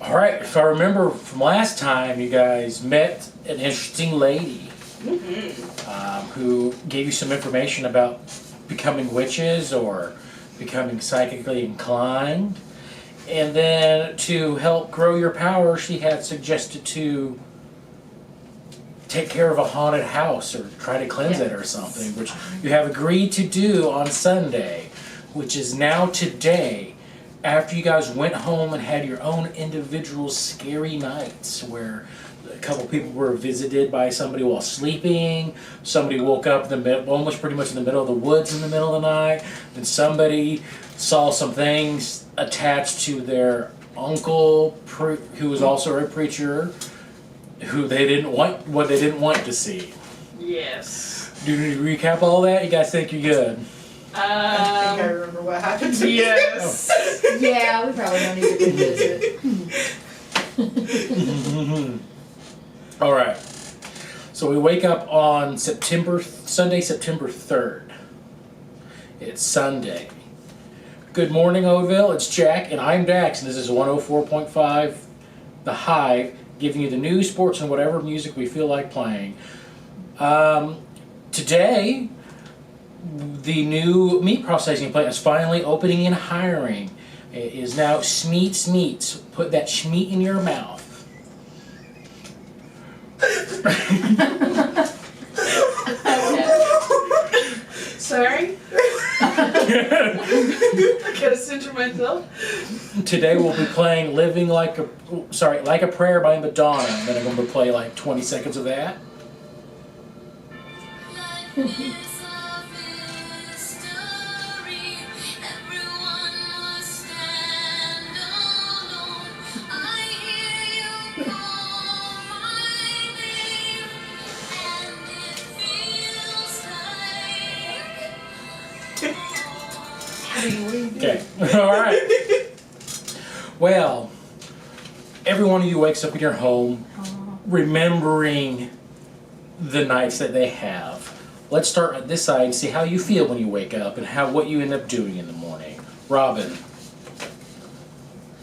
All right, if I remember from last time, you guys met an interesting lady who gave you some information about becoming witches or becoming psychically inclined. And then to help grow your power, she had suggested to take care of a haunted house or try to cleanse it or something, which you have agreed to do on Sunday, which is now today, after you guys went home and had your own individual scary nights where a couple people were visited by somebody while sleeping, somebody woke up in the almost pretty much in the middle of the woods in the middle of the night, and somebody saw some things attached to their uncle, who was also a preacher, who they didn't want to see. Yes. Do you recap all that? You guys think you're good? I think I remember what happened. Yes. Yeah, we probably don't need to revisit. All right. So we wake up on Sunday, September 3rd. It's Sunday. Good morning, Oddeville. It's Jack, and I'm Dax, and this is 104.5 The Hive, giving you the news, sports, and whatever music we feel like playing. Today, the new meat processing plant is finally opening and hiring. It is now Smeets Meats. Put that schmeat in your mouth. Sorry? I gotta center myself. Today we'll be playing Like a Prayer by Madonna. Then I'm going to play like 20 seconds of that. Okay, alright. Well, every one of you wakes up in your home remembering the nights that they have. Let's start at this side and see how you feel when you wake up and what you end up doing in the morning. Robin.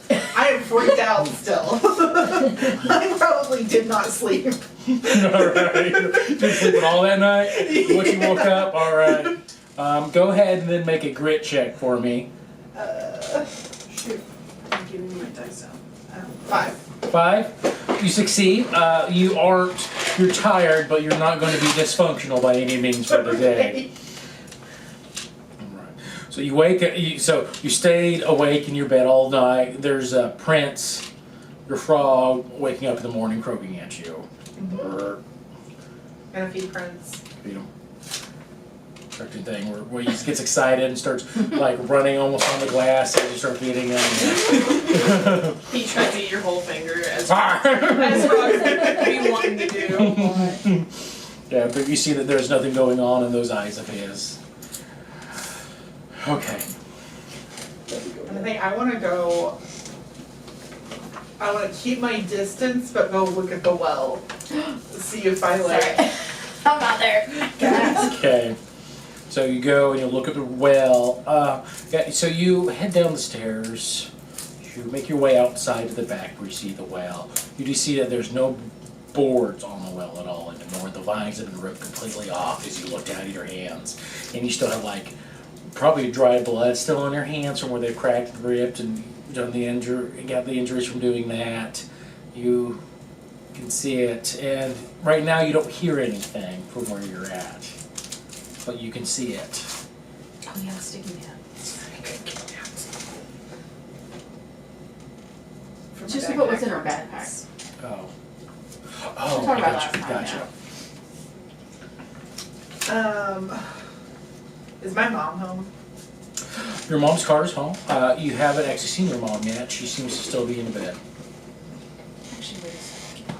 I am freaked out still. I probably did not sleep. Alright. Did sleep all that night? Once you woke up? Alright. Go ahead and then make a grit check for me. Shoot. I'm giving you my dice out. 5. 5. You succeed. You're tired, but you're not going to be dysfunctional by any means for the day. Right. So you wake up, you stayed awake in your bed all night. There's Prince, your frog, waking up in the morning croaking at you. Gonna feed Prince. Feed him. Thing where he gets excited and starts like running almost on the glass and you start feeding him. He tried to eat your whole finger as Rox be wanting to do. Yeah, but you see that there's nothing going on in those eyes of his. Okay. And I think I want to keep my distance, but go look at the well. See if I like. I'm not there. Okay. So you go and you look at the well. So you head down the stairs. You make your way outside to the back where you see the well. You do see that there's no boards on the well at all anymore. The vines have been ripped completely off as you look down at your hands. And you still have like probably dried blood still on your hands from where they've cracked and ripped and got the injuries from doing that. You can see it. And right now you don't hear anything from where you're at. But you can see it. Oh yeah, sticky man. Just about what's in our backpacks. Oh. Oh, we talked about last time, Gotcha. Is my mom home? Your mom's car is home. You haven't actually seen your mom yet. She seems to still be in bed. Actually, wait a second.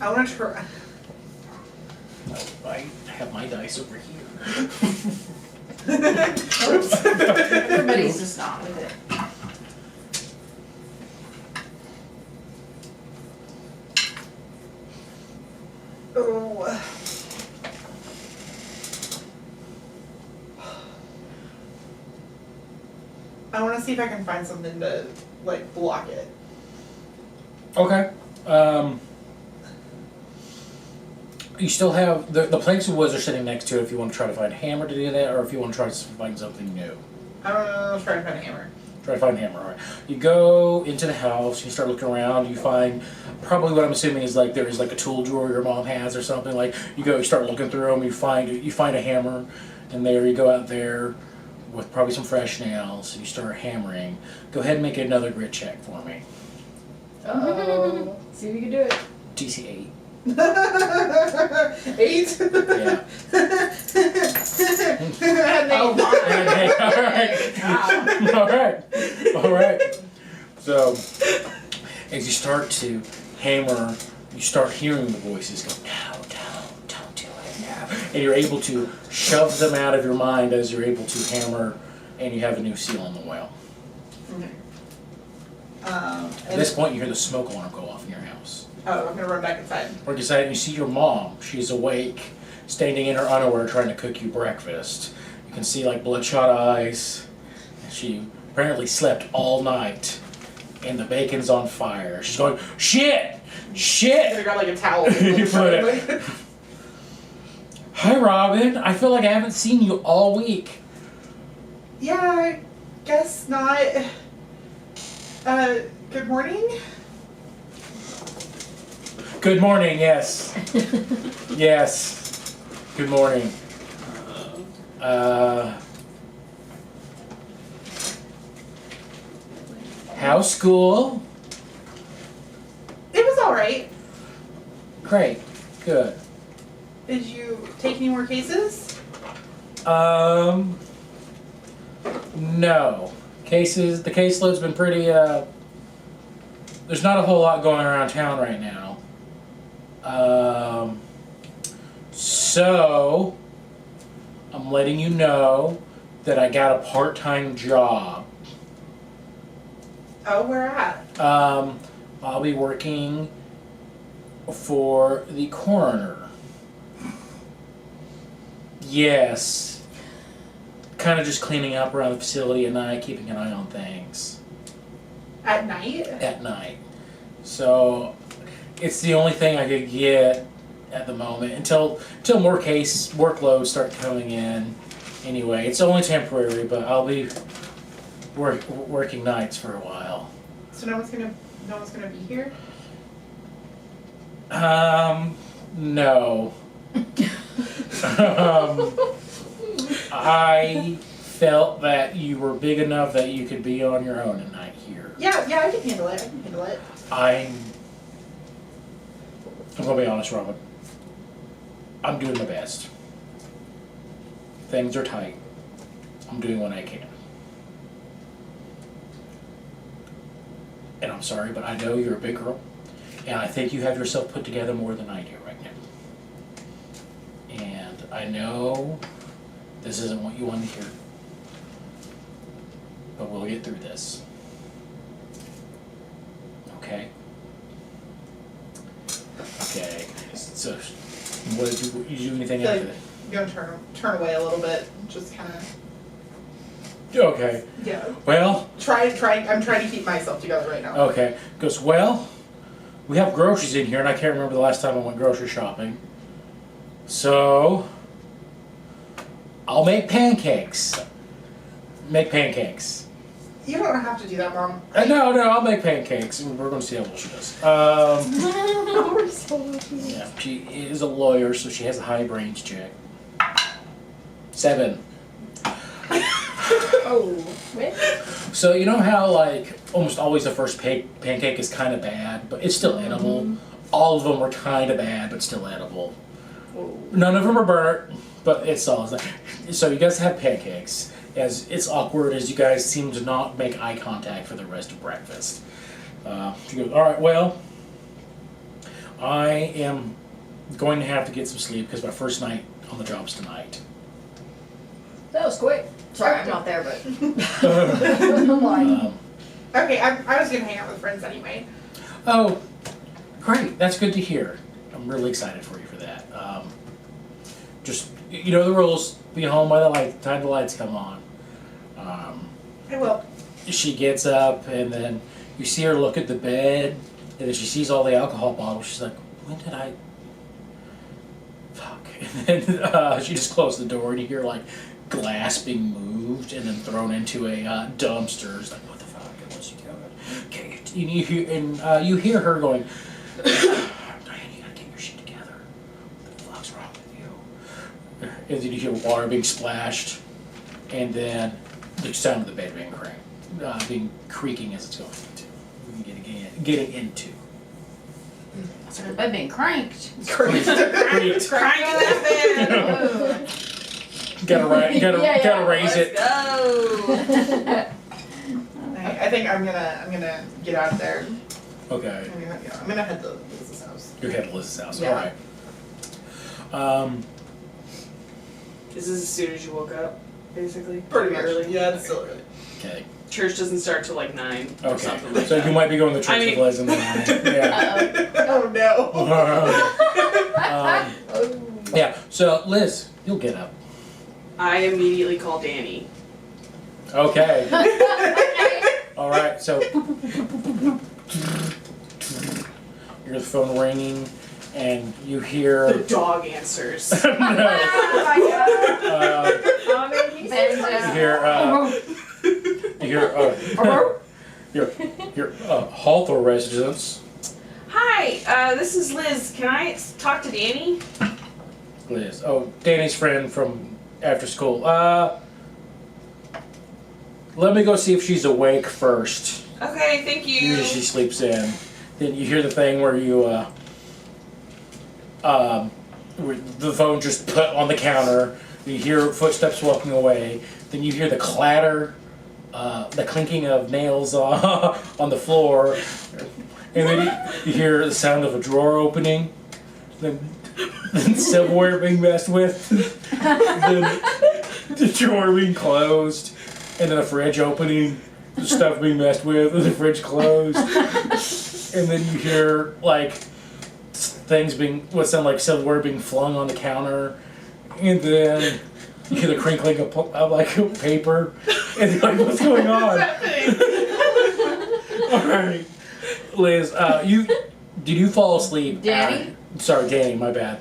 I want to try. I have my dice over here. Everybody's just not with it. Oh. I want to see if I can find something to, like, block it. Okay. You still have, the planks of woods are sitting next to it if you want to try to find a hammer to do that, or if you want to try to find something new. I don't know, try to find a hammer. Try to find a hammer, alright. You go into the house, you start looking around, you find, probably what I'm assuming is like, there is like a tool drawer your mom has or something, like, you start looking through them, you find a hammer, and there you go out there with probably some fresh nails, and you start hammering. Go ahead and make another grit check for me. Oh. See if you can do it. DC 8. 8? Yeah. Oh, Alright. So, as you start to hammer, you start hearing the voices go, no, don't do it now. And you're able to shove them out of your mind as you're able to hammer, and you have a new seal on the well. Okay. At this point, you hear the smoke alarm go off in your house. Oh, I'm gonna run back inside. Or inside, and you see your mom. She's awake, standing in her underwear trying to cook you breakfast. You can see like bloodshot eyes. She apparently slept all night, and the bacon's on fire. She's going, shit! I got like a towel. You put it. Hi, Robin. I feel like I haven't seen you all week. Yeah, I guess not. Good morning? Good morning, yes. Yes. Good morning. How's school? It was alright. Great. Good. Did you take any more cases? No. The caseload's been pretty, there's not a whole lot going around town right now. So, I'm letting you know that I got a part-time job. Oh, where at? I'll be working for the coroner. Yes. Kind of just cleaning up around the facility at night, keeping an eye on things. At night? At night. So, it's the only thing I could get at the moment until more case workloads start coming in. Anyway, it's only temporary, but I'll be working nights for a while. So no one's gonna be here? No. I felt that you were big enough that you could be on your own at night here. Yeah, I can handle it. I'm gonna be honest, Robin. I'm doing my best. Things are tight. I'm doing what I can. And I'm sorry, but I know you're a big girl, and I think you have yourself put together more than I do right now. And I know this isn't what you want to hear, but we'll get through this. Okay? Okay. So, what did you do anything I feel after like that? I'm gonna turn away a little bit. Just kind of. Okay. Yeah. Well. I'm trying to keep myself together right now. Okay. Goes, well, we have groceries in here, and I can't remember the last time I went grocery shopping. So, I'll make pancakes. Make pancakes. You don't have to do that, Mom. No, I'll make pancakes. We're going to see how well she does. We're so lucky. Yeah, she is a lawyer, so she has a high brains check. 7. Oh, wait. So you know how like almost always the first pancake is kind of bad, but it's still edible. All of them were kind of bad, but still edible. None of them are burnt, but it's all. So you guys have pancakes. As it's awkward as you guys seem to not make eye contact for the rest of breakfast. She goes, all right, well, I am going to have to get some sleep because my first night on the job's tonight. That was quick. Sorry, I'm not there, but. I'm like, Okay, I was gonna hang out with friends anyway. Oh, great. That's good to hear. I'm really excited for you for that. Just, you know the rules. Be home by the time the lights come on. I will. she gets up, and then you see her look at the bed, and then she sees all the alcohol bottles. She's like, when did I... Fuck. And then she just closed the door, and you hear, like, glass being moved and then thrown into a dumpster. It's like, what the fuck? And what's she doing? Okay, and you hear her going, Diane, you gotta get your shit together. What the fuck's wrong with you? And then you hear water being splashed, and then the sound of the bed being creaking as it's going into. Getting into. So the bed being cranked. Creaked. Cranking that bed. Gotta raise it. Go. I think I'm gonna get out there. Okay. I'm gonna head to Liz's house. You're headed to Liz's house. Yeah. All right. Is this as soon as you woke up, basically? Pretty much. Early? Yeah, it's still early. Okay. Church doesn't start till like 9 or something Okay. like So that. you might be going to church with Liz in the night. Yeah. Oh no. Yeah. So Liz, you'll get up. I immediately call Dani. Okay. All right. So you hear the phone ringing, and you The hear. dog answers. No. Oh my god. You hear Hawthorne residence. Hi, this is Liz. Can I talk to Dani? Liz. Oh, Danny's friend from after school. Let me go see if she's awake first. Okay, thank you. Usually she sleeps in. Then you hear the thing where you where the phone just put on the counter. You hear footsteps walking away. Then you hear the clatter, the clinking of nails on the floor, and then you hear the sound of a drawer opening. Then silverware being messed with. Then the drawer being closed, and then a fridge opening. The stuff being messed with, and the fridge closed. And then you hear like things what sound like silverware being flung on the counter, and then you hear the crinkling of like paper, and you're like, what's going on? All right, Liz, did you fall asleep? Dani? Sorry, Dani, my bad.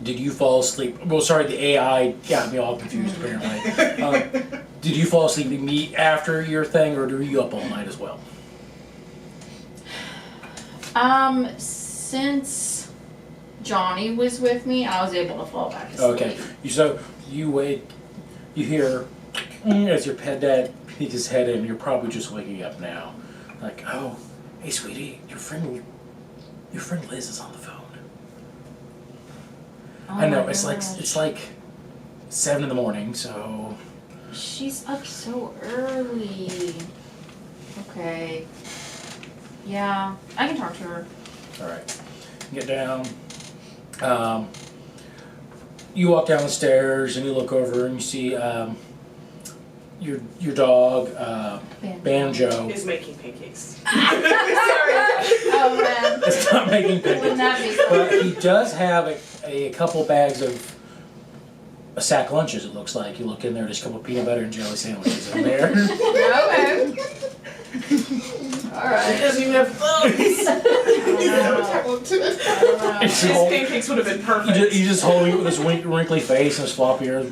Did you fall asleep? Well, sorry, the AI got me all confused apparently. Did you fall asleep after your thing, or were you up all night as well? Since Johnny was with me, I was able to fall back asleep. Okay, so you wake, you hear as your pet dad peeks his head in. You're probably just waking up now, like, oh, hey, sweetie, your friend Liz is on the phone. Oh I know my it's gosh. like 7 a.m, so She's up so early. Okay. Yeah, I can talk to her. all right, get down. You walk down the stairs and you look over and you see your dog Banjo. Is making pancakes. Sorry. Oh man. It's not making Wouldn't pancakes, that be but fun? he does have a couple bags of sack lunches. It looks like you look in there. There's a couple peanut butter and jelly sandwiches in there. Okay. He Alright. doesn't even have thumbs. His pancakes would have been perfect. You just holding it with his wrinkly face and his floppy ears.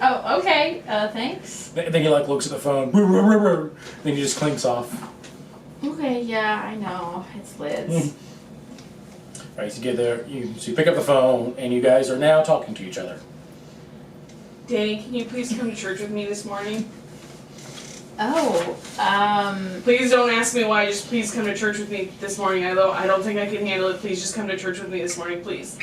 Oh, okay. Thanks. Then he like looks at the phone. Then he just clinks off. Okay, yeah, I know. It's Liz. Right, so you get there. So you pick up the phone, and you guys are now talking to each other. Dani, can you please come to church with me this morning? Oh, Please don't ask me why, just please come to church with me this morning. I don't think I can handle it. Please just come to church with me this morning, please.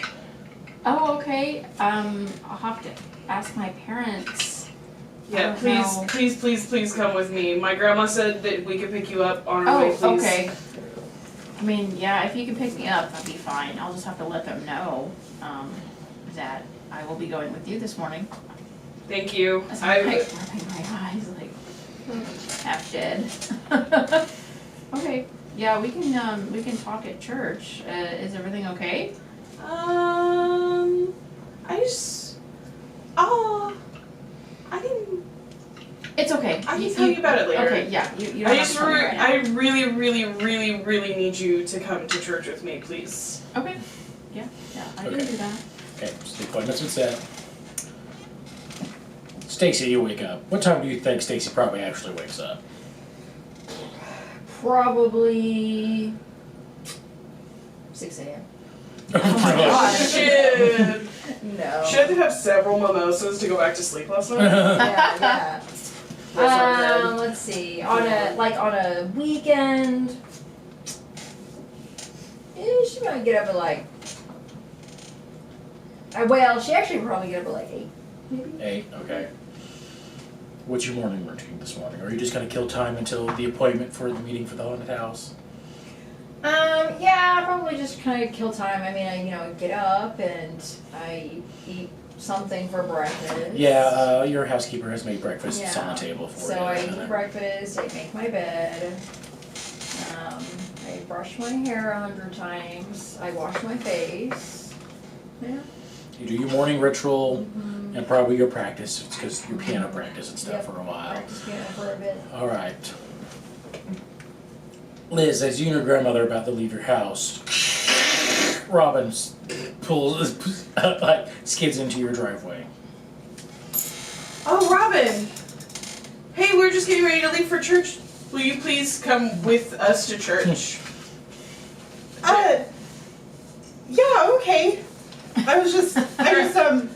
oh, okay. I'll have to ask my parents. Yeah, Oh, please come with me. My grandma said that we could pick you up on our way, Oh, please. okay. I mean, yeah, if you can pick me up, that'd be fine. I'll just have to let them know, that I will be going with you this morning. Thank you. I'm rubbing my eyes like half dead. Okay, yeah, we can talk at church. Is everything okay? It's okay. I can tell you about it later. Okay, yeah. You don't have to tell me right now. I really, really, really, really need you to come to church with me, please. Okay. Yeah, I can Okay. do that. Okay, so the appointment's been set. Stacie, you wake up. What time do you think Stacie probably actually wakes up? Probably 6 a.m. Oh my God. Shit. No. Should I have several mimosas to go back to sleep last night? Yeah. That's not good. Let's see. On a weekend, she might get up at like. Well, she actually probably get up at like 8, maybe. 8, okay. What's your morning routine this morning? Or are you just gonna kill time until the appointment for the meeting for the haunted house? Yeah, probably just kind of kill time. I mean, I get up and I eat something for breakfast. Yeah, your housekeeper has made breakfast. It's on Yeah. the table for you. So I eat breakfast, I make my bed, I brush my hair 100 times, I wash my face. Yeah. You do your morning ritual Mm-hmm. and probably your practice. It's because your piano practice and stuff Yep. for a while. Practice piano for a bit. All right. Liz, as you and your grandmother are about to leave your house, Robin pulls, like, skids into your driveway. Oh, Robin! Hey, we're just getting ready to leave for church. Will you please come with us to church? Yeah, okay.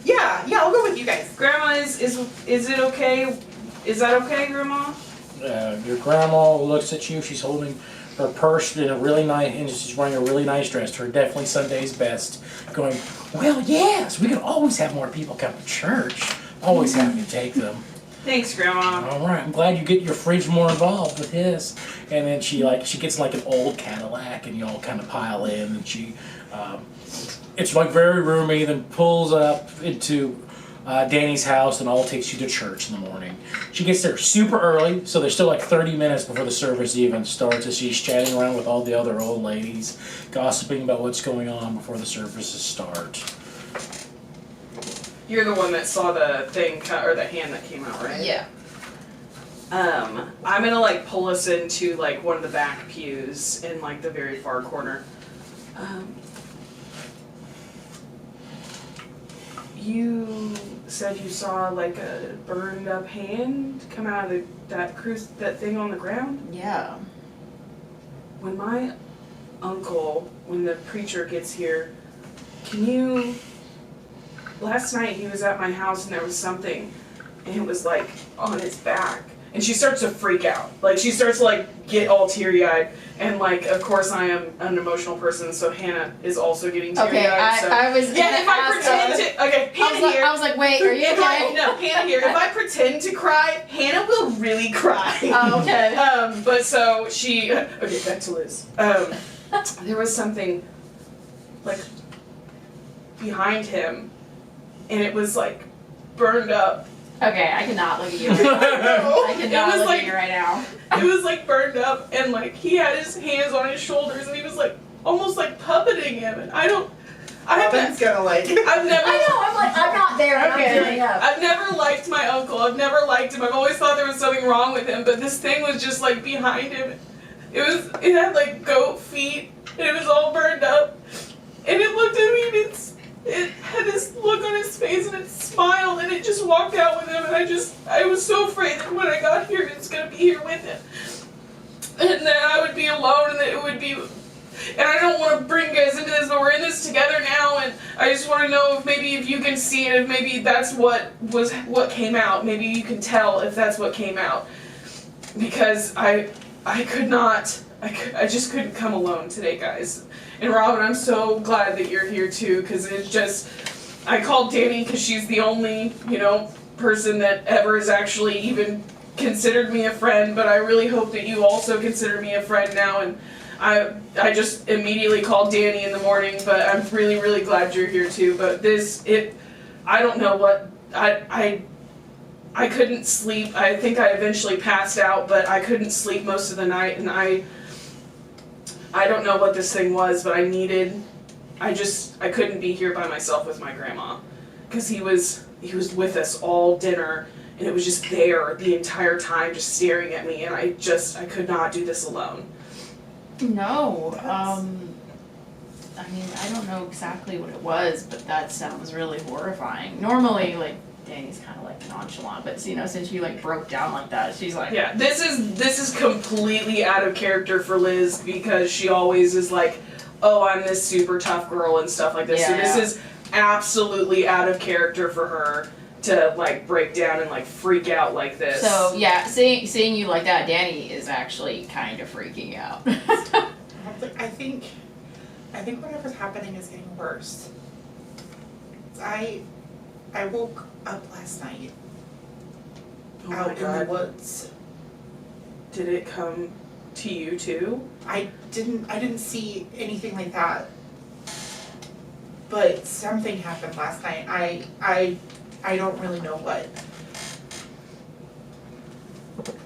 Yeah, I'll go with you guys. Grandma, is it okay? Is that okay, Grandma? Your grandma looks at you. She's holding her purse in a really nice, and she's wearing a really nice dress. Her definitely Sunday's best. Going, well, yes, we can always have more people come to church. Always happy to take them. Thanks, Grandma. All right, I'm glad you get your fridge more involved with his. And then she gets like an old Cadillac, and you all kind of pile in, and it's like very roomy. Then pulls up into Dani's house and all takes you to church in the morning. She gets there super early, so there's still like 30 minutes before the service even starts as she's chatting around with all the other old ladies, gossiping about what's going on before the services start. You're the one that saw the thing or the hand that came out, right? Yeah. I'm gonna like pull us into like one of the back pews in like the very far corner. You said you saw like a burned up hand come out of that thing on the ground? Yeah. When my uncle, when the preacher gets here, last night he was at my house and there was something and it was like on his back. And she starts to freak out. Like she starts to like get all teary-eyed. And like, of course I am an emotional person, so Hannah is also getting teary-eyed. Okay, I was yeah, if I pretend to, okay, Hannah here. I was like, wait, are you okay? No, Hannah here. If I pretend to cry, Hannah will really cry. Oh, okay. But so she, okay, back to Liz. There was something like behind him, and it was like burned up. Okay, I cannot look at you right now. I cannot look at you right now. It was like burned up, and like he had his hands on his shoulders, and he was like almost like puppeting him, and Robin's gonna like. I've never. I know, I'm like, I'm not there, and I'm doing up. I've never liked my uncle. I've never liked him. I've always thought there was something wrong with him, but this thing was just like behind him. It had like goat feet, and it was all burned up, and it looked at me, and it had this look on his face, and it smiled, and it just walked out with him, and I was so afraid that when I got here, it was gonna be here with him, and that I would be alone, and that it would be, and I don't want to bring you guys into this, but we're in this together now, and I just want to know if you can see it, if maybe that's what came out, maybe you can tell if that's what came out, because I just couldn't come alone today, guys. And Robin, I'm so glad that you're here too, because it's just, I called Dani because she's the only, person that ever has actually even considered me a friend, but I really hope that you also consider me a friend now, and I just immediately called Dani in the morning, but I'm really, really glad you're here too, but I don't know what, I couldn't sleep. I think I eventually passed out, but I couldn't sleep most of the night, and I don't know what this thing was, but I couldn't be here by myself with my grandma, because he was with us all dinner, and it was just there the entire time, just staring at me, and I could not do this alone. No, I mean, I don't know exactly what it was, but that sounds really horrifying. Normally, like, Dani's kind of like nonchalant, but you know, since you like broke down like that, she's like, Yeah, this is completely out of character for Liz, because she always is like, oh, I'm this super tough girl and stuff like this. Yeah, so this yeah. is absolutely out of character for her to like break down and like freak out like this. So yeah, seeing you like that, Dani is actually kind of freaking out. I think whatever's happening is getting worse. I woke up last night Oh my out in the God. woods. Did it come to you too? I didn't see anything like that. But something happened last night. I don't really know what.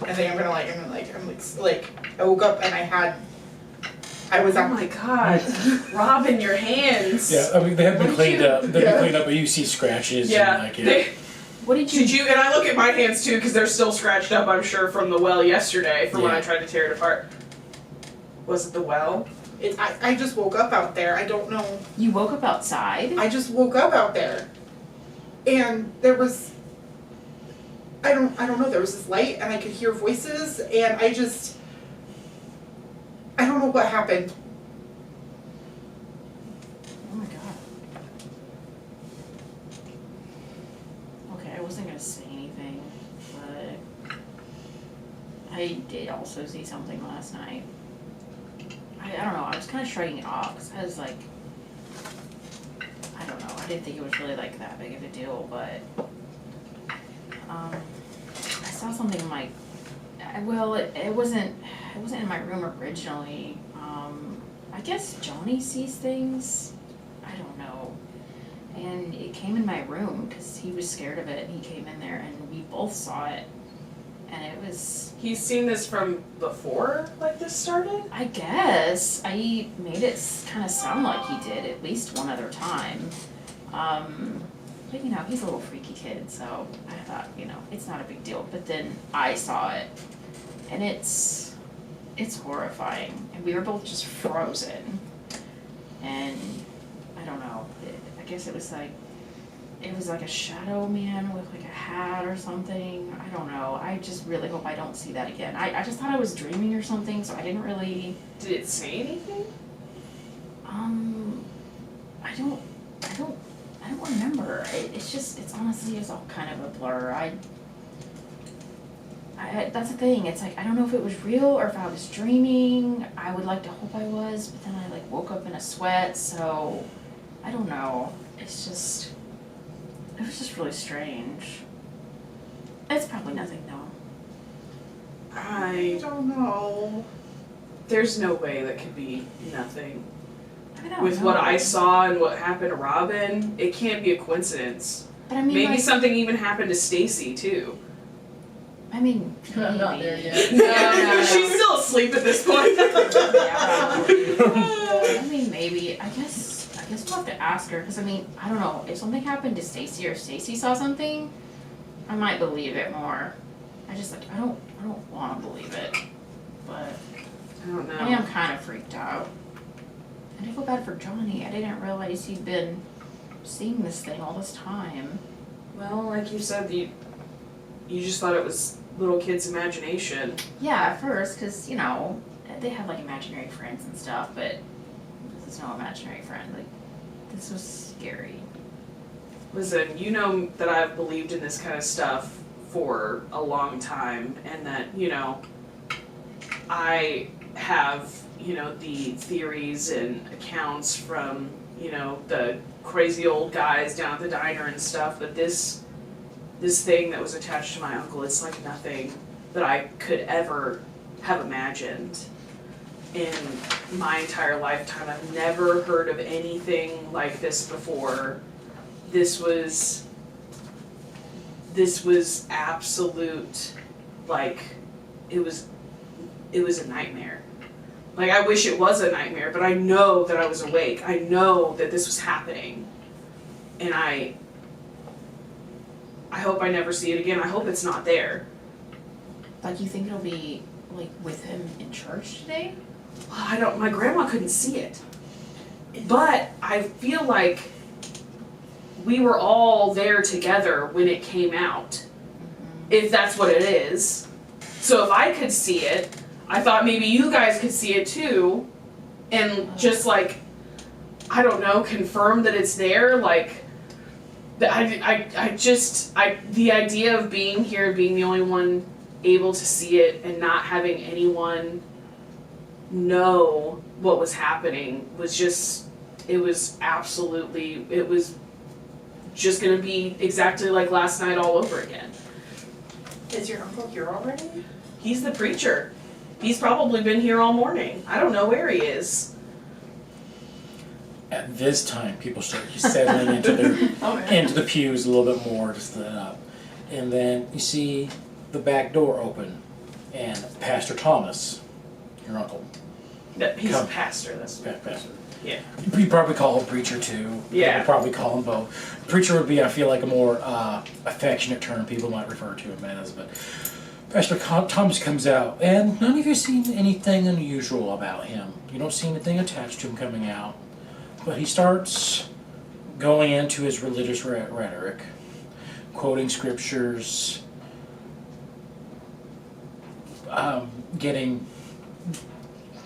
I think I'm like I woke up and I was Oh on my God, Robin, your hands. Yeah, I mean, they haven't been What cleaned did you- up. They've been cleaned up, but you see scratches Yeah. and like, They, What did you? did you? And I look at my hands too, because they're still scratched up. I'm sure from the well yesterday, from when I Yeah. tried to tear it apart. Was it the well? I just woke up out there. I don't know. You woke up outside? I just woke up out there. And there was I don't know, there was this light and I could hear voices and I don't know what happened. Oh my God. Okay, I wasn't gonna say anything, but I did also see something last night. I don't know, I was kind of shrugging it off, because I was like, I don't know, I didn't think it was really like that big of a deal, but I saw something like, it wasn't in my room originally. I guess Johnny sees things, I don't know, and it came in my room because he was scared of it, and he came in there and we both saw it, and it was, He's seen this from before, like this started? I guess, I made it kind of sound like he did at least one other time. But you know, he's a little freaky kid, so I thought, you know, it's not a big deal. But then I saw it, and it's horrifying. And we were both just frozen. And I don't know, I guess it was like a shadow man with like a hat or something. I don't know. I just really hope I don't see that again. I just thought I was dreaming or something, so I didn't really. Did it say anything? I don't remember. It's honestly, it's all kind of a blur. That's the thing. It's like, I don't know if it was real or if I was dreaming. I would like to hope I was, but then I like woke up in a sweat, so I don't know. It was just really strange. It's probably nothing though. I don't know. There's no way that could be nothing. I mean, I don't With know. what I saw and what happened to Robin, it can't be a coincidence. But I mean, Maybe like, something even happened to Stacie too. I mean, I'm not maybe. there yet. No. She's still asleep at this point. Yeah, probably. I mean, maybe. I guess we'll have to ask her, because I mean, I don't know, if something happened to Stacie or Stacie saw something, I might believe it more. I don't want to believe it, but I don't know. I am kind of freaked out. And I feel bad for Johnny. I didn't realize he'd been seeing this thing all this time. Well, like you said, you just thought it was little kids' imagination. Yeah, at first, because, you know, they have like imaginary friends and stuff, but this is no imaginary friend. Like, this was scary. Listen, you know that I've believed in this kind of stuff for a long time, and that, you know, I have, you know, the theories and accounts from, you know, the crazy old guys down at the diner and stuff, but this thing that was attached to my uncle, it's like nothing that I could ever have imagined in my entire lifetime. I've never heard of anything like this before. This was absolute, like, it was a nightmare. Like, I wish it was a nightmare, but I know that I was awake. I know that this was happening. And I hope I never see it again. I hope it's not there. Like, you think it'll be, like, with him in church today? My grandma couldn't see it. But I feel like we were all there together when it came out. If that's what it is. So if I could see it, I thought maybe you guys could see it too. And just like, I don't know, confirm that it's there. Like, the idea of being here, being the only one able to see it and not having anyone know what was happening was just, it was just gonna be exactly like last night all over again. Is your uncle here already? He's the preacher. He's probably been here all morning. I don't know where he is. At this time, people start settling into the pews a little bit more to split up. And then you see the back door open, and Pastor Thomas, your uncle. He's a pastor, that's Pastor. Yeah. You probably call him preacher too. Yeah. You probably call him both. Preacher would be, I feel like, a more affectionate term people might refer to him as. But Pastor Thomas comes out, and none of you seen anything unusual about him. You don't see anything attached to him coming out. But he starts going into his religious rhetoric, quoting scriptures,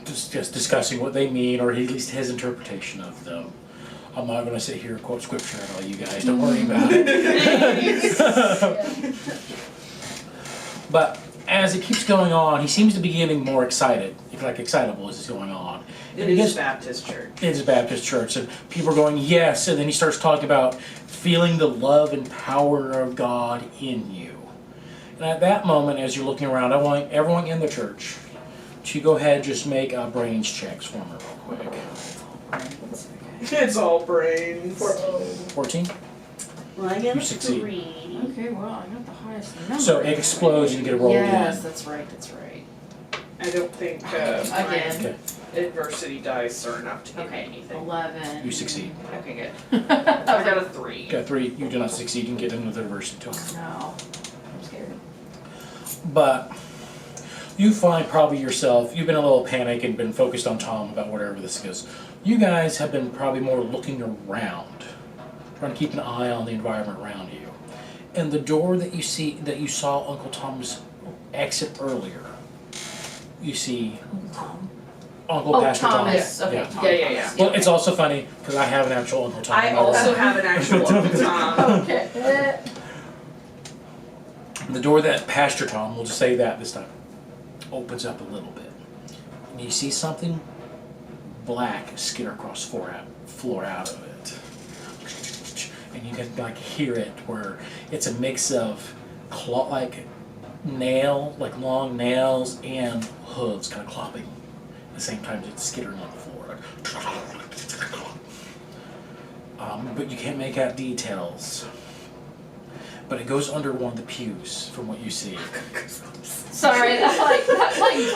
just discussing what they mean, or at least his interpretation of them. I'm not going to sit here and quote scripture at all, you guys. Don't worry about it. But as it keeps going on, he seems to be getting more excited, like excitable as it's going on. It is Baptist church. It is Baptist church, and people are going, yes, and then he starts talking about feeling the love and power of God in you. And at that moment, as you're looking around, I want everyone in the church to go ahead and just make brains checks for me real quick. It's all brains. 14? Well, I get You succeed. 3. Okay, well, I got the highest number. So it explodes and you get a roll Yes, again. that's right. I don't think Again. Okay. adversity dice are enough to give me Okay, anything. 11. You succeed. Okay, good. I got a 3. Got 3, you do not succeed, you can get another adversity total. No, I'm scared. But you find probably yourself, you've been a little panicked and been focused on Tom about whatever this goes. You guys have been probably more looking around, trying to keep an eye on the environment around you. And the door that you saw Uncle Tom's exit earlier, you see Uncle Pastor Thomas. Tom. Okay, Yeah. Tom. Yeah. Thomas. Well, it's also funny because I have an actual Uncle Tom. I also have an actual Uncle Tom. Okay. The door that Pastor Tom, we'll just say that this time, opens up a little bit. And you see something black skitter across the floor out of it. And you can like hear it where it's a mix of like long nails and hooves kind of clopping. At the same time it's skittering on the floor. But you can't make out details. But it goes under one of the pews from what you see. Sorry, that's like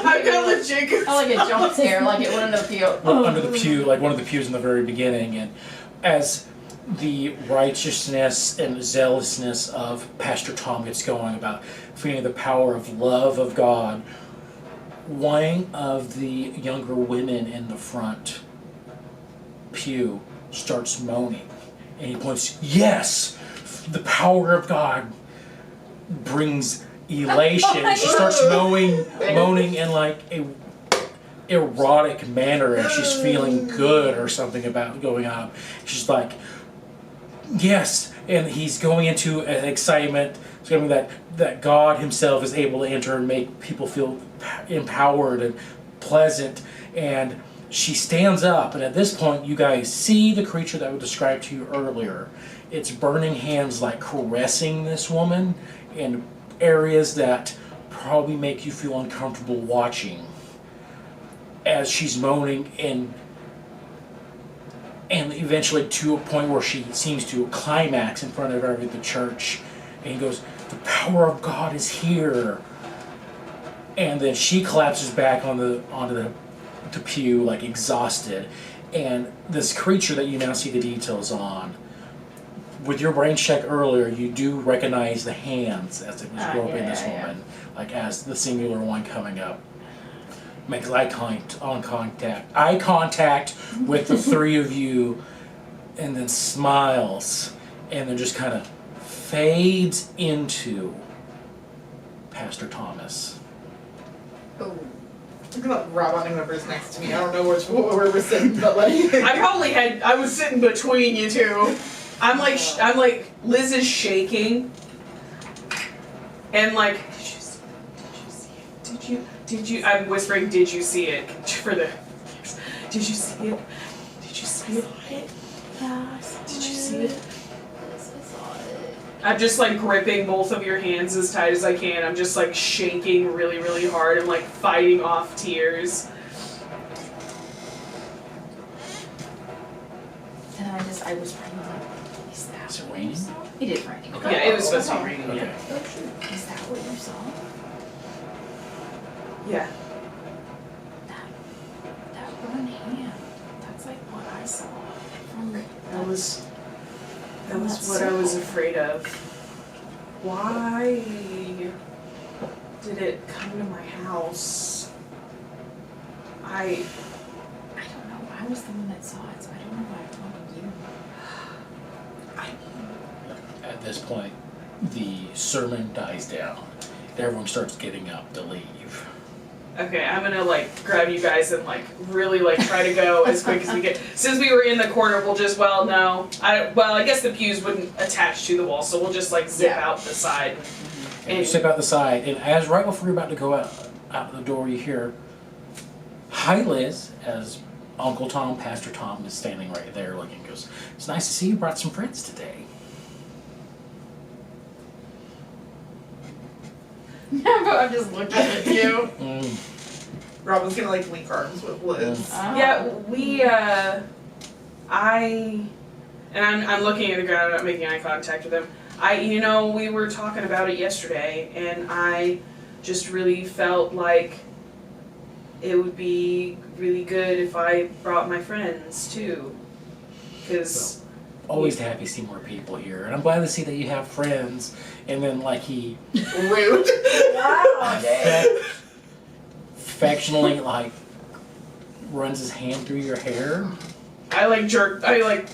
I got legit. I like a jump scare, like it went under the pew. Under the pew, like one of the pews in the very beginning, and as the righteousness and zealousness of Pastor Tom gets going about feeling the power of love of God, one of the younger women in the front pew starts moaning, and he points, yes, the power of God brings elation. And she starts moaning in like a erotic manner as she's feeling good or something about going on. She's like, yes, and he's going into an excitement. It's going to be that God himself is able to enter and make people feel empowered and pleasant. And she stands up, and at this point you guys see the creature that I described to you earlier. It's burning hands like caressing this woman in areas that probably make you feel uncomfortable watching as she's moaning, and eventually to a point where she seems to climax in front of the church, and he goes, the power of God is here. And then she collapses back onto the pew like exhausted, and this creature that you now see the details on with your brain check earlier, you do recognize the hands as it was groping yeah, this yeah, woman, like as the singular one coming up. Makes eye contact with the three of you, and then smiles, and then just kind of fades into Pastor Thomas. Oh. I'm gonna grab on whoever's next to me. I don't know where we're sitting, but like. I was sitting between you two. I'm like, Liz is shaking. And like, did you, I'm whispering, did you see it? For the, did you see it? Did you see it? Yeah, Did you see it? Yes, I saw it. I'm just like gripping both of your hands as tight as I can. I'm just like shaking really, really hard and like fighting off tears. And I was writing like, is that Is it what raining? you saw? It is raining. Yeah, it was supposed to be raining, Okay. yeah. Is that what you saw? Yeah. That one hand. That's like what I saw. That was That's what I was so- afraid of. Why did it come to my house? I don't know. I was the one that saw it, so I don't know why I told you. At this point, the sermon dies down. Everyone starts getting up to leave. Okay, I'm gonna like grab you guys and like really like try to go as quick as we can. Since we were in the corner, we'll just I guess the pews wouldn't attach to the wall, so we'll just like zip Yeah. out the side. And you step out the side, and as right before you're about to go out the door, you hear, "Hi, Liz," as Uncle Tom, Pastor Tom, is standing right there looking. Goes, "It's nice to see you brought some friends today." But I'm just looking at you. Robin's gonna like link arms with Liz. Yeah, I'm looking at the ground, I'm not making eye contact with him. We were talking about it yesterday, and I just really felt like it would be really good if I brought my friends too. Because Always happy to see more people here, and I'm glad to see that you have friends. And then, like, he Rude. Wow. affectionately, like, runs his hand through your hair. I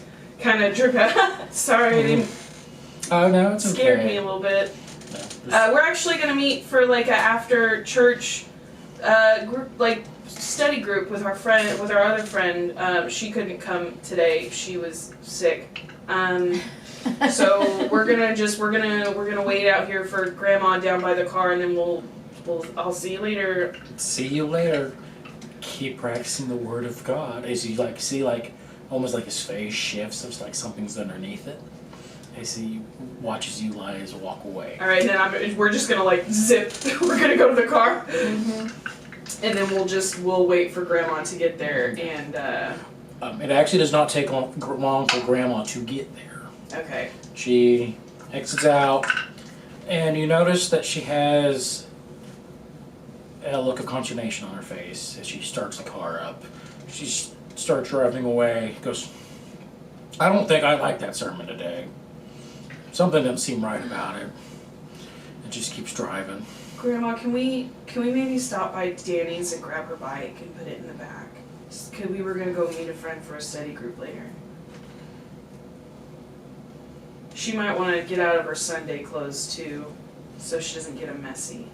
kind of jerk out. Sorry, I didn't. Oh no, it's Scared okay. me a little bit. No, just- We're actually gonna meet for like a after church group, like study group with our other friend. She couldn't come today. She was sick. So we're gonna wait out here for Grandma down by the car, and then I'll see you later. See you later. Keep practicing the word of God. As you like see like almost like his face shifts, it's like something's underneath it. As he watches you guys walk away. All right, then we're just gonna like zip. We're gonna go to the car, and then we'll wait for Grandma to get there. And It actually does not take long for Grandma to get there. okay. She exits out, and you notice that she has a look of consternation on her face as she starts the car up. She starts driving away, goes, "I don't think I like that sermon today. Something doesn't seem right about it." And just keeps driving. Grandma, can we maybe stop by Dani's and grab her bike and put it in the back? Cause we were gonna go meet a friend for a study group later. She might want to get out of her Sunday clothes too, so she doesn't get them messy.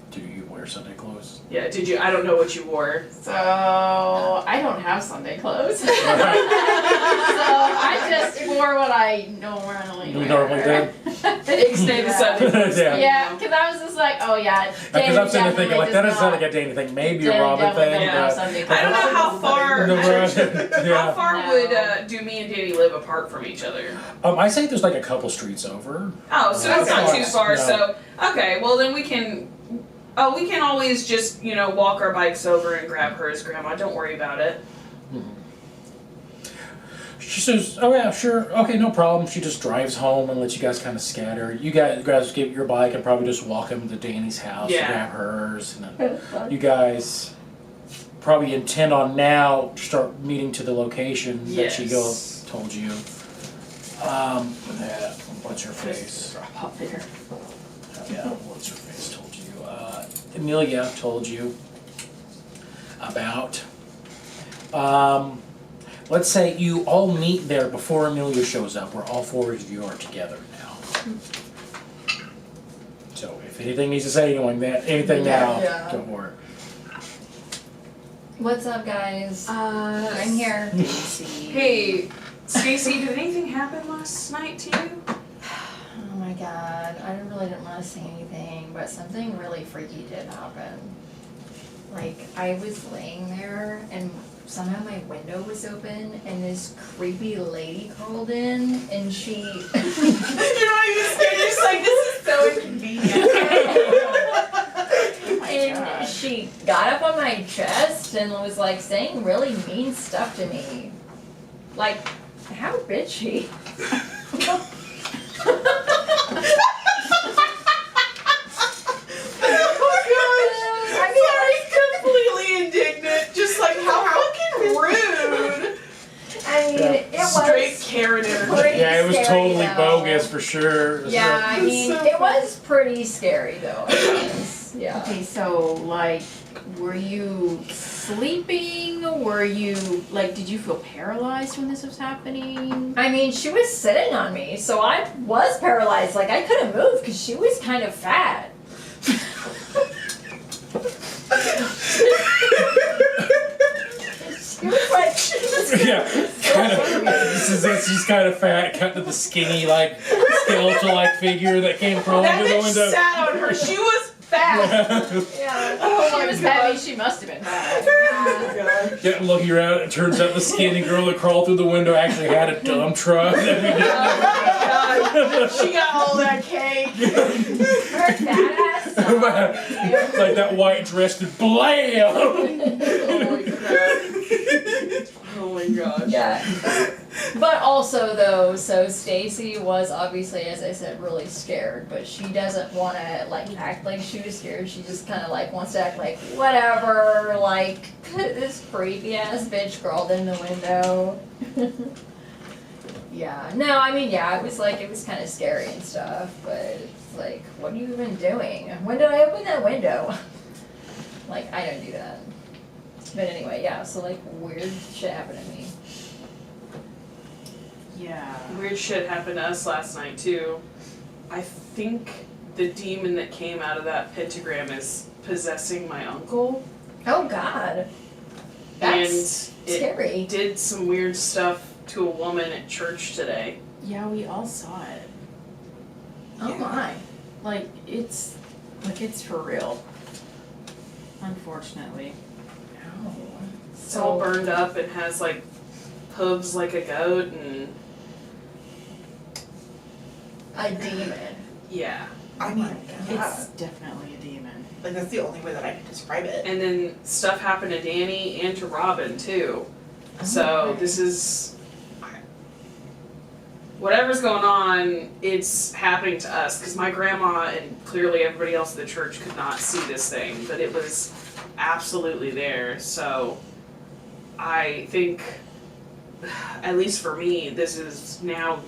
Do you wear Sunday clothes? Yeah, did you? I don't know what you wore. So I don't have Sunday clothes. So I just wore what I normally You wear. normally do? Ixnay the Sunday clothes. Yeah. Yeah, because I was just like, oh yeah. Because I'm sitting there Danny thinking, like, that doesn't sound like definitely a Danny thing. Maybe does a not- Robin Danny thing. definitely doesn't have But Sunday I don't know how far. How yeah. far No. would do me and Danny live apart from each other? I say there's like a couple streets over. Oh, so it's not too far. No. So okay, well then we can. Oh, we can always just walk our bikes over and grab hers, Grandma. Don't worry about it. She says, "Oh yeah, sure, okay, no problem." She just drives home and lets you guys kind of scatter. You guys get your bike and probably just walk them to Danny's house Yeah. and grab hers, and then you guys probably intend on now start meeting to the location that she Yes. told you. What's her face? Drop off there. Yeah, what's her face told you? Amelia told you about. Let's say you all meet there before Amelia shows up, where all four of you are together now. So if anything needs to say anything now, go for it. What's up, guys? I'm here. Hey, Stacie, did anything happen last night to you? Oh my god, I really didn't want to say anything, but something really freaky did happen. Like, I was laying there, and somehow my window was open, and this creepy lady crawled in, and she... You're not even scared, you're just like, this is so inconvenient. And she got up on my chest and was like saying really mean stuff to me. Like, how bitchy. Completely indignant, just like how fucking rude. I mean, it was Straight Karen energy. pretty Yeah, it was scary, totally though. bogus for sure. Yeah, I mean, So it was pretty scary though, I guess. Yeah. Okay, so like, were you sleeping? Were you like, did you feel paralyzed when this was happening? I mean, she was sitting on me, so I was paralyzed. Like, I couldn't move because she was kind of fat. She was like, Yeah, kind of. She's kind of fat, cut to the skinny, like skeletal-like figure that came crawling That through the bitch window. sat on her, she was fat. yeah. Oh She my was God. heavy, she must have been bad. Oh my God. Getting looking around, it turns out the skinny girl that crawled through the window actually had a dump truck. That we didn't Oh my God. She got all that cake. Her fat ass. It's like that white dress did blam! Holy crap. Oh my gosh. Yeah. But also though, so Stacie was obviously, as I said, really scared, but she doesn't want to like act like she was scared. She just kind of like wants to act like whatever, like this creepy ass bitch crawled in the window. Yeah. No, I mean, yeah, it was kind of scary and stuff, but it's like, what are you even doing? When did I open that window? Like, I don't do that. But anyway, yeah, so like weird shit happened to me. Yeah. Weird shit happened to us last night too. I think the demon that came out of that pentagram is possessing my uncle. Oh God. That's And it scary. did some weird stuff to a woman at church today. Yeah, we all saw it. Oh my. Like, it's for real. Unfortunately. Oh. It's all burned up and has like hooves like a goat and A demon. yeah. I mean, yeah, It's definitely a demon. like that's the only way that I can describe it. And then stuff happened to Dani and to Robin too. Oh, So this is whatever's going on, it's happening to us because my grandma and clearly everybody else at the church could not see this thing, but it was absolutely there. So I think, at least for me, this is now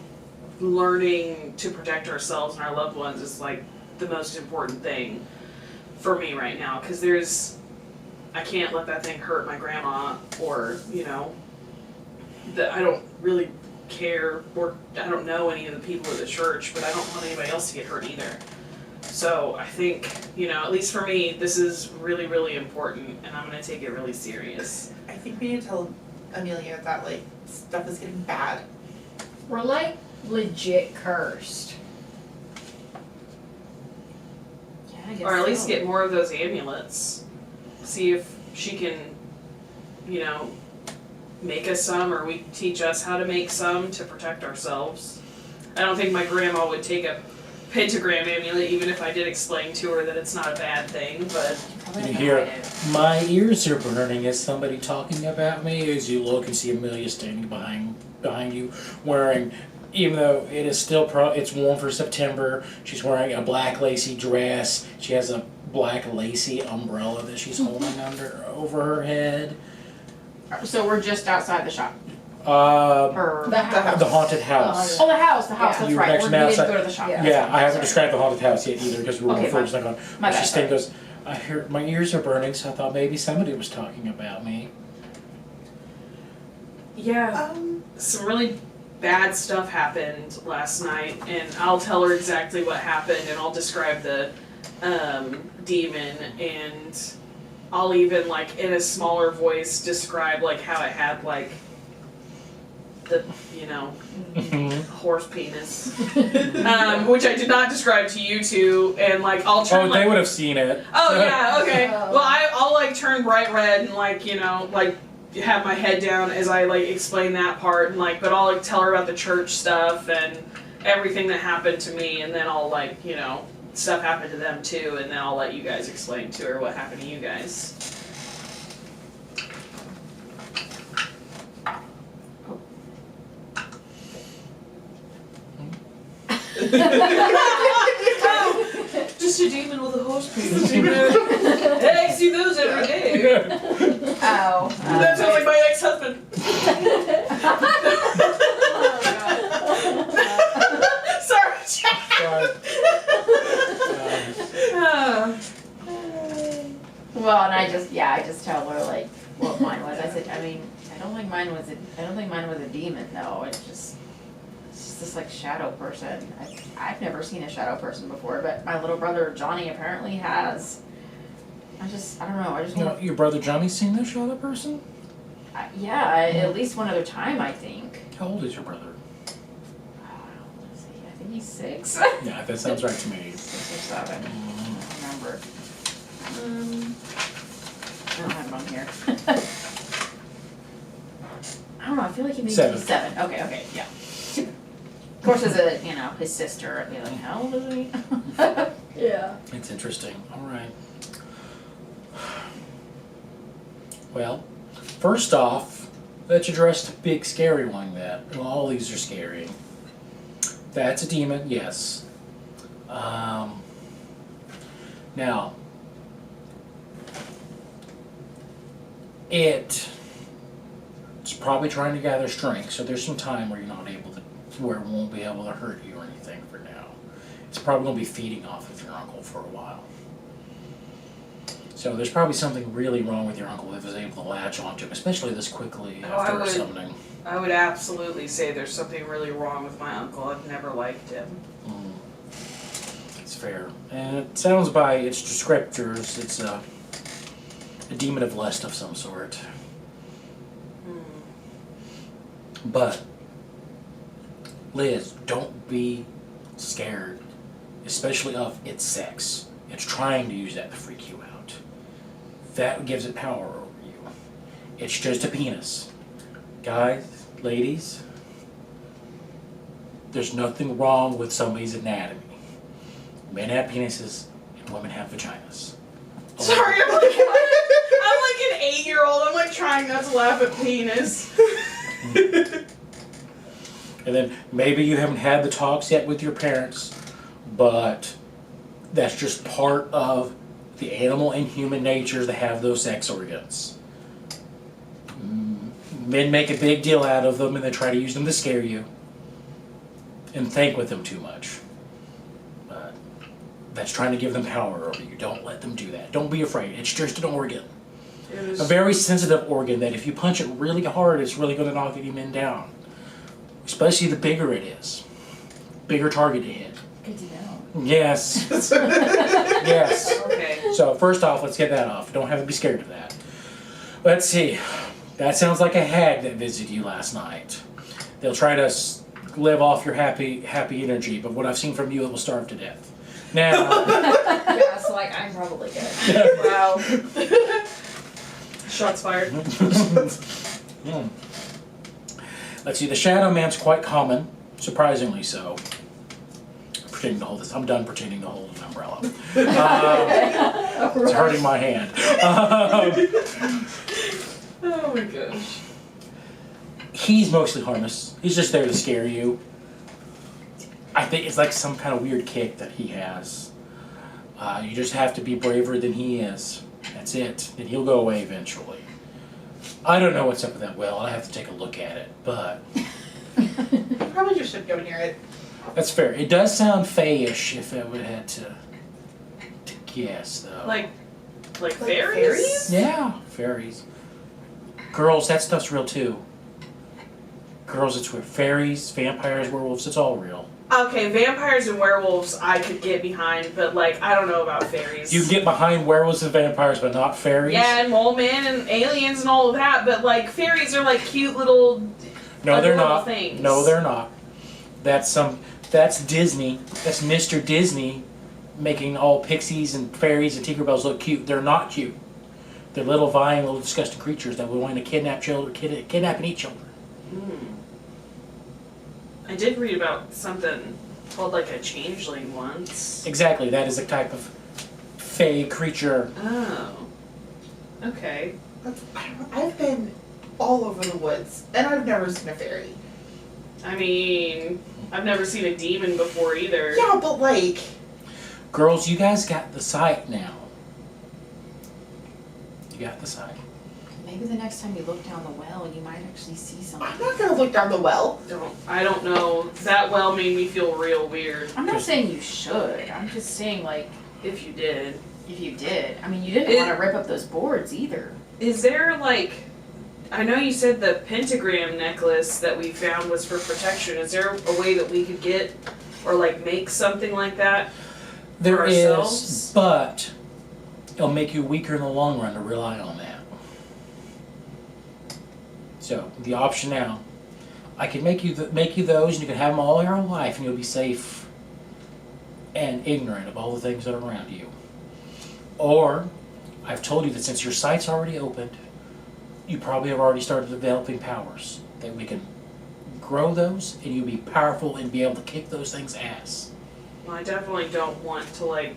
learning to protect ourselves and our loved ones is like the most important thing for me right now because I can't let that thing hurt my grandma or, that I don't really care or I don't know any of the people at the church, but I don't want anybody else to get hurt either. So I think, at least for me, this is really, really important and I'm going to take it really serious. I think we need to tell Amelia that like stuff is getting bad. We're like legit cursed. Yeah, I guess Or at least so. get more of those amulets. See if she can, make us some or we teach us how to make some to protect ourselves. I don't think my grandma would take a pentagram amulet even if I did explain to her that it's not a bad thing, but Probably You not hear, gonna hide it. my ears are burning. Is somebody talking about me? As you look and see Amelia standing behind you, wearing, even though it is still it's warm for September, she's wearing a black lacy dress. She has a black lacy umbrella that she's holding over her head. So we're just outside the shop. Or The house. The haunted house. oh, the house, Yeah. that's You were right. next We to the didn't outside. go to the shop. Yeah. Yeah, I haven't Sorry. described the haunted house yet either because we were Okay, first like on. My bad, She sorry. goes, I hear my ears are burning, so I thought maybe somebody was talking about me. Yeah. Some really bad stuff happened last night, and I'll tell her exactly what happened, and I'll describe the demon, and I'll even, like, in a smaller voice, describe, like, how it had, like, the, you know, horse penis. Which I did not describe to you two, and, like, I'll turn, Oh, they would have seen it. Oh, yeah, okay. Oh. Well, I'll, like, turn bright red and, like, you know, like, have my head down as I, like, explain that part, and, like, but I'll, like, tell her about the church stuff and everything that happened to me, and then I'll, like, you know, stuff happened to them, too, and then I'll let you guys explain to her what happened to you guys. Just a demon with a horse penis. Hey, I see those every day. Ow. That sounds like my ex-husband. Sorry, Jack. Well, and I just tell her like what mine was. I said, I don't think mine was a demon though. It's just this like shadow person. I've never seen a shadow person before, but my little brother Johnny apparently has. I don't know. I just You know, want. your brother Johnny's seen this shadow person? At least one other time I think. How old is your brother? Let's see, I think he's 6. Yeah, that sounds right to me. 6 or 7. I don't remember. I don't have it on here. I don't know, I feel like he maybe 7. 7. Okay, yeah. Of course, as a, his sister, I'd be like, how old is he? Yeah. It's interesting. All right. Well, first off, let's address the big scary one then. Well, all these are scary. That's a demon, yes. Now, it's probably trying to gather strength, so there's some time where you're not able to, where it won't be able to hurt you or anything for now. It's probably going to be feeding off of your uncle for a while. So there's probably something really wrong with your uncle if he's able to latch onto him, especially this quickly after I summoning. I would absolutely say there's something really wrong with my uncle. I've never liked him. It's fair. And it sounds by its descriptors, it's a demon of lust of some sort. But, Liz, don't be scared, especially of its sex. It's trying to use that to freak you out. That gives it power over you. It's just a penis. Guys, ladies, there's nothing wrong with somebody's anatomy. Men have penises and women have vaginas. Sorry, I'm like an 8-year-old. I'm like trying not to laugh at penis. And then maybe you haven't had the talks yet with your parents, but that's just part of the animal and human nature to have those sex organs. Men make a big deal out of them and they try to use them to scare you and think with them too much. But that's trying to give them power over you. Don't let them do that. Don't be afraid. It's just an organ. A very sensitive organ that if you punch it really hard, it's really going to knock any men down. Especially the bigger it is. Bigger target to hit. Good to know. Yes. Yes. Okay. So first off, let's get that off. Don't have to be scared of that. Let's see. That sounds like a hag that visited you last night. They'll try to live off your happy energy, but what I've seen from you, it will starve to death. Now. Yeah, so like I'm probably good. Wow. Shots fired. Let's see. The Shadow Man's quite common, surprisingly so. Pretending to hold this. I'm done pretending to hold an umbrella. It's hurting my hand. Oh my gosh. He's mostly harmless. He's just there to scare you. I think it's like some kind of weird kick that he has. You just have to be braver than he is. That's it. And he'll go away eventually. I don't know what's up with that well. I have to take a look at it, but Probably just should go near it. that's fair. It does sound fey-ish if I would have had to guess, though. Like Like fairies? Yeah, fairies. Girls, that stuff's real too. Girls, it's real. Fairies, vampires, werewolves, it's all real. Okay, vampires and werewolves I could get behind, but like I don't know about fairies. You can get behind werewolves and vampires, but not fairies? Yeah, and mole men and aliens and all of that, but like fairies are like cute little No, they're adorable not. things. No, they're not. That's Disney. That's Mr. Disney making all pixies and fairies and Tinkerbells look cute. They're not cute. They're little vying, little disgusting creatures that would want to kidnap children, kidnap and eat children. I did read about something called like a changeling once. Exactly, that is a type of fey creature. Oh. Okay. I've been all over the woods, and I've never seen a fairy. I mean, I've never seen a demon before either. Yeah, but like, Girls, you guys got the sight now. You got the sight. Maybe the next time you look down the well, you might actually see something. I'm not gonna look down the well. I don't know. That well made me feel real weird. I'm not saying you should. I'm just saying, like, If you did. if you did. I mean, you didn't It- want to rip up those boards either. Is there like, I know you said the pentagram necklace that we found was for protection. Is there a way that we could get or like make something like that? There is, ourselves? but it'll make you weaker in the long run to rely on that. So the option now, I can make you those, and you can have them all your life, and you'll be safe and ignorant of all the things that are around you. Or I've told you that since your sight's already opened, you probably have already started developing powers that we can grow those, and you'll be powerful and be able to kick those things' ass. Well, I definitely don't want to like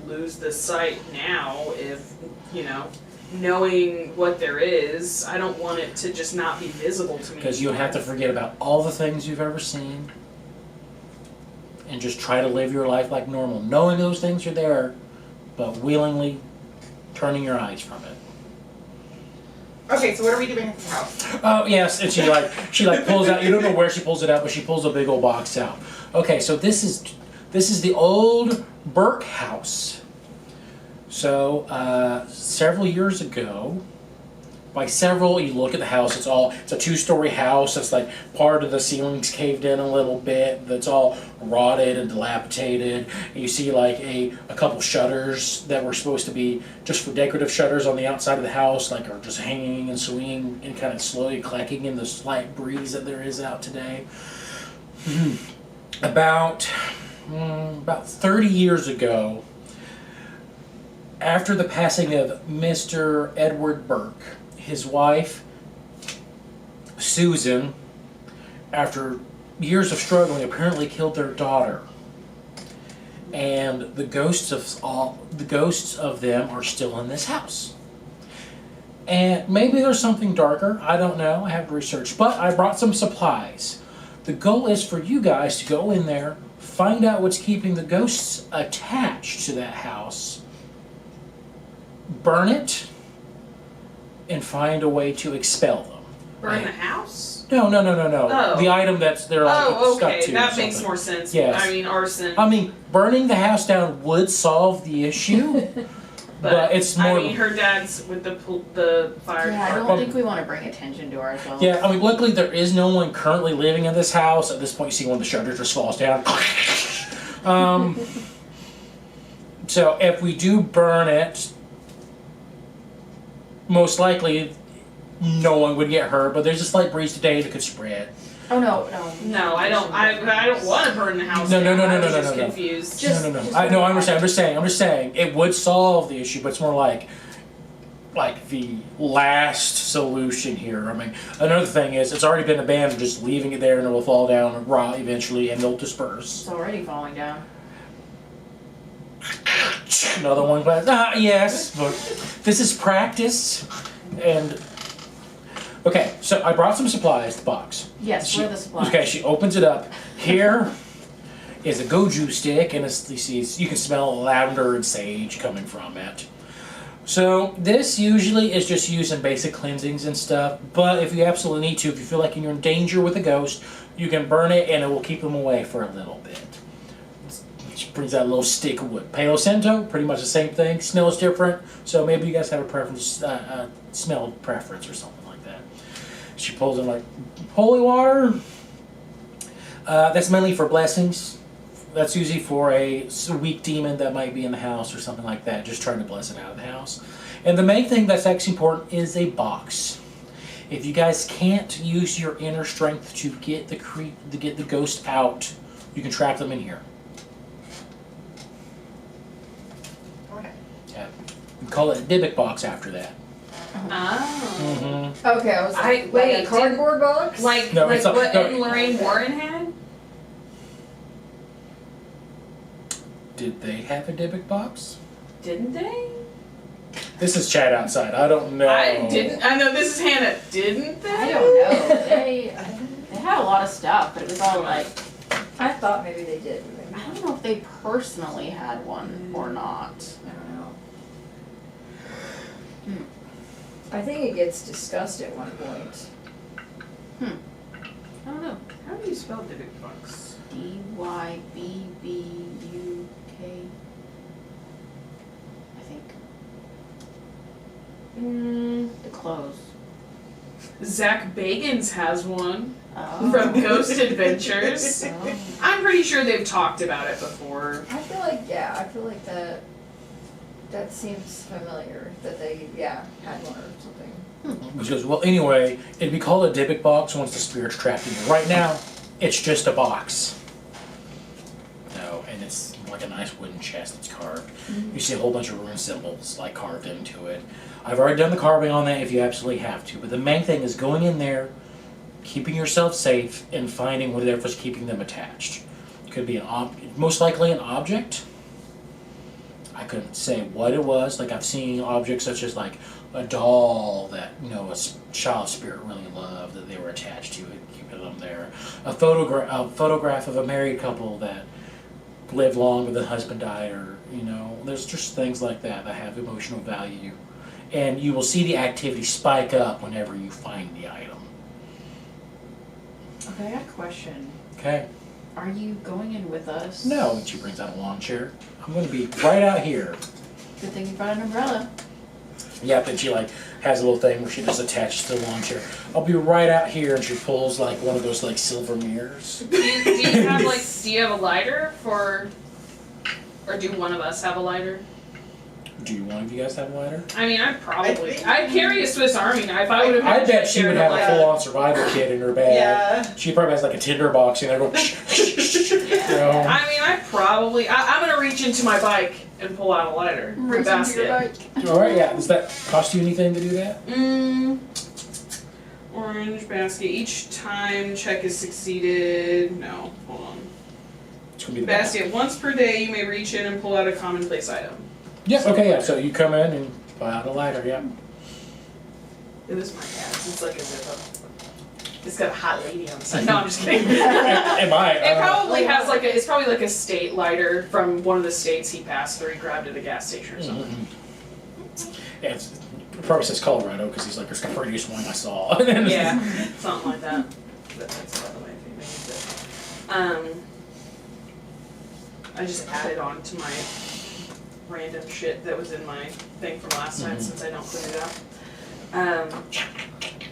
lose the sight now if, you know, knowing what there is, I don't want it to just not be visible to me. Because you'll have to forget about all the things you've ever seen and just try to live your life like normal, knowing those things are there, but willingly turning your eyes from it. Okay, so what are we doing at this house? Oh yes, and she pulls out. You don't know where she pulls it out, but she pulls a big old box out. Okay, so this is the old Burke house. So several years ago, by several, you look at the house. It's a two-story house. It's like part of the ceiling's caved in a little bit. That's all rotted and dilapidated. And you see like a couple shutters that were supposed to be just for decorative shutters on the outside of the house, like are just hanging and swinging and kind of slowly clacking in the slight breeze that there is out today. About 30 years ago, after the passing of Mr. Edward Burke, his wife, Susan, after years of struggling, apparently killed their daughter. And the ghosts of them are still in this house. And maybe there's something darker, I don't know, I have to research, but I brought some supplies. The goal is for you guys to go in there, find out what's keeping the ghosts attached to that house, burn it, and find a way to expel them. Burn the house? No. Oh. The item that's they're like Oh, stuck okay. to. That or makes something. more sense. Yes. I mean, arson. I mean, burning the house down would solve the issue, but it's more. I mean, her dad's with the fire Yeah, I don't department. think we want to bring attention to ourselves. Yeah, I mean, luckily there is no one currently living in this house. At this point, you see one of the shutters just falls down. So if we do burn it, most likely no one would get hurt, but there's a slight breeze today that could spread. Oh no. No, I don't. I don't want to burn the house. No, down. no, I was no, just no. confused. Just- No. just I understand. one I'm just saying it would solve the issue, but it's more like the last solution here. I mean, another thing is it's already been abandoned, just leaving it there and it will fall down and rot eventually and they'll disperse. It's already falling down. Another one, but yes, but this is practice. And okay, so I brought some supplies, the box. Yes, where are the supplies? Okay, she opens it up. Here is a goju stick, and you can smell lavender and sage coming from it. So this usually is just used in basic cleansings and stuff, but if you absolutely need to, if you feel like you're in danger with a ghost, you can burn it and it will keep them away for a little bit. Which brings out a little stick of wood. Palo Santo, pretty much the same thing. Smell is different, so maybe you guys have a preference, smell preference or something like that. She pulls in like holy water. That's mainly for blessings. That's usually for a weak demon that might be in the house or something like that, just trying to bless it out of the house. And the main thing that's actually important is a box. If you guys can't use your inner strength to get the ghost out, you can trap them in here. Okay. Yeah. We call it a Dybbuk box after that. Oh. Okay, I was like, a cardboard box? Like, No, like it's not- what no. Ed and Lorraine Warren had? Did they have a Dybbuk box? Didn't they? This is chat outside. I don't know. I didn't. I know this is Hannah. Didn't they? I don't know. They had a lot of stuff, but it was all like, I thought maybe they did. I don't know if they personally had one or not. I don't know. I think it gets discussed at one point. I don't know. How do you spell Dybbuk box? Dybbuk, I think. The clothes. Zach Bagans has one Oh. from Ghost Adventures. Oh. I'm pretty sure they've talked about it before. I feel like that seems familiar, that they, had one or something. Which goes, well, anyway, it'd be called a Dybbuk box once the spirit's trapped in it. Right now, it's just a box. No, and it's like a nice wooden chest that's carved. You see a whole bunch of rune symbols like carved into it. I've already done the carving on that if you absolutely have to, but the main thing is going in there, keeping yourself safe, and finding whatever's keeping them attached. It could be most likely an object. I couldn't say what it was. Like I've seen objects such as like a doll that a child spirit really loved that they were attached to it, keeping them there. A photograph of a married couple that lived long but the husband died, or there's just things like that that have emotional value, and you will see the activity spike up whenever you find the item. Okay, I got a question. Okay. Are you going in with us? No, and she brings out a lawn chair. I'm going to be right out here. Good thing you brought an umbrella. Yep, and she has a little thing where she just attaches to the lawn chair. I'll be right out here, and she pulls one of those silver mirrors. Do you have a lighter or do one of us have a lighter? Do one of you guys have a lighter? I mean, I'd carry a Swiss Army knife. I would have. I bet she would have a full-on survival kit in her bag. Yeah. She probably has a tinder box in there going. I mean, I'm gonna reach into my bike and pull out a lighter. Reach into your bike. All right, yeah. Does that cost you anything to do that? Orange basket. Each time check is succeeded. No, hold on. It's gonna be the Basket. Once per day, you may reach in and pull out a commonplace item. Yes. Okay. Yeah. So you come in and pull out a lighter. Yeah. It is my dad's. It's like a zip up. It's got a hot lady on the side. No, I'm just kidding. Am I? It probably has it's probably like a state lighter from one of the states he passed through. He grabbed it at a gas station or something. Yeah, it probably says Colorado because he's there's the prettiest one I saw. Yeah, something like that. But that's by the way, if you think I just added on to my random shit that was in my thing from last time since I don't clean it up.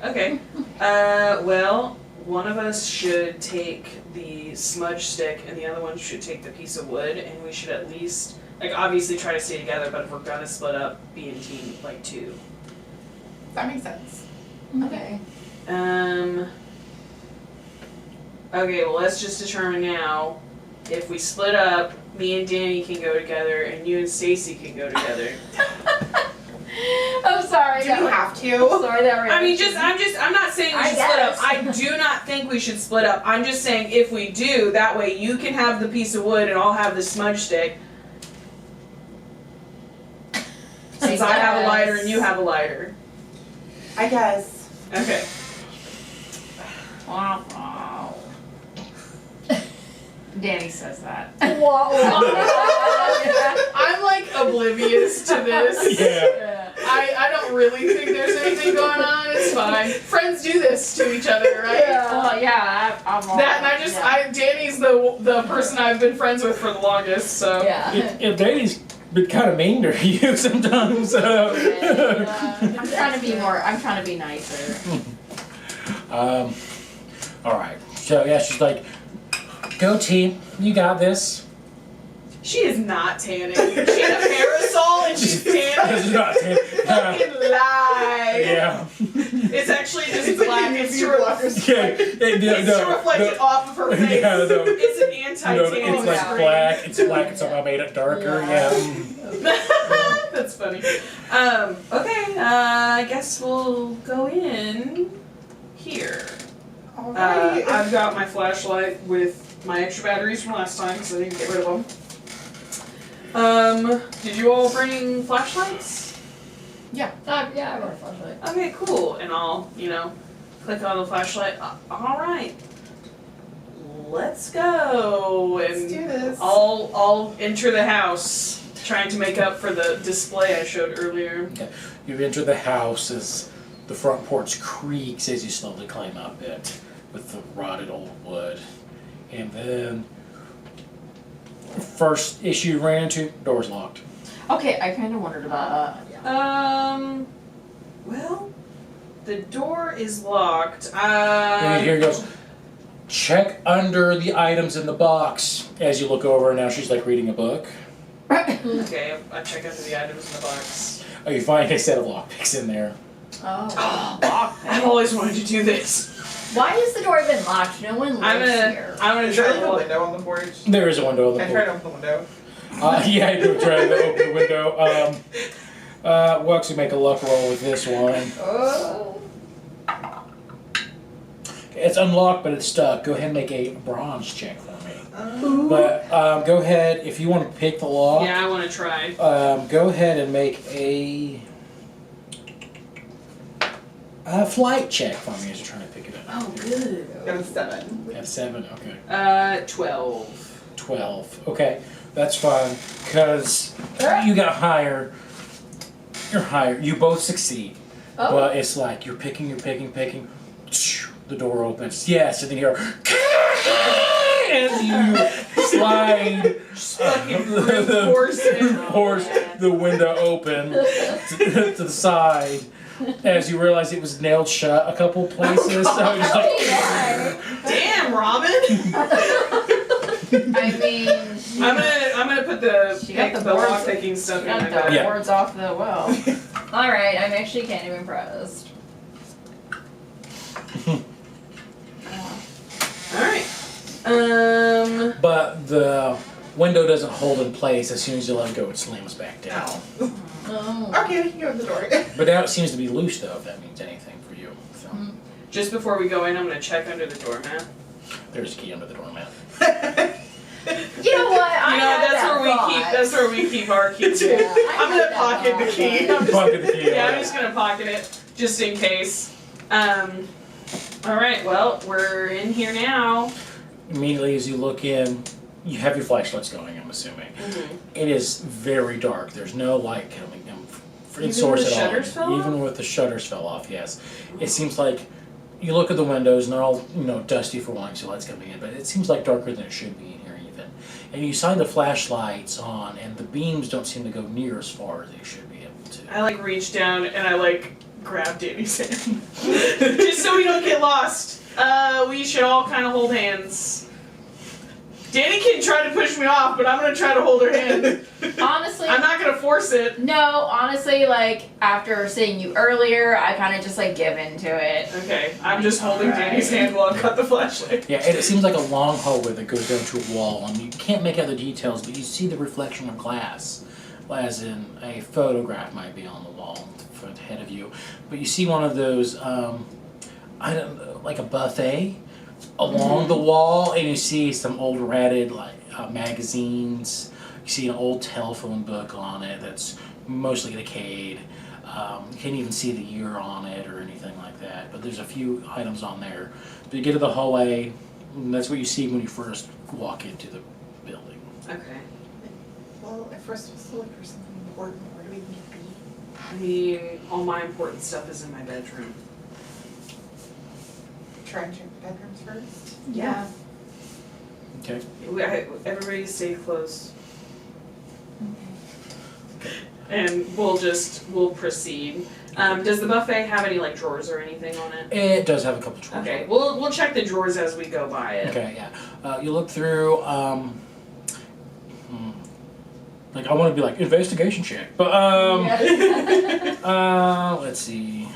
Okay. Well, one of us should take the smudge stick and the other one should take the piece of wood, and we should at least obviously try to stay together, but if we're gonna split up, be in team 2. That makes sense. Okay. Okay, well let's just determine now, if we split up, me and Dani can go together and you and Stacie can go together. I'm sorry. Do we have to? Sorry that I'm not saying we should split up. I do not think we should split up. I'm just saying if we do, that way you can have the piece of wood and I'll have the smudge stick. Since I have a lighter and you have a lighter. I guess. Okay. Wow. Dani says that. I'm oblivious to this. Yeah. I don't really think there's anything going on. It's fine. Friends do this to each other, right? Well, yeah, I'm all That and Dani's the person I've been friends with for the longest, so. Yeah. If Dani's been kind of mean to you sometimes. I'm trying to be nicer. All right. So yeah, she's like, "Go team, you got this." She is not tanning. She had a parasol and she's tanning. She's not tanning. Fucking lie. Yeah. It's actually just It's like black. you It's use to, your blockers. it's to reflect it off of her face. Yeah, no. It's an No, anti-tanning it's like spray. black. It's black. It's somehow made it darker. Yeah. That's funny. Okay, I guess we'll go in here. Alright. I've got my flashlight with my extra batteries from last time because I didn't get rid of them. Did you all bring flashlights? Yeah, I brought a flashlight. Okay, cool. And I'll, click on the flashlight. Alright. Let's go. And Let's do this. I'll enter the house, trying to make up for the display I showed earlier. You enter the house as the front porch creaks as you slowly climb up it with the rotted old wood. And then, first issue you ran into, door's locked. Okay, I kind of wondered about Well, the door is locked. And here goes, check under the items in the box. As you look over, now she's like reading a book. Okay, I check under the items in the box. Oh, you find a set of lockpicks in there. Oh. I've always wanted to do this. Why is the door even locked? No one lives here. I'm gonna Is try there like a to window on the porch? There is a window on the Can I try porch. to open the window? Yeah, I do try to open the window. We'll actually make a luck roll with this one. Oh. It's unlocked, but it's stuck. Go ahead and make a bronze check for me. But go ahead, if you want to pick the lock, Yeah, I want to try. go ahead and make a flight check for me as you're trying to pick it up. Oh, good. Got a 7. At 7, okay. 12. 12. Okay, that's fine. Because you got higher. You're higher. You both succeed. Oh. But it's like you're picking. The door opens. Yes, and then you hear. As you slide force the window open to the side. As you realize it was nailed shut a couple places. So you're just like. Damn, Robin! I mean, I'm gonna put the She got the lock boards- picking stuff in got my the bag. Yeah. boards off the well. Alright, I'm actually kind of impressed. Alright. But the window doesn't hold in place. As soon as you let it go, it slams back down. Oh. Okay, we can go in the door. But now it seems to be loose, though, if that means anything for you. So Just before we go in, I'm gonna check under the doormat. there's a key under the doormat. You know what? I had that's that where we thought. keep. That's where we keep our keys. Yeah, I I'm had gonna that pocket the thought, key. but- I'm just, Pocket the key, yeah, I'm yeah. just gonna pocket it just in case. All right. Well, we're in here now. Immediately as you look in, you have your flashlights going, I'm assuming. It is very dark. There's no light coming in in Even source when the at all. shutters fell Even off? with the shutters fell off, yes. It seems like you look at the windows and they're all, dusty for one, so light's coming in, but it seems like darker than it should be in here even. And you shine the flashlights on and the beams don't seem to go near as far as they should be able to. I reach down and I grab Dani's hand, just so we don't get lost. We should all kind of hold hands. Dani can try to push me off, but I'm gonna try to hold her hand. Honestly, I'm not gonna force it. no, honestly, after seeing you earlier, I kind of just give into it. Okay, I'm just holding Alright. Dani's hand while I've got the flashlight. Yeah, and it seems like a long hallway that goes down to a wall, and you can't make out the details, but you see the reflection of glass, as in a photograph might be on the wall ahead of you. But you see one of those, I don't know, like a buffet along the wall, and you see some old ratted magazines. You see an old telephone book on it that's mostly decayed. You can't even see the year on it or anything like that. But there's a few items on there. But you get to the hallway, and that's what you see when you first walk into the building. Okay. Well, at first I was looking for something important. Where do we need to be? I mean, all my important stuff is in my bedroom. Try and check the bedrooms first. Yeah. Okay. Everybody stay close. And we'll proceed. Does the buffet have any like drawers or anything on it? It does have a couple drawers. Okay, we'll check the drawers as we go by it. Okay, yeah. You look through, like I want to be like investigation check, but let's see.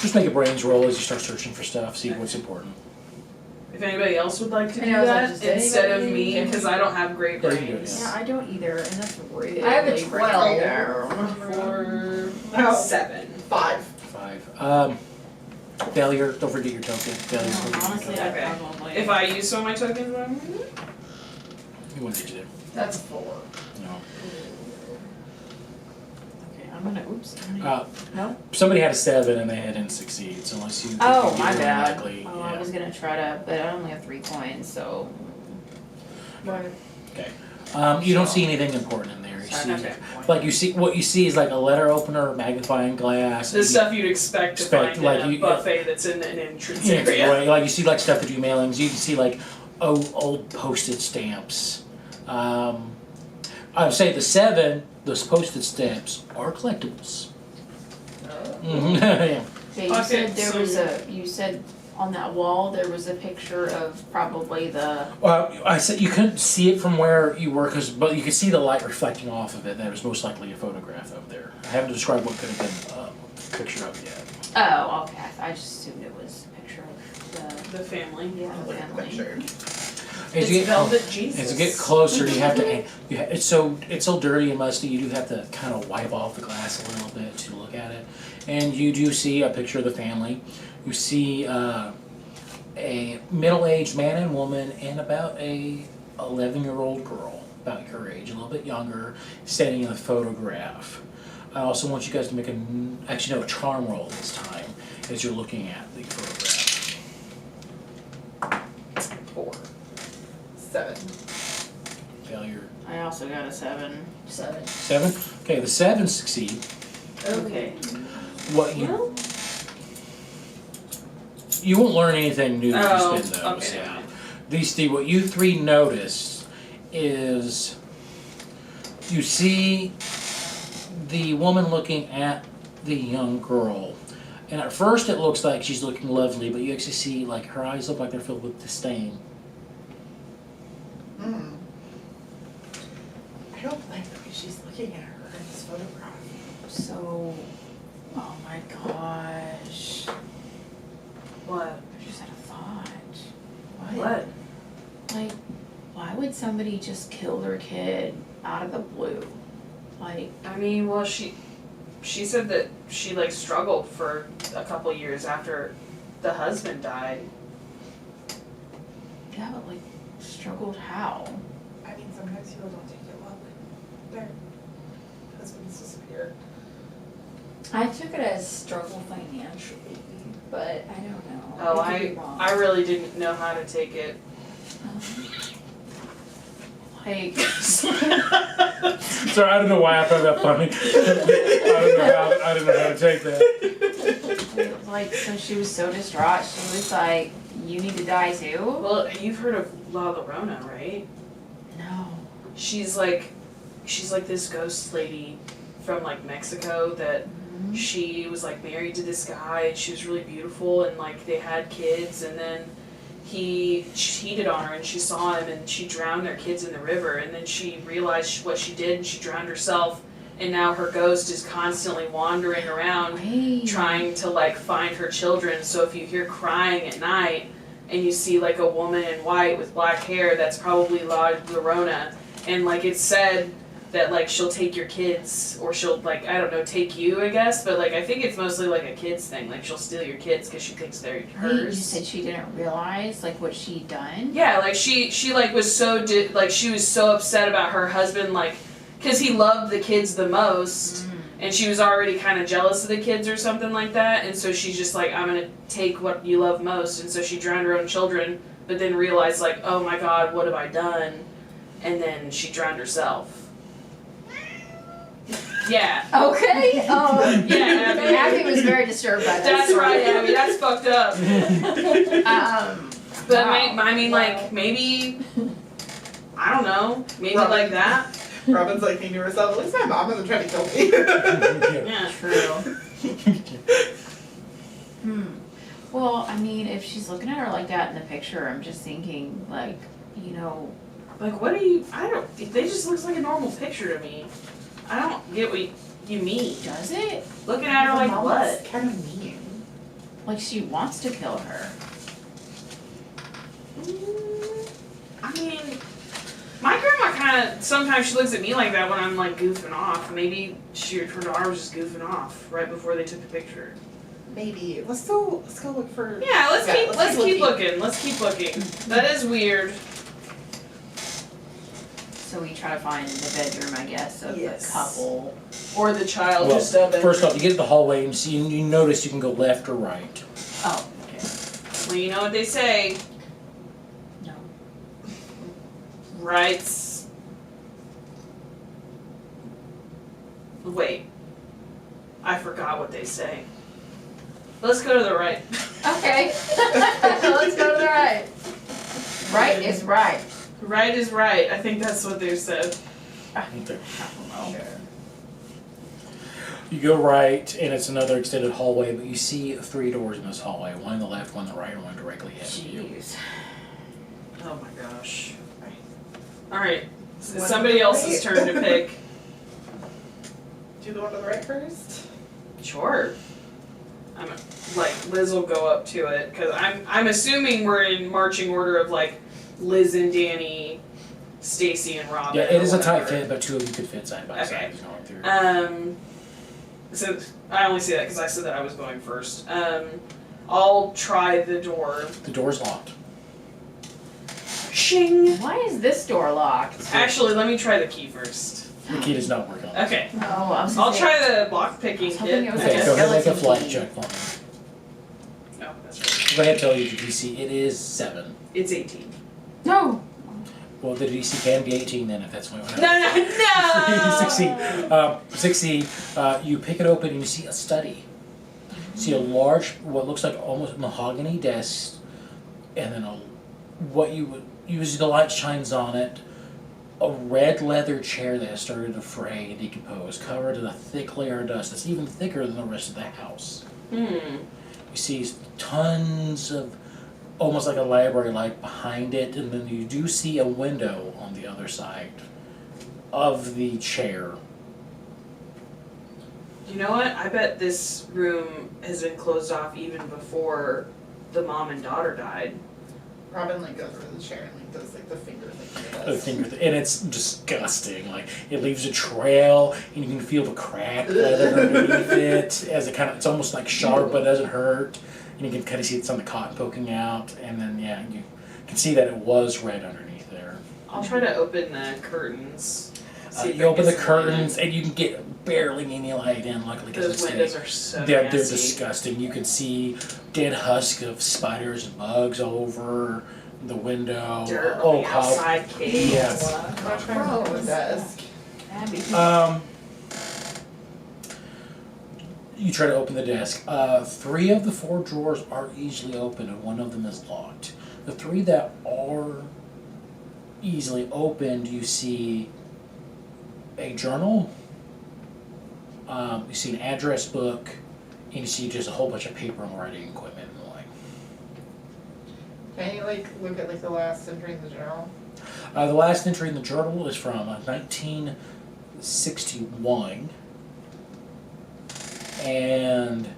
Just make a brains roll as you start searching for stuff. See what's important. If anybody else would like to do I know, is that that just instead of anybody? me, because I don't have great Yeah, you do it, brains. Yeah, I don't either, and that's really I have a bringing 12. me down. 4, No. 7. 5. 5. Failure. Don't forget your token. Failure. No, honestly, I Okay. probably. If I use some of my tokens, what I'm gonna do? You want to get you there. That's 4. No. Okay, I'm gonna. Oops. I'm gonna- No. Somebody had a 7 and they didn't succeed. So unless you. Oh, think my you bad. automatically- Oh, I yeah. was gonna try to, but I only have 3 coins, so. Okay. You don't see anything important in there. You see, Okay. like what you see is like a letter opener, magnifying glass. The stuff you'd expect to find like in a you- buffet that's in an entrance Yeah, area. right. Like you see like stuff that do mailings. You can see like old postage stamps. I would say the 7, those postage stamps are collectibles. Mhm. Yeah. Yeah, you Okay, said there so- was you said on that wall there was a picture of probably the. Well, I said you couldn't see it from where you were, but you could see the light reflecting off of it. That was most likely a photograph of there. I haven't described what could have been a picture of yet. Oh, okay. I just assumed it was a picture of The family. the Look at the family. picture. As you It's get, Velvet Jesus. as you get closer, you have to. It's so dirty and musty. You do have to kind of wipe off the glass a little bit to look at it, and you do see a picture of the family. You see a middle-aged man and woman and about a 11-year-old girl, about your age, a little bit younger, standing in the photograph. I also want you guys to make a charm roll this time as you're looking at the photograph. 4. 7. Failure. I also got a 7. 7. 7? Okay, the 7 succeed. Okay. What Well, you won't learn anything new if Oh, you spin those. okay. Yeah. What you 3 notice is you see the woman looking at the young girl. And at first it looks like she's looking lovely, but you actually see like her eyes look like they're filled with disdain. I don't like the way she's looking at her in this photograph. So, oh my gosh. what? I just had a thought. What? Like, why would somebody just kill their kid out of the blue? Like, I mean, well, she said that she like struggled for a couple years after the husband died. yeah, but like, struggled how? I mean, sometimes people don't take it well when their husbands disappear. I took it as struggle financially, but I don't know. Oh, I could be wrong. I really didn't know how to take it. Like, Sorry, I don't know why I found that funny. I don't know how to take that. like, so she was so distraught, she was like, you need to die too? Well, you've heard of La Llorona, right? No. She's like this ghost lady from like Mexico that she was like married to this guy and she was really beautiful and like they had kids and then he cheated on her and she saw him and she drowned their kids in the river and then she realized what she did and she drowned herself and now her ghost is constantly wandering around Wait. trying to like find her children. So if you hear crying at night and you see like a woman in white with black hair, that's probably La Llorona. And like it's said that like she'll take your kids or she'll like, I don't know, take you I guess, but like I think it's mostly like a kids thing. Like she'll steal your kids because she thinks they're hers. Wait, you said she didn't realize like what she'd done? Yeah, like she like was so she was so upset about her husband like because he loved the kids the most and she was already kind of jealous of the kids or something like that and so she's just like I'm gonna take what you love most and so she drowned her own children but then realized like oh my god what have I done and then she drowned herself. Yeah. Okay. Yeah, Abby. Abby was very disturbed by that. That's right, Abby. That's fucked up. But Wow. I mean, like, maybe, I don't know, maybe Robin. like that. Robin's like thinking to herself, at least my mom isn't trying to kill me. Yeah, true. Well, I mean, if she's looking at her like that in the picture, I'm just thinking, like, Like, what do you, I don't, they just looks like a normal picture to me. I don't get what you mean. does it? Looking at her like Mom what? was kind of mean. Like she wants to kill her. I mean, my grandma kind of, sometimes she looks at me like that when I'm like goofing off. Maybe her daughter was just goofing off right before they took the picture. Maybe. Let's go look for. Yeah, let's keep looking. looking. Let's keep looking. That is weird. So we try to find the bedroom, I guess, of Yes. the couple. Or the child Well, just up in. first off, you get to the hallway and you notice you can go left or right. Oh, okay. Well, you know what they say. No. Rights. Wait. I forgot what they say. Let's go to the right. Okay. Let's go to the right. Right is right. Right is right. I think that's what they said. I don't know. You go right, and it's another extended hallway, but you see 3 doors in this hallway. One on the left, one on the right, and one directly ahead of you. Jeez. Oh my gosh. Alright. It's One somebody to the else's right. turn to pick. Do the one to the right first. Sure. I'm like Liz will go up to it because I'm assuming we're in marching order of like Liz and Dani, Stacie and Robin. Yeah, it is or a tight whatever. fit, but 2 of you could fit side by Okay. side. Going through. So I only say that because I said that I was going first. I'll try the door. The door's locked. Shing. Why is this door locked? Actually, let me try the key first. The key does not work on this. Okay. Oh, I was I'll gonna say- try the lock picking I was hoping kit. it was Okay, like go ahead and make a skeleton flight key. check for me. Oh, that's right. Go ahead and tell you the DC. It is 7. It's 18. No. Well, the DC can be 18 then if that's what No, no, no! Succeed. You pick it open and you see a study. You see a large, what looks like almost mahogany desk, and then what you would use the light shines on it. A red leather chair that has started to fray and decompose, covered in a thick layer of dust that's even thicker than the rest of the house. You see tons of, almost like a library light behind it, and then you do see a window on the other side of the chair. You know what? I bet this room has been closed off even before the mom and daughter died. Robin like goes over to the chair and like does like the finger thing. And it's disgusting. Like it leaves a trail, and you can feel the crack leather underneath it. As it's almost like sharp, but it doesn't hurt. And you can kind of see some of the cotton poking out, and then you can see that it was red underneath there. I'll try to open the curtains. See if You I open can the get some curtains, and you can get barely any light in. Luckily, light in. because Those windows are so they're nasty. disgusting. You can see dead husk of spiders and bugs all over the window. Dirt on the cob- outside cage. Yes. I'm not trying to open the desk. Abby. You try to open the desk. 3 of the 4 drawers are easily open, and 1 of them is locked. The 3 that are easily opened, you see a journal, you see an address book, and you see just a whole bunch of paper and writing equipment and the like. Can you like look at like the last entry in the journal? The last entry in the journal is from 1961, and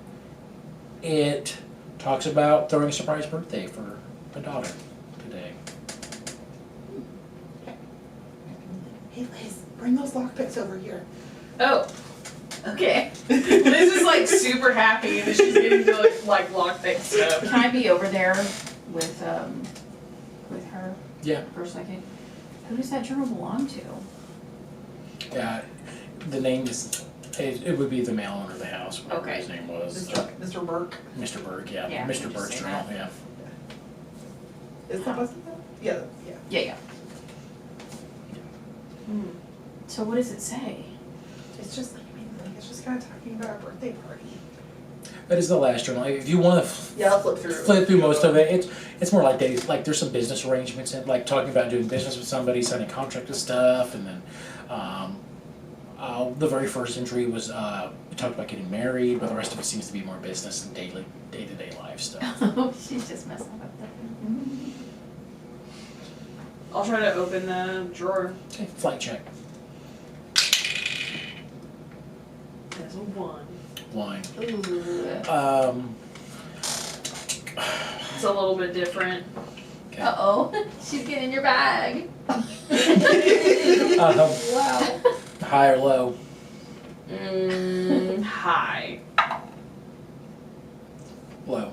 it talks about throwing a surprise birthday for a daughter today. Hey Liz, bring those lockpicks over here. Oh. Okay. Liz is like super happy that she's getting to like lockpick stuff. Can I be over there with her Yeah. for a second? Who does that journal belong to? The name is, it would be the male owner of the house, whatever Okay. his name was. Mr. Burke. Mr. Burke, yeah. Yeah, Mr. just Burke's say journal, that. yeah. Is that wasn't that? Yeah, yeah. Yeah. So what does it say? It's just, I mean, just kind of talking about our birthday party. That is the last journal. If you want to Yeah, I'll flip through. flip through most of it, it's more like there's some business arrangements and like talking about doing business with somebody, signing a contract and stuff, and then the very first entry was we talked about getting married, but the rest of it seems to be more business and day-to-day life stuff. Oh, she's just messing up there. I'll try to open the drawer. Okay, flight check. There's a 1. Wine. Ooh. It's a little bit different. Okay. Uh-oh, she's getting in your bag. Wow. High or low? High. Low.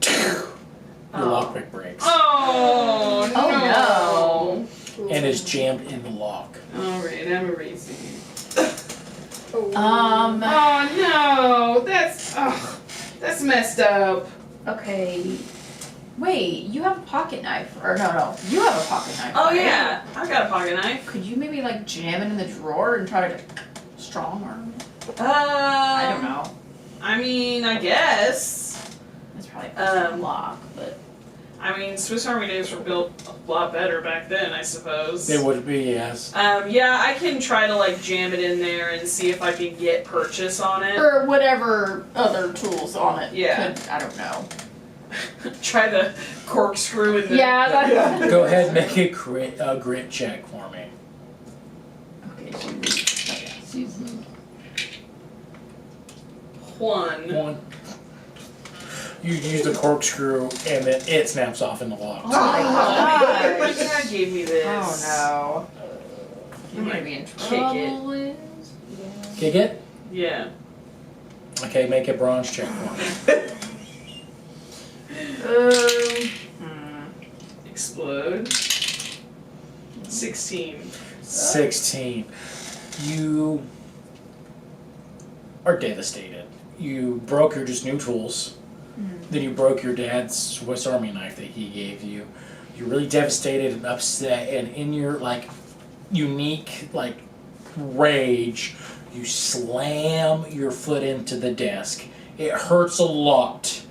Your lockpick breaks Oh, no. and is jammed in the lock. Alright, I'm erasing. Um, Oh no, that's messed up. okay. Wait, you have a pocket knife. Or no, you have a pocket knife. Oh right? yeah, I've got a pocket knife. Could you maybe like jam it in the drawer and try to strong arm it? I don't know. I mean, I guess. It's probably a Um, lock, but I mean, Swiss Army knives were built a lot better back then, I suppose. They would be, yes. Yeah, I can try to like jam it in there and see if I can get purchase on it. or whatever other tools on it. Yeah. Could, I don't know. Try the corkscrew in the. Yeah. That, Go ahead and make a grit check for me. Okay, she's 1. One. You use the corkscrew and then it snaps off in the lock. Oh my gosh. My dad gave me this. Oh no. You're gonna be in Kick it. trouble, Liz. Kick it? Yeah. Okay, make a bronze check for me. Explode. 16. 16. You are devastated. You broke your just new tools. Then you broke your dad's Swiss Army knife that he gave you. You're really devastated and upset, and in your like unique like rage, you slam your foot into the desk. It hurts a lot,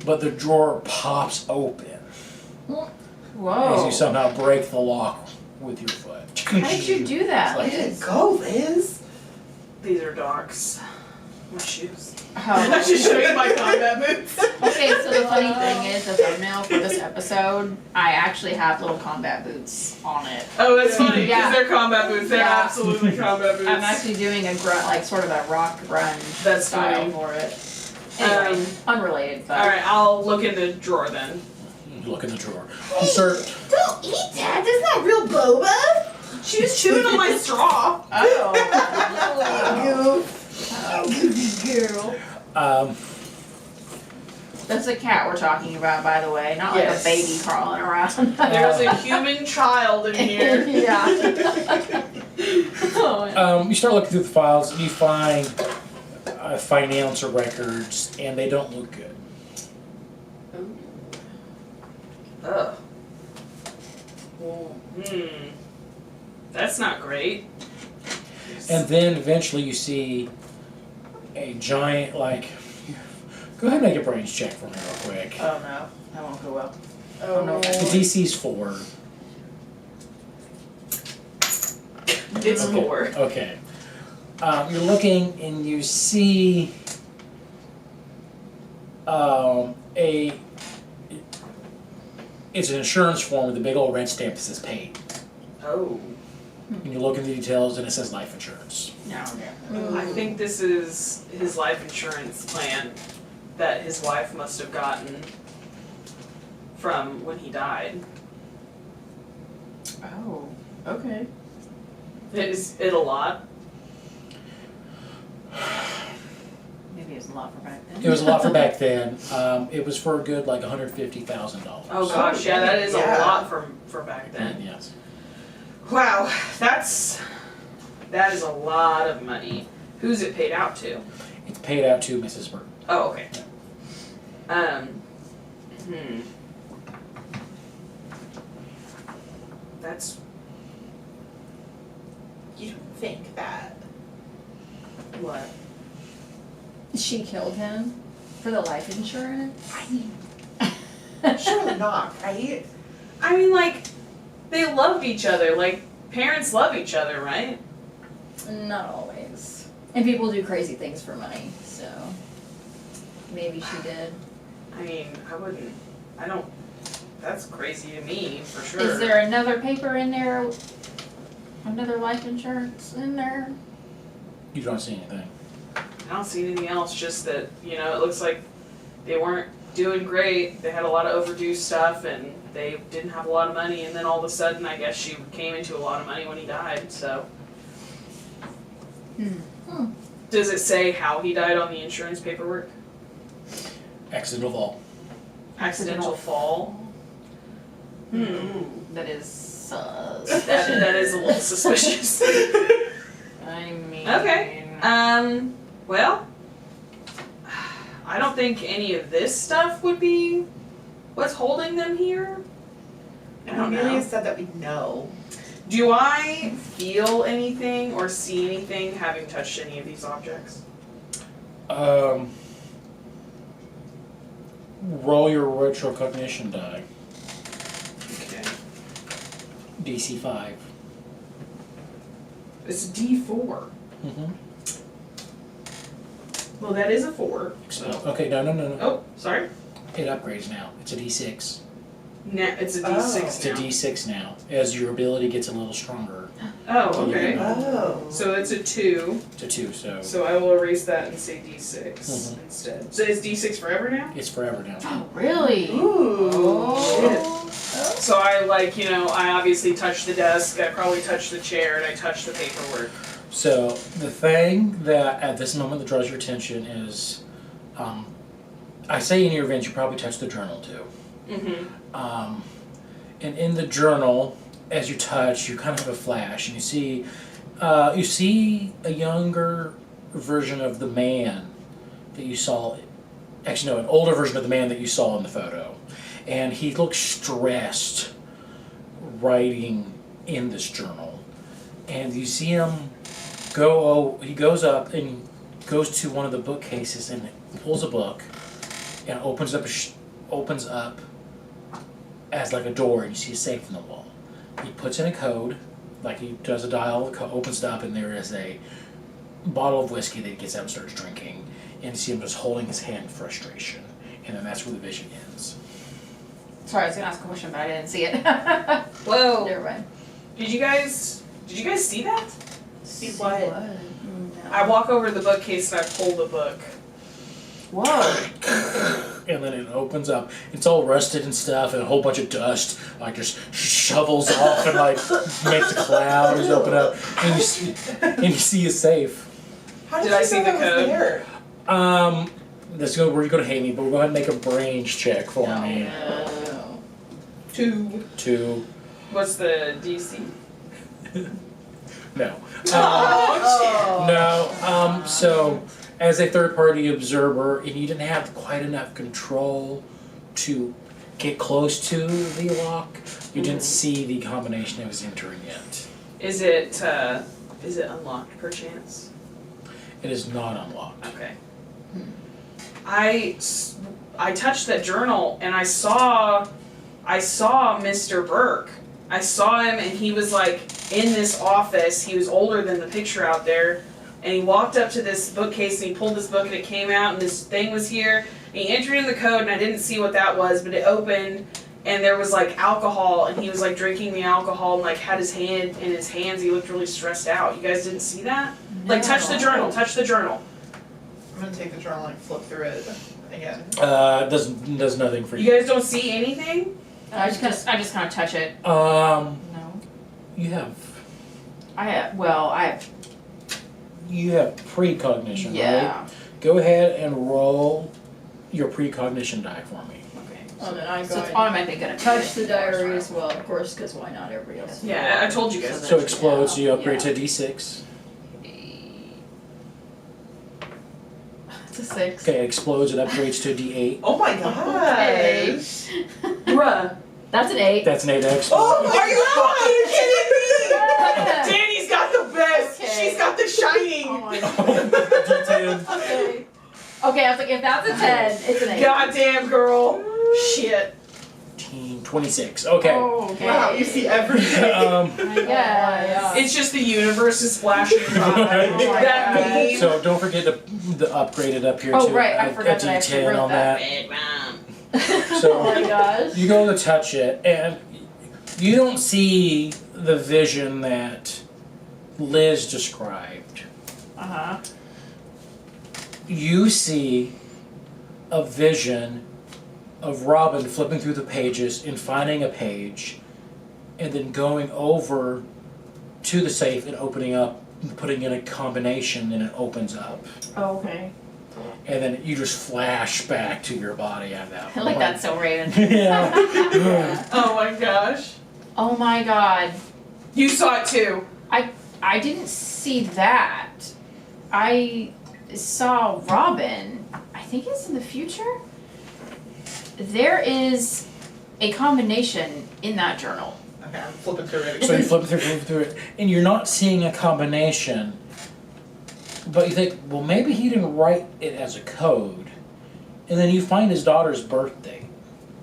but the drawer pops open as Whoa. you somehow break the lock with your foot. How did you do that, Like- Liz? Go, Liz. These are Doc's. My shoes. Oh. I should show you my combat boots. Okay, so the funny thing is, the thumbnail for this episode, I actually have little combat boots on it. Oh, that's funny because Yeah. they're combat boots. They're Yeah. absolutely combat boots. I'm actually doing a like sort of a rock grunge That's style funny. for it. Anyway, unrelated, but. All right, I'll look in the drawer then. You look in the drawer. You start. Don't eat that. That's not real boba. She was chewing on my straw. Oh. Good girl. That's a cat we're talking about, by the way, not like Yes. a baby crawling around. There's a human child in here. Yeah. You start looking through the files and you find financial records, and they don't look good. Ugh. That's not great. And then eventually you see a giant, like, go ahead and make a brains check for me real quick. Oh no, that won't go well. Oh no. The DC's 4. It's Okay. 4. Okay. You're looking and you see it's an insurance form with a big old red stamp that says paid. Oh. And you look at the details and it says life insurance. No. I think this is his life insurance plan that his wife must have gotten from when he died. Oh, okay. Is it a lot? Maybe it was a lot for back then. It was a lot for back then. It was for a good like $150,000. Oh gosh, yeah, that is Yeah. a lot for back then. Yes. Wow, that is a lot of money. Who's it paid out to? It's paid out to Mrs. Burke. Oh, okay. That's You don't think that what? she killed him for the life insurance? Surely not, right? I mean, like, they loved each other. Like, parents love each other, right? Not always. And people do crazy things for money, so maybe she did. I mean, I don't, that's crazy to me, for sure. Is there another paper in there? Another life insurance in there? You don't see anything. I don't see anything else, just that, you know, it looks like they weren't doing great. They had a lot of overdue stuff and they didn't have a lot of money, and then all of a sudden I guess she came into a lot of money when he died, so. Does it say how he died on the insurance paperwork? Accidental fall. Accidental fall? That is That is a little suspicious. I mean. Okay. Well, I don't think any of this stuff would be what's holding them here. I don't Amelia know. said that we know. Do I feel anything or see anything having touched any of these objects? Roll your retrocognition die. Okay. DC 5. It's D4. Mm-hmm. Well, that is a 4. So, okay, no. Oh, sorry. It upgrades now. It's a D6. It's a D6 It's a now. D6 now. As your ability gets a little stronger. Oh, okay. Oh. So it's a 2. It's a 2, so So I will erase that and say D6 Mhm. instead. So is D6 forever now? it's forever now. Oh, really? Ooh. Oh. So I I obviously touched the desk, I probably touched the chair, and I touched the paperwork. So the thing that at this moment that draws your attention is, I say in your event you probably touched the journal too. Mm-hmm. And in the journal, as you touch, you kind of have a flash, and you see a younger version of the man that you saw. Actually, no, an older version of the man that you saw in the photo, and he looks stressed, writing in this journal, and you see him go. He goes up and goes to one of the bookcases and pulls a book, and opens up as like a door, and you see a safe in the wall. He puts in a code, like he does a dial, opens it up, and there is a bottle of whiskey that he gets out and starts drinking. And you see him just holding his hand in frustration. And then that's where the vision ends. Sorry, I was gonna ask a question, but I didn't see it. Whoa. Never mind. Did you guys see that? See what? I walk over to the bookcase and I pull the book. Whoa. And then it opens up. It's all rusted and stuff, and a whole bunch of dust like just shovels off and like makes clouds open up. And you see a safe. How Did I you see know the that was code? there? That's where you're gonna hate me, but we'll go ahead and make a brains check for me. 2. 2. What's the DC? No. Oh. So as a third-party observer, and you didn't have quite enough control to get close to the lock, you didn't see the combination it was entering yet. Is it unlocked perchance? It is not unlocked. Okay. I touched that journal and I saw Mr. Burke. I saw him and he was like in this office. He was older than the picture out there. And he walked up to this bookcase and he pulled this book and it came out and this thing was here. And he entered in the code and I didn't see what that was, but it opened and there was like alcohol and he was like drinking the alcohol and like had his hand in his hands. He looked really stressed out. You guys didn't see that? Like touch the journal, touch the journal. I'm gonna take the journal and flip through it again. Does nothing for You you. guys don't see anything? I just kind of touch it. No. No. You have precognition, right? Yeah. Go ahead and roll your precognition die for me. Okay. Oh, then I So go it's and automatically gonna touch the diary as well, of course, because why not? Everybody else. Yeah, I told you guys. So explodes, Yeah. you upgrade Yeah. to D6. It's a 6. Okay, it explodes, it upgrades to a D8. Oh my Okay. gosh! Bruh, that's an 8. That's an 8x. Oh my god! Are you kidding me? Dani's got the best. Okay. She's got the shining. Oh my God. D10. Okay. Okay, I was like, if that's a 10, it's an 8. Goddamn, girl. Shit. 26. Okay. Oh, okay. Wow, you see everything. Yes. It's just the universe is flashing by. Oh my That God. meme. So don't forget to upgrade it up here Oh, to right, I a forgot that I actually D10 wrote on that. that. Oh my So gosh. you go to touch it, and you don't see the vision that Liz described. Uh-huh. You see a vision of Robin flipping through the pages and finding a page, and then going over to the safe and opening up and putting in a combination, and it opens up. Oh, okay. And then you just flash back to your body at that I point. like that so Raven. Yeah. Oh my gosh. Oh my god. You saw it too. I didn't see that. I saw Robin. I think it's in the future. There is a combination in that journal. Okay, I'm flipping through it So again. you flip through it, and you're not seeing a combination, but you think, well, maybe he didn't write it as a code. And then you find his daughter's birthday.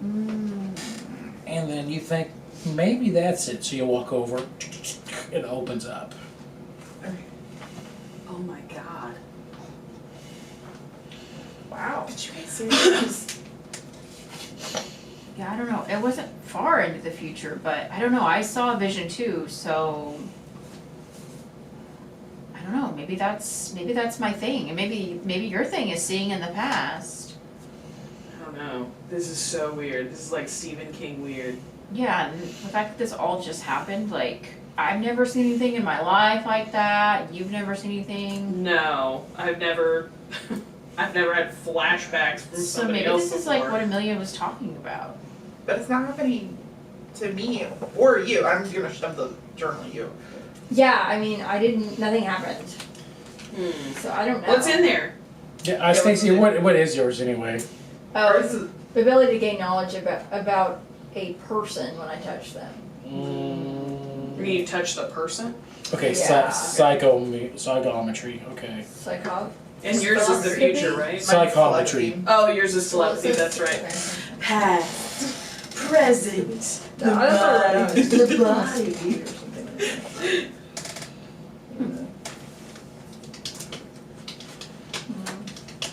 And then you think, maybe that's it. So you walk over, it opens up. Oh my god. Wow. Did you guys see this? Yeah, I don't know. It wasn't far into the future, but I don't know. I saw a vision too, so I don't know. Maybe that's my thing, and maybe your thing is seeing in the past. I don't know. This is so weird. This is like Stephen King weird. Yeah, and the fact that this all just happened, like I've never seen anything in my life like that. You've never seen anything. No, I've never had flashbacks from So somebody maybe else this is before. like what Amelia was talking about. But it's not happening to me or you. I'm just gonna shove the journal at you. Yeah, I mean, nothing happened. So I don't know. What's in there? Yeah, Stacie, what is yours anyway? Ours Oh, is- the ability to gain knowledge about a person when I touch them. When you touch the person? Okay, Yeah. psychometry. Okay, Psychop. And yours is the future, right? psychometry. Oh, yours is telepathy, that's right. Past, present, No, I don't know that. the body. or something like that.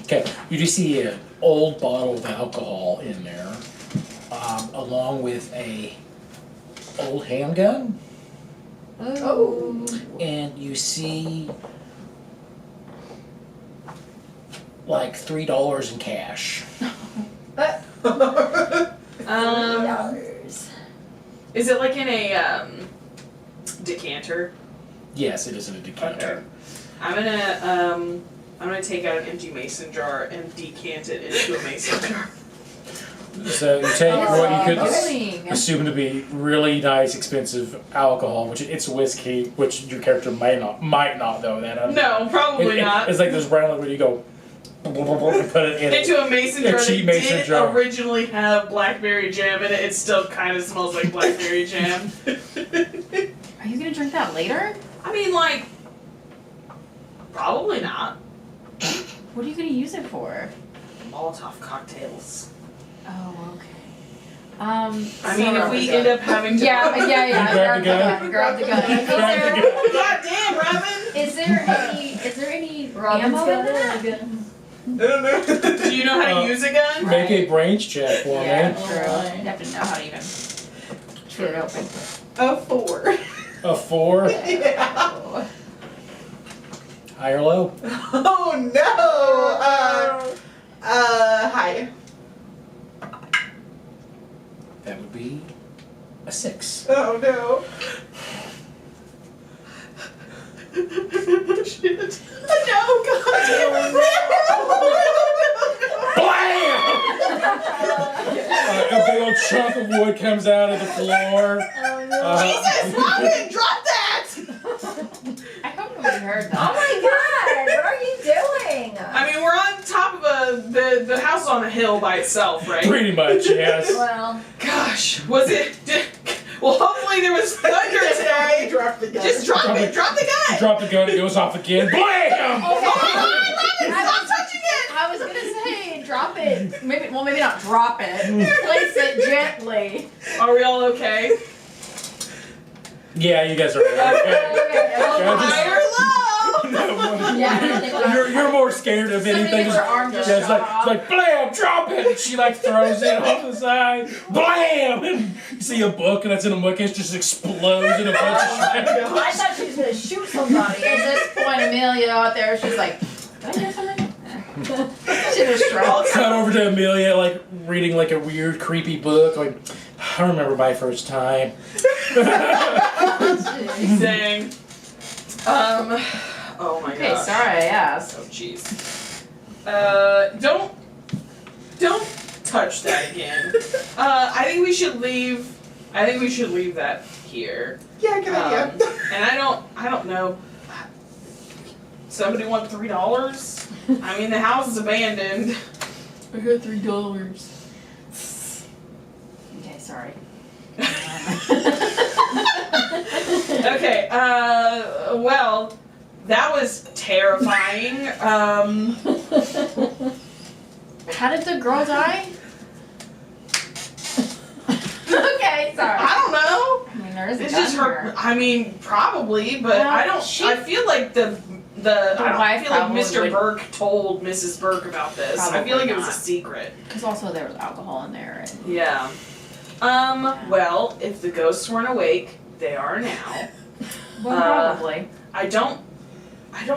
Okay, you do see an old bottle of alcohol in there, along with a old handgun, Oh. and you see like $3 in cash. $3. Is it like in a decanter? Yes, it is in a decanter. I'm gonna take out an empty mason jar and decant it into a mason jar. So you take what you could Darling. assume to be really nice, expensive alcohol, which it's whiskey, which your character might not know that. No, probably not. It's like this brown liquid. You go and put it in. Into a mason jar A that cheap mason did jar. originally have blackberry jam in it. It still kind of smells like blackberry jam. Are you gonna drink that later? I mean, like, probably not. What are you gonna use it for? Molotov cocktails. Oh, okay. I mean, if we end up having to. Yeah. You grab the gun? Grab the gun. Grab the gun. God damn, Robin! Is there any Robin's ammo got in that? a gun. Do you know how to use a gun? Make a brains check for Yeah, me. true. You have to know how to even get it open. A 4. A 4, Yeah. Oh. high or low? Oh no! Hi. That would be a 6. Oh no. Shit. No, God damn Blam! A big old chunk of wood comes out of the floor. Jesus, Robin, drop that! I hope nobody heard Oh that. my god, what are you doing? I mean, we're on top of the house on a hill by itself, right? Pretty much, yes. Well, Gosh, was it? Well, hopefully there was thunder today. Drop the gun. Just drop it. Drop the gun. Drop the gun, it goes off again. Blam! Oh my God, Robin, stop touching it. I was gonna say drop it. Maybe not drop it. Place it gently. Are we all okay? Yeah, you guys are. Okay. High or low? Yeah, I don't think we're You're more scared of anything. her arm just Yeah, it's shot off. like blam, drop it. And she like throws it off the side, blam, and you see a book and it's in a bookcase just explodes in a bunch of shreds. I thought she was gonna shoot somebody. At this point, Amelia out there, she's like, did I hear something? She was strong. Cut over to Amelia, like reading like a weird, creepy book. Like, I remember my first time. Dang. Oh my Okay, gosh. sorry I asked. Oh jeez. Don't touch that again. I think we should leave. I think we should leave that here. Yeah, good idea. And I don't know. Somebody want $3? I mean, the house is abandoned. I heard $3. Okay, sorry. Okay. Well, that was terrifying. How did the girl die? Okay, sorry. I don't know. I mean, there is a It's gun just her. here. I mean, probably, but Well, I don't. she- I feel like I wife don't feel like probably Mr. would- Burke told Mrs. Burke about this. I feel like it was a not. secret. Because also there was alcohol in there. And Yeah. Well, if the ghosts weren't awake, they are now. well, probably. I don't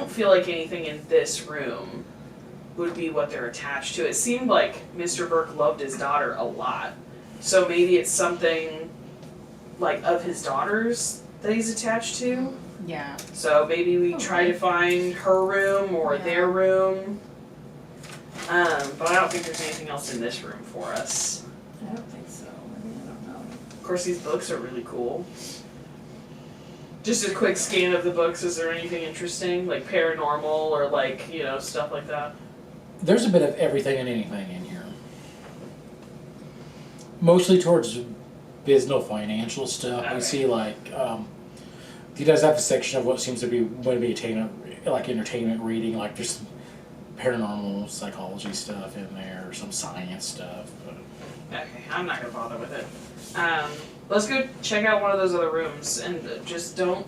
feel like anything in this room would be what they're attached to. It seemed like Mr. Burke loved his daughter a lot. So maybe it's something like of his daughter's that he's attached to. Yeah. So maybe we try to find her room or Yeah. their room. But I don't think there's anything else in this room for us. I don't think so. I mean, I don't know. Of course, these books are really cool. Just a quick scan of the books. Is there anything interesting, like paranormal or like, stuff like that? There's a bit of everything and anything in here. Mostly towards business, financial stuff. Okay. We see like he does have a section of what seems to be entertainment reading, like just paranormal psychology stuff in there, or some science stuff. But Okay, I'm not gonna bother with it. Let's go check out one of those other rooms and just don't.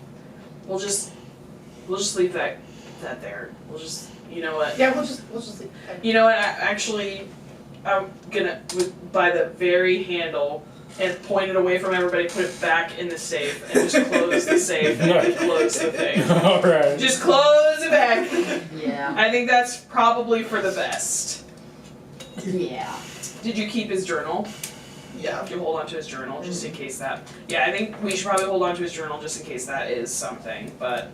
We'll just leave that there. We'll just. You know what? Yeah, we'll just leave. You know what? I'm gonna by the very handle and point it away from everybody. Put it back in the safe and just close the safe and then close the thing. all right. Just close it back. Yeah. I think that's probably for the best. Yeah. Did you keep his journal? Yeah. Did you hold on to his journal just in case that? Yeah, I think we should probably hold on to his journal just in case that is something. But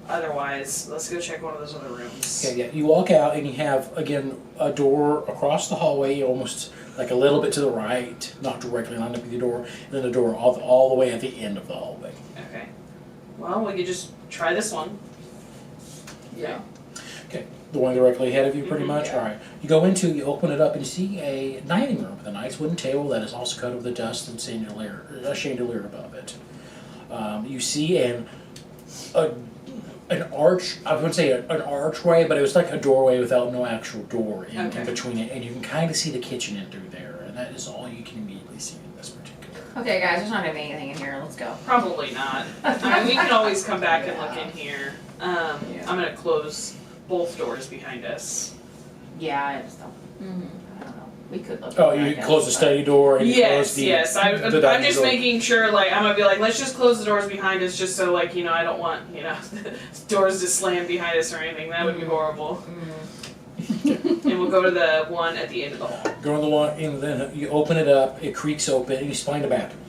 otherwise, let's go check one of those other rooms. Okay, yeah. You walk out and you have again a door across the hallway, almost like a little bit to the right, not directly lined up with the door, and then the door all the way at the end of the hallway. Okay. Well, we could just try this one. Yeah. Okay, the one directly ahead of you, pretty much. yeah. All right. You open it up, and you see a dining room with a nice wooden table that is also covered with dust and a chandelier above it. You see an arch. I wouldn't say an archway, but it was like a doorway without no actual door in between it, and you can kind of see the kitchen in through there, and that is all you can immediately see in this particular. Okay, guys, there's not gonna be anything in here. Let's go. Probably not. I mean, we can always come back and look in here. I'm gonna close both doors behind us. Yeah, I just don't. Mm-hmm. I don't know. We could look. Oh, in there, I you guess, close the but- study door, and you close Yes. the I'm dining just door. making sure. Like, I'm gonna be like, let's just close the doors behind us, just so I don't want doors to slam behind us or anything. That would be horrible. And we'll go to the one at the end of the hall. Go in the one, and then you open it up. It creaks open, and you find a bathroom.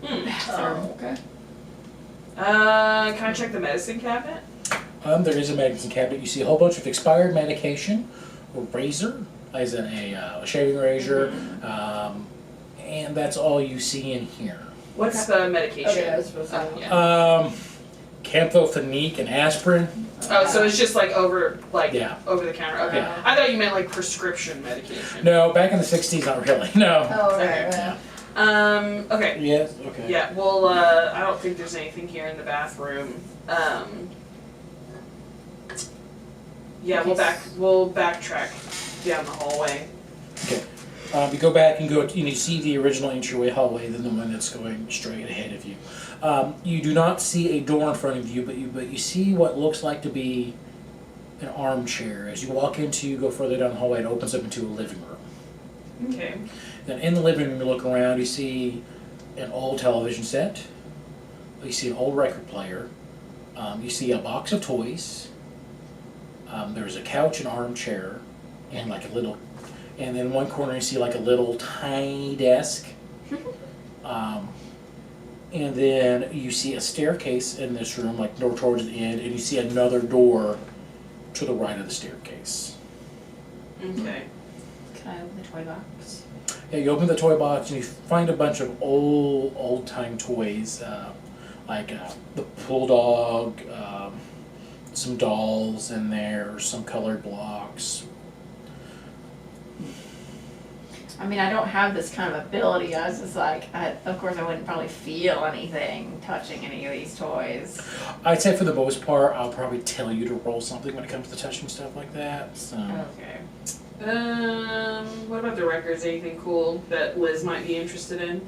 Oh, okay. Can I check the medicine cabinet? There is a medicine cabinet. You see a whole bunch of expired medication, a razor, as in a shaving razor, and that's all you see in here. What's the medication? Okay, I was supposed to. Yeah. Camphophenique and aspirin. Oh, so it's just like over Yeah. the counter. Okay. Yeah. I thought you meant like prescription medication. No, back in the 60s, not really. No. Oh, Okay. right, yeah. Okay. Yes. Okay. Yeah. Well, I don't think there's anything here in the bathroom. Yeah, Okay. we'll backtrack down the hallway. Okay. You go back and you see the original entryway hallway, then the one that's going straight ahead of you. You do not see a door in front of you, but you see what looks like to be an armchair. As you go further down the hallway, it opens up into a living room. Okay. Then in the living room, you look around, you see an old television set, you see an old record player, you see a box of toys, there's a couch and armchair, and like a little, and then in one corner you see like a little tiny desk, and then you see a staircase in this room, like door towards the end, and you see another door to the right of the staircase. Okay. Can I open the toy box? Yeah, you open the toy box and you find a bunch of old-time toys, like the bulldog, some dolls in there, some colored blocks. I mean, I don't have this kind of ability. I was just like, of course I wouldn't probably feel anything touching any of these toys. I'd say for the most part, I'll probably tell you to roll something when it comes to touching stuff like that. So. Okay. What about the records? Anything cool that Liz might be interested in?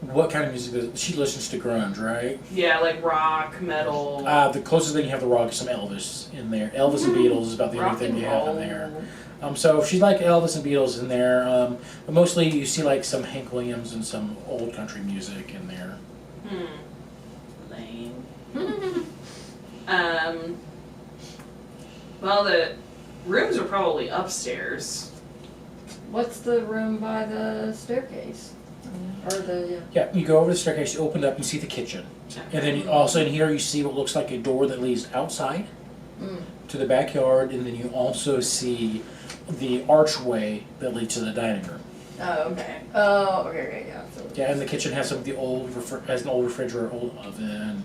What kind of music does she listens to? Grunge, right? Yeah, like rock, metal. The closest thing you have to rock is some Elvis in there. Elvis and Beatles is about the only Rock thing and you have in roll. there. So if she's like Elvis and Beatles in there, but mostly you see like some Hank Williams and some old country music in there. Lame. Well, the rooms are probably upstairs. What's the room by the staircase? Or the, Yeah, you go over the staircase, you open it up, you see the kitchen. And then you, also in here you see what looks like a door that leads outside to the backyard, and then you also see the archway that leads to the dining room. oh, okay. Oh, okay, yeah. So Yeah, and the kitchen has some of the has an old refrigerator, old oven,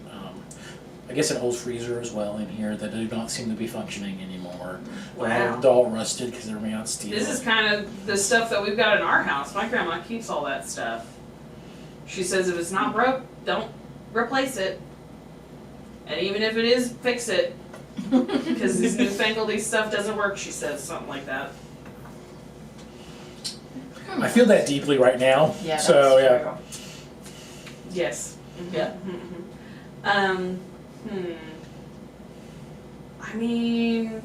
I guess an old freezer as well in here that do not seem to be functioning anymore. Wow. They're all rusted because they're made out of steel. This is kind of the stuff that we've got in our house. My grandma keeps all that stuff. She says if it's not broke, don't replace it. And even if it is, fix it. Because this newfangledy stuff doesn't work, she says, something like that. I feel that deeply right now. Yeah, that's so true. yeah. Yes. Yeah. I mean,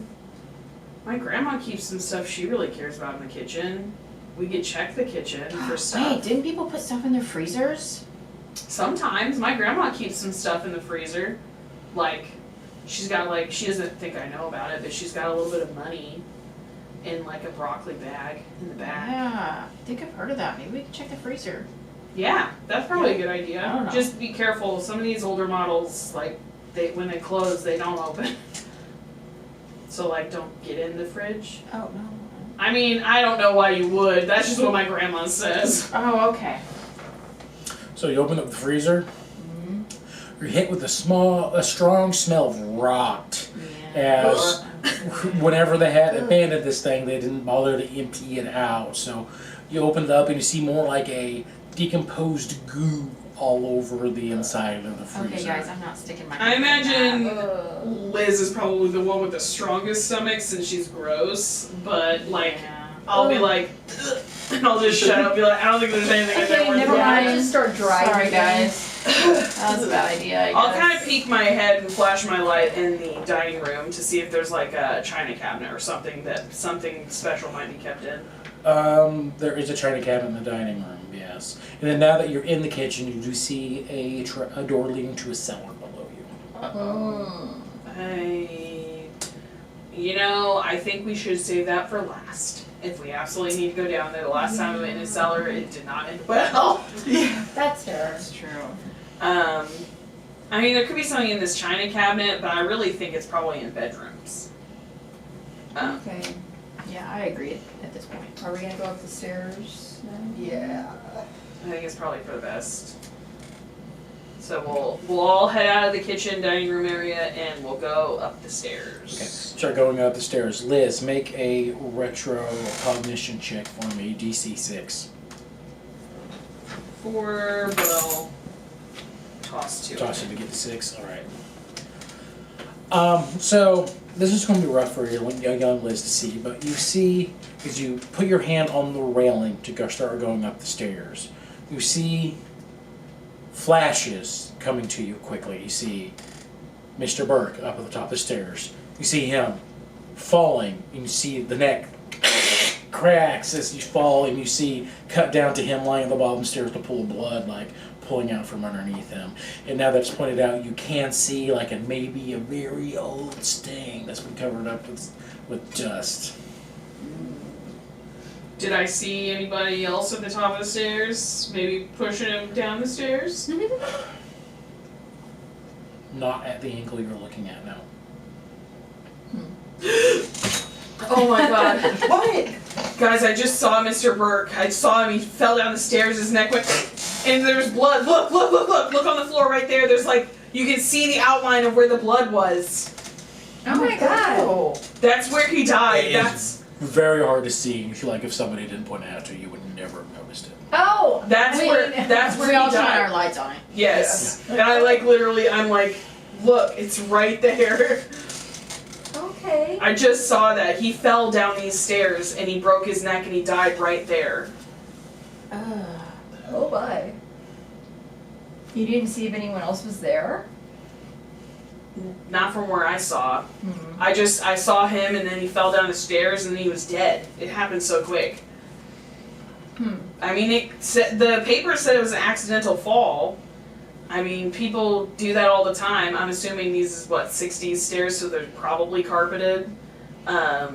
my grandma keeps some stuff she really cares about in the kitchen. We could check the kitchen for stuff. Wait, didn't people put stuff in their freezers? Sometimes my grandma keeps some stuff in the freezer. Like, she's got like, she doesn't think I know about it, but she's got a little bit of money in like a broccoli bag in the back. Yeah, I think I've heard of that. Maybe we could check the freezer. Yeah, that's probably a good I don't idea. know. Just be careful. Some of these older models, like, when they close, they don't open. So like, don't get in the fridge. Oh, no. I mean, I don't know why you would. That's just what my grandma says. Oh, okay. So you open up the freezer. You're hit with a strong smell of rot. Yeah. As whenever they had abandoned this thing, they didn't bother to empty it out. So you open it up and you see more like a decomposed goo all over the inside of the freezer. Okay, guys, I'm not sticking my I hand in that. imagine Liz is probably the one with the strongest stomach since she's gross, but like, Yeah. I'll be like, "Ugh," and I'll just shut up and be like, I don't think there's anything in there okay, worth never looking at." mind. Just start driving. Sorry, guys. That was a bad idea, I guess. I'll kind of peek my head and flash my light in the dining room to see if there's like a china cabinet or something that something special might be kept in. There is a china cabinet in the dining room, yes. And then now that you're in the kitchen, you do see a door leading to a cellar below you. I think we should save that for last. If we absolutely need to go down there, the last time we went in a cellar, it did not end well. That's fair. That's true. I mean, there could be something in this china cabinet, but I really think it's probably in bedrooms. Okay. Yeah, I agree at this point. Are we gonna go up the stairs then? Yeah. I think it's probably for the best. So we'll all head out of the kitchen, dining room area, and we'll go up the stairs. Okay. Start going up the stairs. Liz, make a retro cognition check for me, DC 6. 4, but I'll toss 2. Toss it to get to 6. All right. So this is going to be rough for your young Liz to see, but you see, as you put your hand on the railing to start going up the stairs, you see flashes coming to you quickly. You see Mr. Burke up at the top of the stairs. You see him falling, and you see the neck cracks as you fall, and you see cut down to him lying at the bottom of the stairs, the pool of blood like pulling out from underneath him. And now that's pointed out, you can see like maybe a very old stain that's been covered up with dust. Did I see anybody else at the top of the stairs? Maybe pushing him down the stairs? Not at the angle you're looking at now. Oh my god. What? Guys, I just saw Mr. Burke. I saw him, he fell down the stairs, his neck went, and there's blood. Look on the floor right there. There's like, you can see the outline of where the blood was. Oh my god. That's where he died. It is very hard to see. If somebody didn't point it out to you, you would never have noticed it. Oh! That's where we he all shine died. our lights on it. Yes. And I I'm like, look, it's right there. Okay. I just saw that. He fell down these stairs and he broke his neck and he died right there. Oh bye. You didn't see if anyone else was there? Not from where I saw. Hmm. I saw him and then he fell down the stairs and then he was dead. It happened so quick. I mean, the paper said it was an accidental fall. I mean, people do that all the time. I'm assuming these is 60s stairs, so they're probably carpeted. No,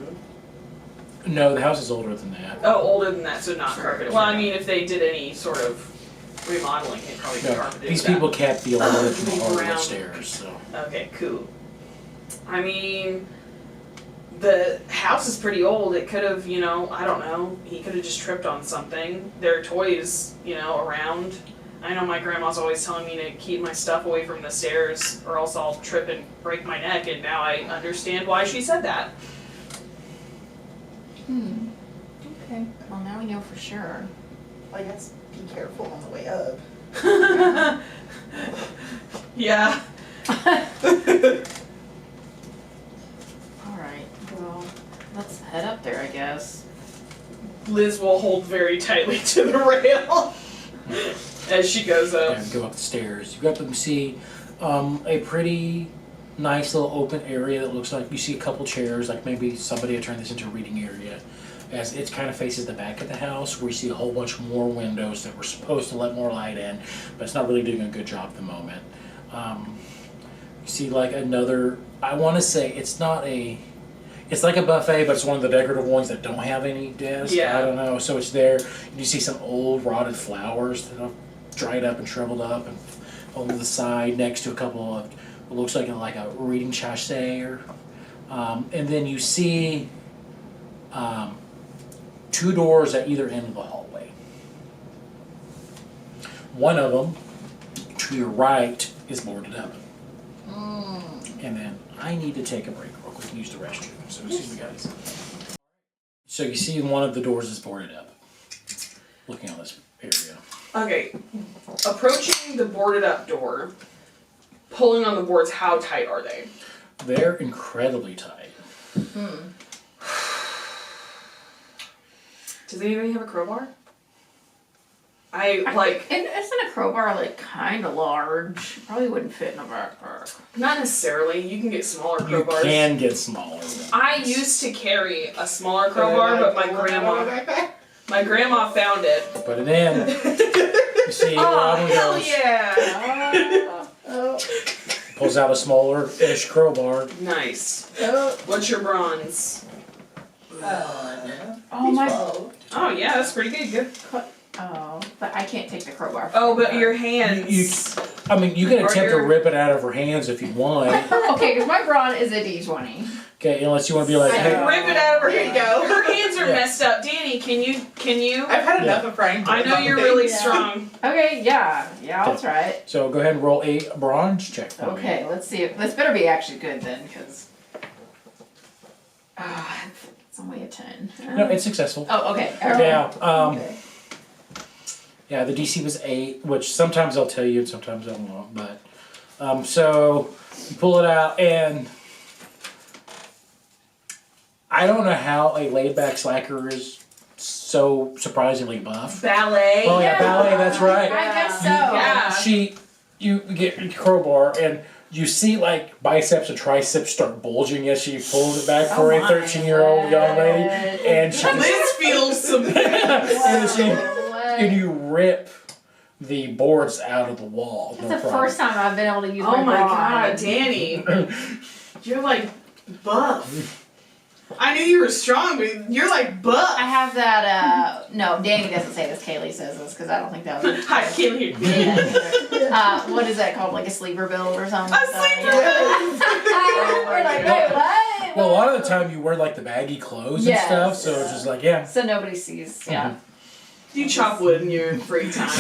the house is older than that. Oh, older than that, so not carpeted. Well, I mean, if they did any sort of remodeling, it'd probably be No, carpeted. these people kept the original hardwood Brown. stairs, so. Okay, cool. I mean, the house is pretty old. It could have, I don't know, he could have just tripped on something. There are toys, around. I know my grandma's always telling me to keep my stuff away from the stairs or else I'll trip and break my neck, and now I understand why she said that. Okay. Well, now we know for sure. I guess be careful on the way up. Yeah. Alright, well, let's head up there, I guess. Liz will hold very tightly to the rail as she goes up. And go up the stairs. You go up and see a pretty nice little open area that looks like you see a couple chairs, like maybe somebody had turned this into a reading area. As it kind of faces the back of the house, where you see a whole bunch more windows that were supposed to let more light in, but it's not really doing a good job at the moment. You see like another, I want to say it's like a buffet, but it's one of the decorative ones that don't have any desks. Yeah. I don't know. So it's there. You see some old rotted flowers that have dried up and shriveled up, and over the side next to a couple of what looks like a reading chassis. And then you see two doors at either end of the hallway. One of them, to your right, is boarded up. And then I need to take a break real quick and use the restroom. So see you guys. So you see one of the doors is boarded up. Looking at this area. Okay, approaching the boarded up door, pulling on the boards, how tight are they? They're incredibly tight. Does anybody have a crowbar? And isn't a crowbar kind of large? Probably wouldn't fit in a backpack. Not necessarily. You can get smaller You crowbars. can get smaller. I used to carry a smaller crowbar, but my grandma found it. Put it in. You see, Oh, Robin hell goes, yeah! pulls out a smaller-ish crowbar. Nice. What's your bronze? Oh, my. Oh yeah, that's pretty good. Oh, but I can't take the crowbar. Oh, but your hands. You can Or attempt to your- rip it out of her hands if you want. Okay, because my brawn is a D20. Okay, unless you want to be like, I hey, can rip it out of her There you hand. go. Her hands are Yeah. messed up. Dani, can you? I've had enough of frying. I know you're really Yeah. strong. Okay, yeah, I'll try it. so go ahead and roll a bronze check for me. Okay, let's see if this better be actually good then, because it's only a 10. No, it's successful. Oh, okay. Yeah, Okay. yeah, the DC was 8, which sometimes I'll tell you and sometimes I won't, but, so you pull it out and I don't know how a laid-back slacker is so surprisingly buff. Ballet. Oh yeah, ballet. That's right. I guess so. Yeah. You get your crowbar and you see like biceps and triceps start bulging as she pulls it back for a 13-year-old young lady, and she Liz feels some. and you rip the boards out of the wall. It's the first time I've been able to use Oh my bra. god, Dani. You're like buff. I knew you were strong, but you're like buff. I have that, no, Dani doesn't say this, Kaleigh says this, because I don't think that was... Hi, Katelyn. What is that called, like a sleeper build or something? A sleeper build? We're like, wait, what? Well, a lot of the time you wear like the baggy clothes Yes. and stuff, so it's just like, yeah. So nobody sees, yeah. You chop wood in your free time.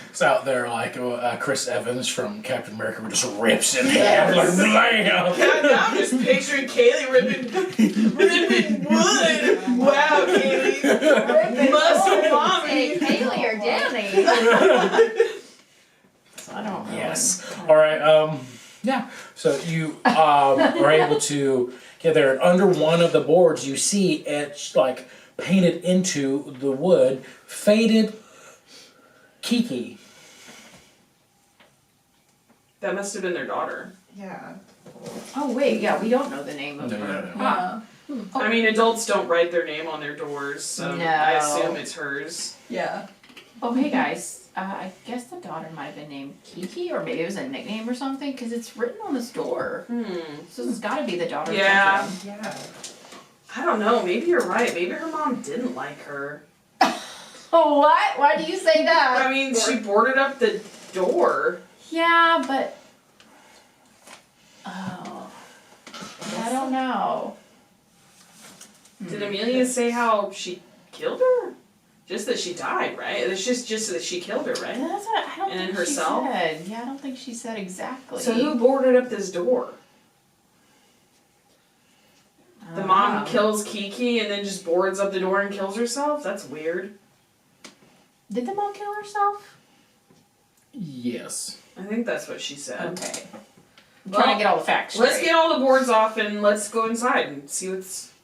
It's out there like Chris Evans from Captain America who just rips in half, like, blam! God, now I'm just picturing Kaleigh ripping wood. Wow, Kaleigh. Muscle mommy. Say Kaleigh or Dani. I don't know. Yes. All right. Yeah. So you are able to get there, and under one of the boards, you see etched, like painted into the wood, faded Kiki. That must have been their daughter. Yeah. Oh, wait, yeah, we don't know the name of No, you her. don't Huh. I mean, adults don't write their name on their doors, so No. I assume it's hers. Yeah. Oh, hey guys, I guess the daughter might have been named Kiki, or maybe it was a nickname or something, because it's written on this door. So it's gotta be the daughter. Yeah. of Kiki. Yeah. I don't know. Maybe you're right. Maybe her mom didn't like her. Oh, what? Why do you say that? I mean, she boarded up the door. Yeah, but... Oh. I don't know. Did Amelia say how she killed her? Just that she died, right? It's just that she killed her, right? That's what I don't And think herself? she said. Yeah, I don't think she said exactly. So who boarded up this door? I The don't mom know. kills Kiki and then just boards up the door and kills herself? That's weird. Did the mom kill herself? Yes. I think that's what she said. Okay. I'm Well, trying to get all the facts straight. Let's get all the boards off and let's go inside and see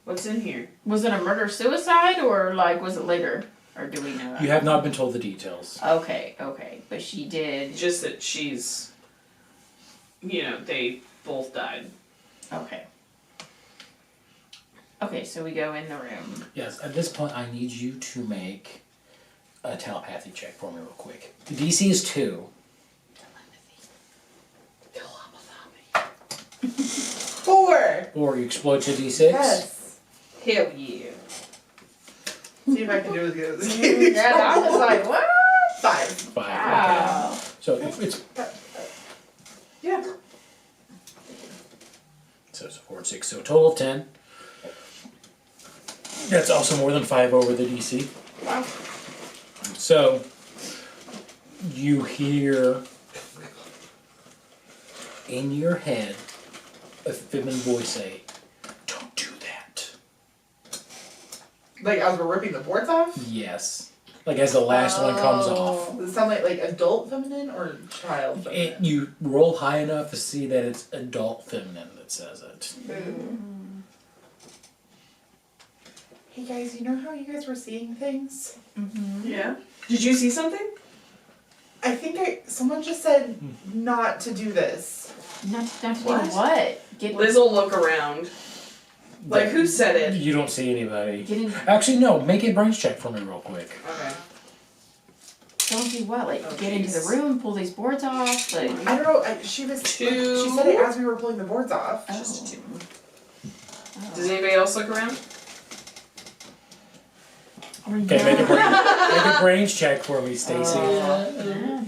what's in here. Was it a murder-suicide, or, like, was it later? Or do we know that? You have not been told the details. Okay, but she did... Just that she's, they both died. Okay. Okay, so we go in the room. Yes. At this point, I need you to make a telepathy check for me real quick. The DC is 2. 4. Or you explode your D6. Yes. Hell yeah. See if I can do as good as Katie. Yeah, that was like, what? 5. 5. Okay. Wow. So it's Yeah. so it's 4 and 6. So a total of 10. That's also more than 5 over the DC. Wow. So you hear in your head a feminine voice say, "Don't do that." Like as we're ripping the boards off? Yes. Like as the last one comes off. Does it sound like adult feminine or child feminine? You roll high enough to see that it's adult feminine that says it. Hey guys, you know how you guys were seeing things? Yeah. Did you see something? I think someone just said not to do this. Not to do What? what? Get Liz will look around. Like, who said it? You don't see anybody. in, Actually, no. Make a brains check for me real quick. Okay. don't do what? Like, Oh, get into the jeez. room, pull these boards off? Like, I don't know. She was. Two. She said it as we were pulling the boards off. Just oh. two. Does anybody else look around? Okay, make a brains check for me, Stacie. Yeah.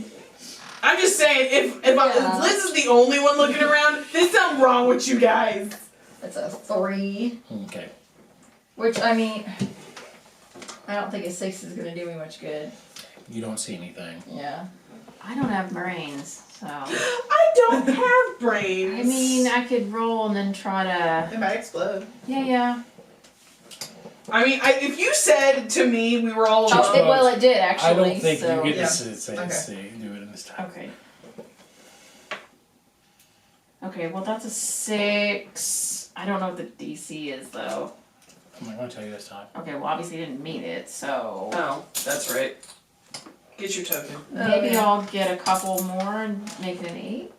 I'm just saying, if Liz is the only one looking around, there's something wrong with you guys. It's a 3. Okay. Which, I mean, I don't think a 6 is going to do me much good. You don't see anything. Yeah. I don't have brains, so. I don't have brains. I mean, I could roll and then try to. It might explode. Yeah. I mean, if you said to me we were all Just alone. about- Well, it did actually. I don't think so. you get Yeah. to say Okay. do it in this time. Okay. Okay, well, that's a 6. I don't know what the DC is though. I'm not gonna tell you this time. Okay, well obviously you didn't meet it, so Oh, that's right. Get your token. maybe yeah. I'll get a couple more and make it an 8.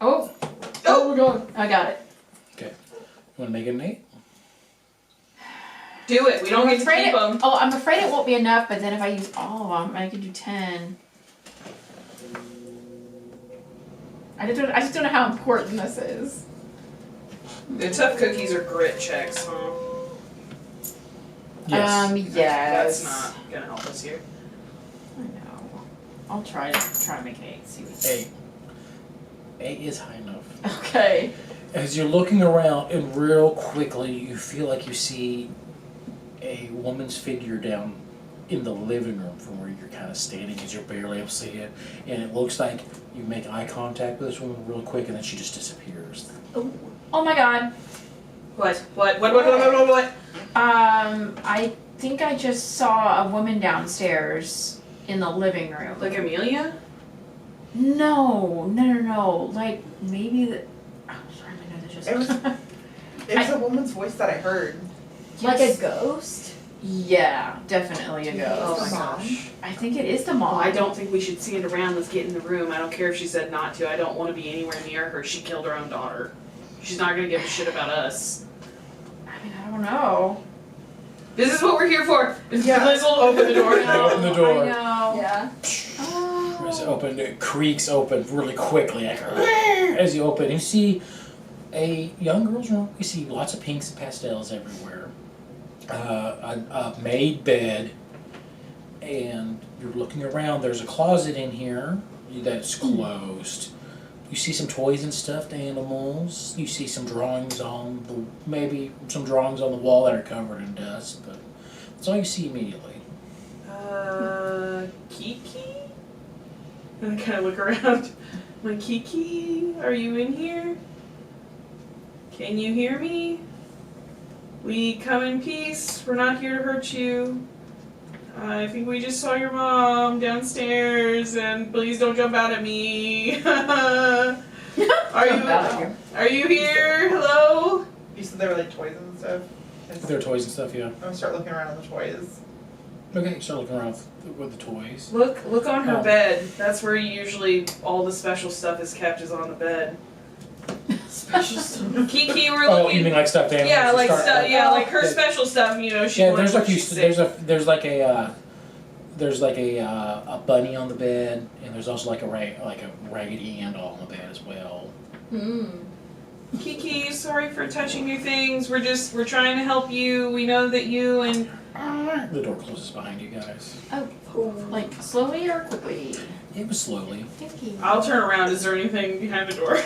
Oh my god, I got it. You wanna make it an 8? Do it. We don't get to afraid keep them. Oh, I'm afraid it won't be enough, but then if I use all of them, I could do 10. I just don't know how important this is. The tough cookies are grit checks, huh? Yes. Yes. That's not gonna help us here. I know. I'll try to make an 8. See what 8. 8 is high enough. Okay. As you're looking around, and real quickly, you feel like you see a woman's figure down in the living room from where you're kind of standing, as you're barely able to see it. And it looks like you make eye contact with this woman real quick, and then she just disappears. Oh my god. What? I think I just saw a woman downstairs in the living room. Like Amelia? No. Like maybe the. Oh, sorry, my nose is It was, just. it was a woman's voice that I heard. Like a ghost? Yeah, definitely a Oh ghost. my Mom. gosh. I think it is the Well, mom. I don't think we should stand around. Let's get in the room. I don't care if she said not to. I don't want to be anywhere near her. She killed her own daughter. She's not gonna give a shit about us. I mean, I don't know. This is what we're here for. Yeah. Liz will open the door. They open the door. I know. Yeah. Oh. As it opened, it creaks open really quickly. Like, as you open, you see a young girl's room. You see lots of pinks and pastels everywhere. A made bed, and you're looking around. There's a closet in here that's closed. You see some toys and stuffed animals. You see some drawings on maybe some drawings on the wall that are covered in dust, but that's all you see immediately. Kiki? And I kind of look around. I'm like, Kiki, are you in here? Can you hear me? We come in peace. We're not here to hurt you. I think we just saw your mom downstairs, and please don't jump out at me. Are Jump out at you. you here? Hello? You said they were like toys and stuff. There are toys and stuff, yeah. I'm gonna start looking around at the toys. Okay, start looking around with the toys. Look on her Oh. bed. That's where usually all the special stuff is kept, is on the bed. Special stuff. Kiki, we're Oh, looking. you mean like stuffed animals? Yeah, like Start- stuff. Yeah, like her Yeah. special stuff. You know, she. Yeah, wants there's what a few. she's sick. There's like a bunny on the bed, and there's also like a Raggedy Ann doll on the bed as well. Hmm. Kiki, sorry for touching your things. We're trying to help you. We know that you and The door closes behind you guys. Like slowly or quickly? It was slowly. Thank you. I'll turn around. Is there anything behind the door?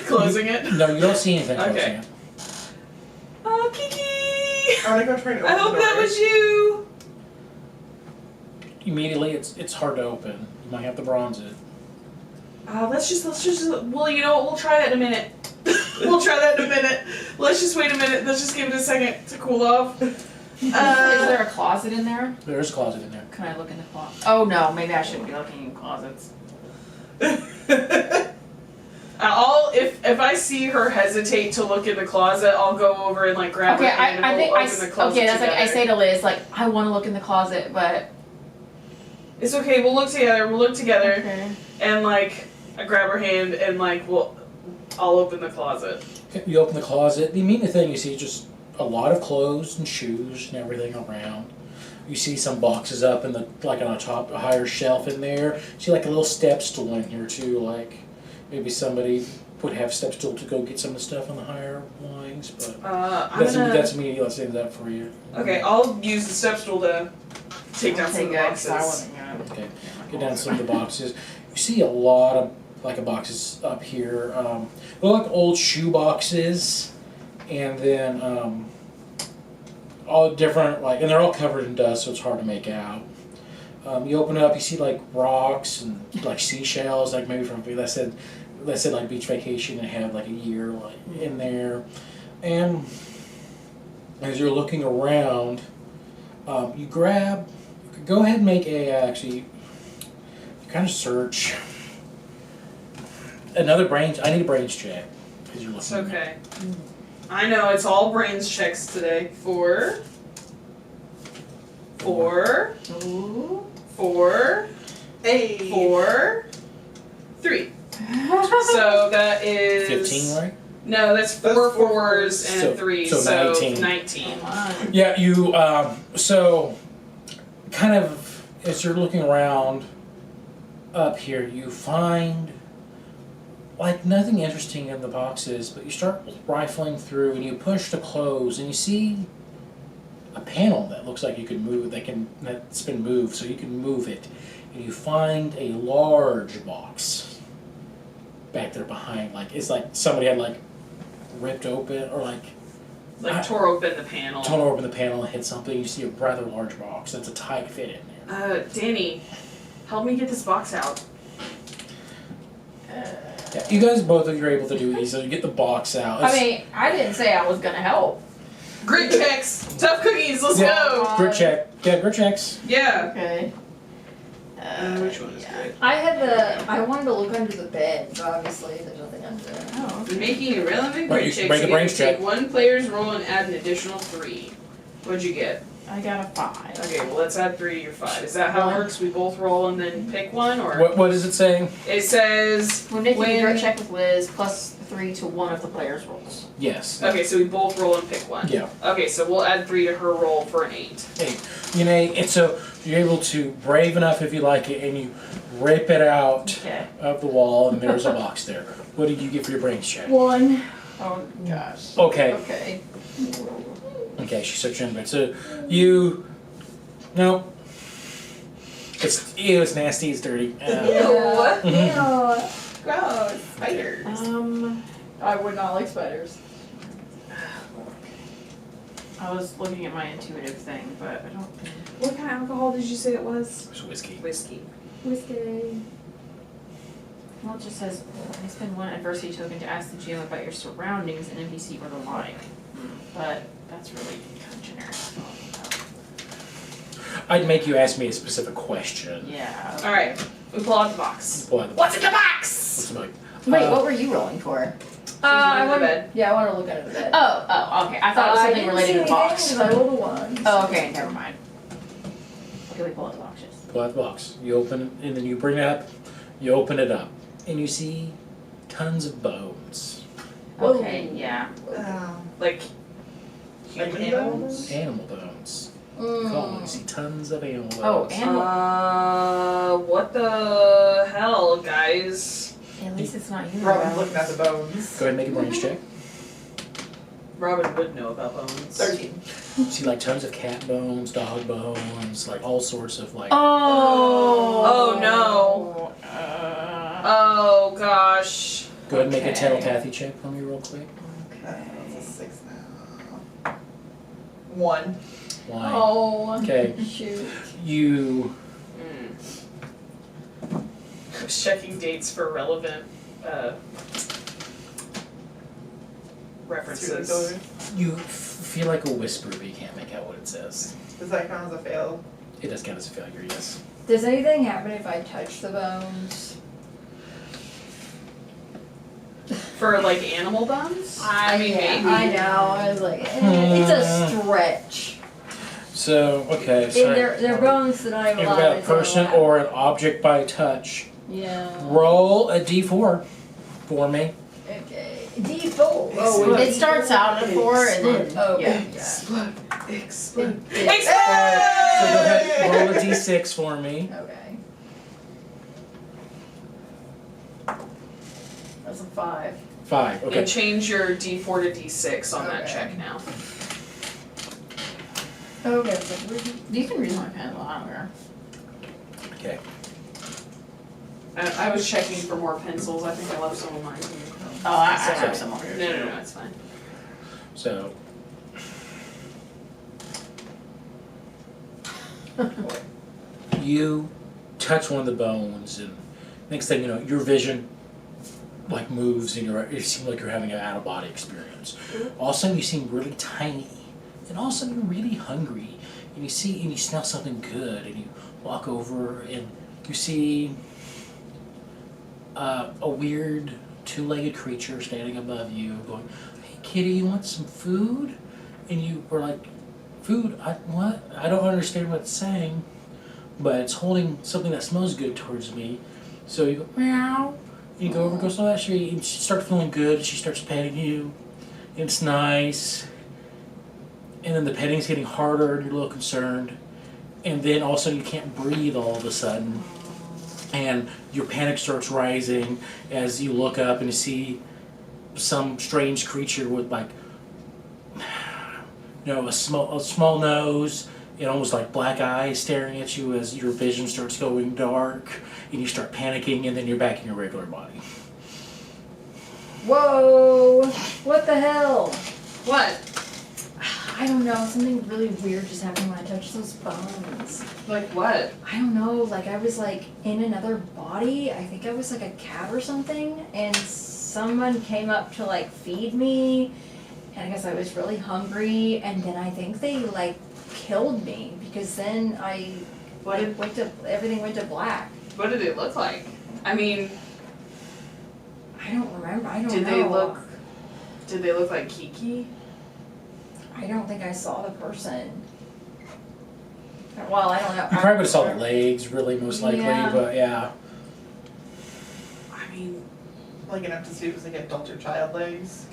Closing it. No, you don't see anything closing Okay. it. Oh, Kiki! I'm gonna go try to open I hope the that door. was you. Immediately, it's hard to open. You might have to bronze it. Let's just. Well, you know what? We'll try that in a minute. We'll try that in a minute. Let's just wait a minute. Let's just give it a second to cool off. Is there a closet in there? There is a closet in there. Can I look in the closet? Oh no, maybe I shouldn't be looking in closets. If I see her hesitate to look in the closet, I'll go over and like grab Okay, her hand I and think we'll I open the closet okay. That's like I together. say to Liz, like I want to look in the closet, but It's okay. We'll look together. We'll look together, okay. and like I grab her hand and like I'll open the closet. Okay, you open the closet. The immediate thing you see is just a lot of clothes and shoes and everything around. You see some boxes up in the on a higher shelf in there. You see like a little step stool in here too. Like maybe somebody would have a step stool to go get some of the stuff on the higher lines, but that's immediately let's say that for you. Okay, I'll use the step stool to take down some of the Okay, good, 'cause I boxes. wasn't gonna- Okay, get down some of the boxes. You see a lot of boxes up here. They're like old shoe boxes, and then all different and they're all covered in dust, so it's hard to make out. You open it up, you see like rocks and like seashells, like maybe from that said like beach vacation and have like a year like in there. And as you're looking around, you go ahead and make you kind of search. I need a brains check because you're It's looking. okay. I know, it's all brains checks today. 4. 4. Ooh. 4. Hey. 4. 3. So that is 15, right? No, that's That's 4 four fours and So- 3, so so 19. 19. Come on. Yeah, you, so, kind of, as you're looking around up here, you find, like, nothing interesting in the boxes, but you start rifling through and you push to close and you see a panel that looks like you could move, that's been moved, so you can move it. And you find a large box back there behind, like, it's like somebody had, like, ripped open, or like, Like tore open the panel. tore open the panel and hit something. You see a rather large box that's a tight fit in there. Dani, help me get this box out. Yeah, you guys, both of you are able to do these, so you get the box out. I mean, I didn't say I was gonna help. Grit checks, tough cookies, let's Yeah. go. Grit check. Yeah, grit checks. Yeah. Okay. Which one is yeah. good? I wanted to look under the bed, but obviously there's nothing under there. Oh. When making irrelevant Right, grit you checks, make a you get brains to take check. one player's roll and add an additional 3. What'd you get? I got a 5. Okay, well let's add 3 to your 5. Is that how it One. works? We both roll and then pick one, or? What does it say? It says, When making a When- grit check with Liz, plus 3 to one of the player's rolls. Yes. okay, so we both roll and pick one. Yeah. Okay, so we'll add 3 to her roll for an 8. Hey, you know, and so you're able to, brave enough if you like it, and you rip it out Okay. of the wall, and there's a box there. What did you get for your brains check? 1. Oh gosh. Okay. Okay. Okay, she searched in bed. So you, no, it's nasty, it's dirty. Yeah. Gross. Spiders. I would not like spiders. I was looking at my intuitive thing, but I don't think. What kind of alcohol did you say it was? It's whiskey. Whiskey. Whiskey. Well, it just says, I spend one adversity token to ask the GM about your surroundings, an NPC or the like. But that's really kind of generic. I'd make you ask me a specific question. Yeah. Alright, we pull out the box. Boy, What's in the box? what's the bug? Wait, what were you rolling for? under the wanna, bed. Yeah, I want to look under the bed. Oh, okay. I thought it was something related to the box. I rolled a 1. Oh, okay, never mind. Okay, we pull out the boxes. Pull out the box. You open it, and then you bring it up. You open it up, and you see tons of bones. Whoa. Okay, yeah. Like human animal bones? Animal bones. Mm. Cool. You see tons of animal bones. Oh, animal. What the hell, guys? At least it's not human. Robin's looking at the bones. Go ahead and make a brains check. Robin would know about bones. 13. You see like tons of cat bones, dog bones, like all sorts of like. Oh no. Oh gosh. Go ahead and make a okay. telepathy check for me real quick. That's a 6 now. 1. Why? Oh. Okay. Shoot. You I was checking dates for relevant references. you feel like a whisper, but you can't make out what it says. Does that count as a fail? It does count as a failure, yes. Does anything happen if I touch the bones? For like animal bones? I mean, maybe. I know. I was like, it's a stretch. So okay, And so they're bones that I'm you've allowed got a to person allow. or an object by touch. Yeah. Roll a d4 for me. Okay. D4. Oh, It starts out at 4 and then. Oh, Yeah. Explode. Explode. So go ahead, roll a d6 for me. Okay. That's a 5. 5. Okay. And change your D4 to D6 on that Okay. check now. Okay. You can read my pen while I'm here. Okay. I was checking for more pencils. I think I left some of mine here. Oh, I Sorry. have some over here. No, it's fine. So you touch one of the bones, and next thing you know, your vision like moves, and it seems like you're having an out of body experience. All of a sudden, you seem really tiny, and all of a sudden, you're really hungry, and you smell something good, and you walk over, and you see a weird two-legged creature standing above you, going, "Hey kitty, you want some food? And you were like, food? What? I don't understand what it's saying. But it's holding something that smells good towards me. So you go, meow. And you go over, goes, oh, that's sweet. And she starts feeling good. And she starts petting you. It's nice. And then the petting's getting harder and you're a little concerned. And then all of a sudden you can't breathe all of a sudden. And your panic starts rising as you look up and you see some strange creature with like, a small nose and almost like black eyes staring at you as your vision starts going dark and you start panicking and then you're back in your regular body. Whoa! What the hell? What? I don't know, something really weird just happened when I touched those bones. Like what? I don't know, like I was like in another body. I think I was like a cat or something, and someone came up to like feed me, and I guess I was really hungry, and then I think they like killed me because then everything went to black. What did it look like? I mean, I don't remember. I don't know. Did they look like Kiki? I don't think I saw the person. Well, I don't know. You probably would have saw the legs, really, most likely, Yeah. but yeah. I mean, Like enough to see if it was like adult or child legs.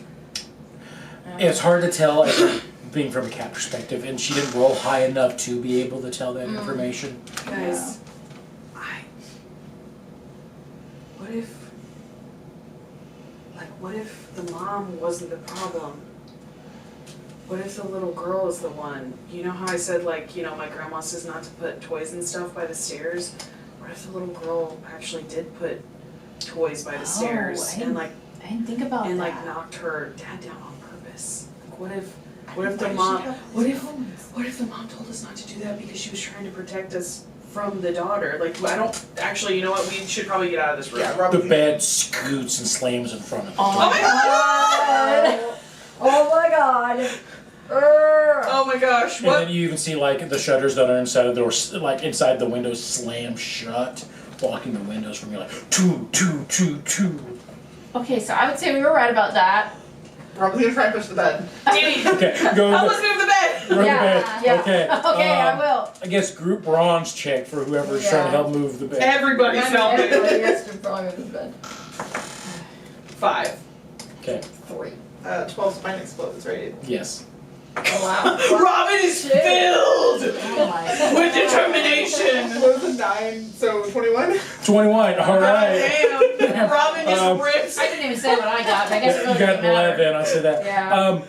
It's hard to tell, being from a cat perspective, and she didn't roll high enough to be able to tell that information. guys, what if the mom wasn't the problem? What if the little girl is the one? You know how I said, like, my grandma says not to put toys and stuff by the stairs? What if the little girl actually did put toys by the stairs and I didn't think about that. knocked her dad down on purpose? Like, what if the mom the mom told us not to do that because she was trying to protect us from the daughter? Like, I don't actually, you know what? We should probably get out of this room. Yeah, The bed scoots and slams in front of the Oh door. my god! Oh my god! Oh my gosh! And What? then you even see like the shutters that are inside of the door, like inside the windows, slam shut, blocking the windows from you. Like two. Okay, so I would say we were right about that. Probably gonna try and push the bed. Dani, Okay, go help to us move the bed. the Yeah. bed. Okay. Okay, I will. I guess group bronze check for whoever's trying to help move the bed. Everybody's helping. Everybody has to probably move the bed. 5. Okay. 3. 12 spine explodes, right? Yes. Oh wow. Robin is Shit. filled Oh my with determination. What was it, 9? So 21? 21. All right. Damn. Robin just rips. I didn't even say what I got, but I guess it You really got doesn't matter. 11. I said that. Yeah.